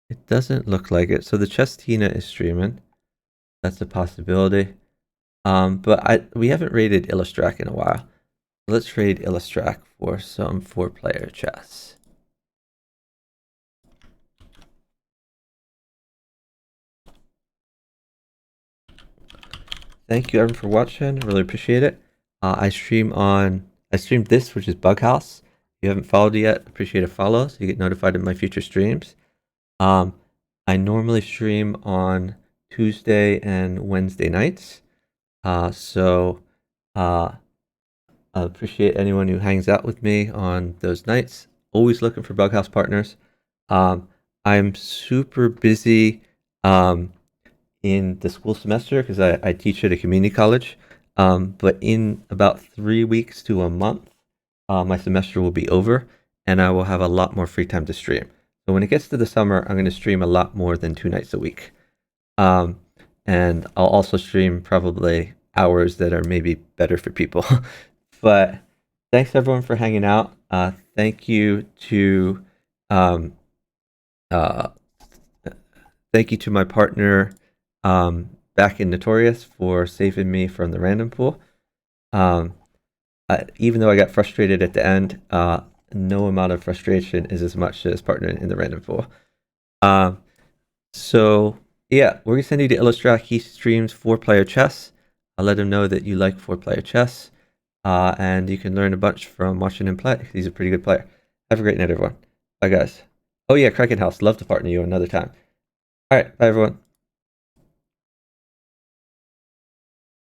It doesn't look like it. So the Chess Tina is streaming. That's a possibility. But we haven't raided Illustrak in a while. Let's raid Illustrak for some 4-player chess. Thank you everyone for watching. I really appreciate it. I streamed this, which is Bughouse. If you haven't followed it yet, appreciate a follow so you get notified of my future streams. I normally stream on Tuesday and Wednesday nights. So I appreciate anyone who hangs out with me on those nights. Always looking for Bughouse partners. I'm super busy in the school semester because I teach at a community college. But in about 3 weeks to a month, my semester will be over and I will have a lot more free time to stream. So when it gets to the summer, I'm going to stream a lot more than 2 nights a week. And I'll also stream probably hours that are maybe better for people. But thanks everyone for hanging out. Thank you to my partner BacknNotorious for saving me from the random pool. Even though I got frustrated at the end, no amount of frustration is as much as partnering in the random pool. So yeah, we're gonna send you to Illustrak. He streams 4-player chess. I'll let him know that you like 4-player chess, and you can learn a bunch from watching him play. He's a pretty good player. Have a great night, everyone. Bye, guys. Oh yeah, Kraken House. Love to partner you another time. All right, bye, everyone.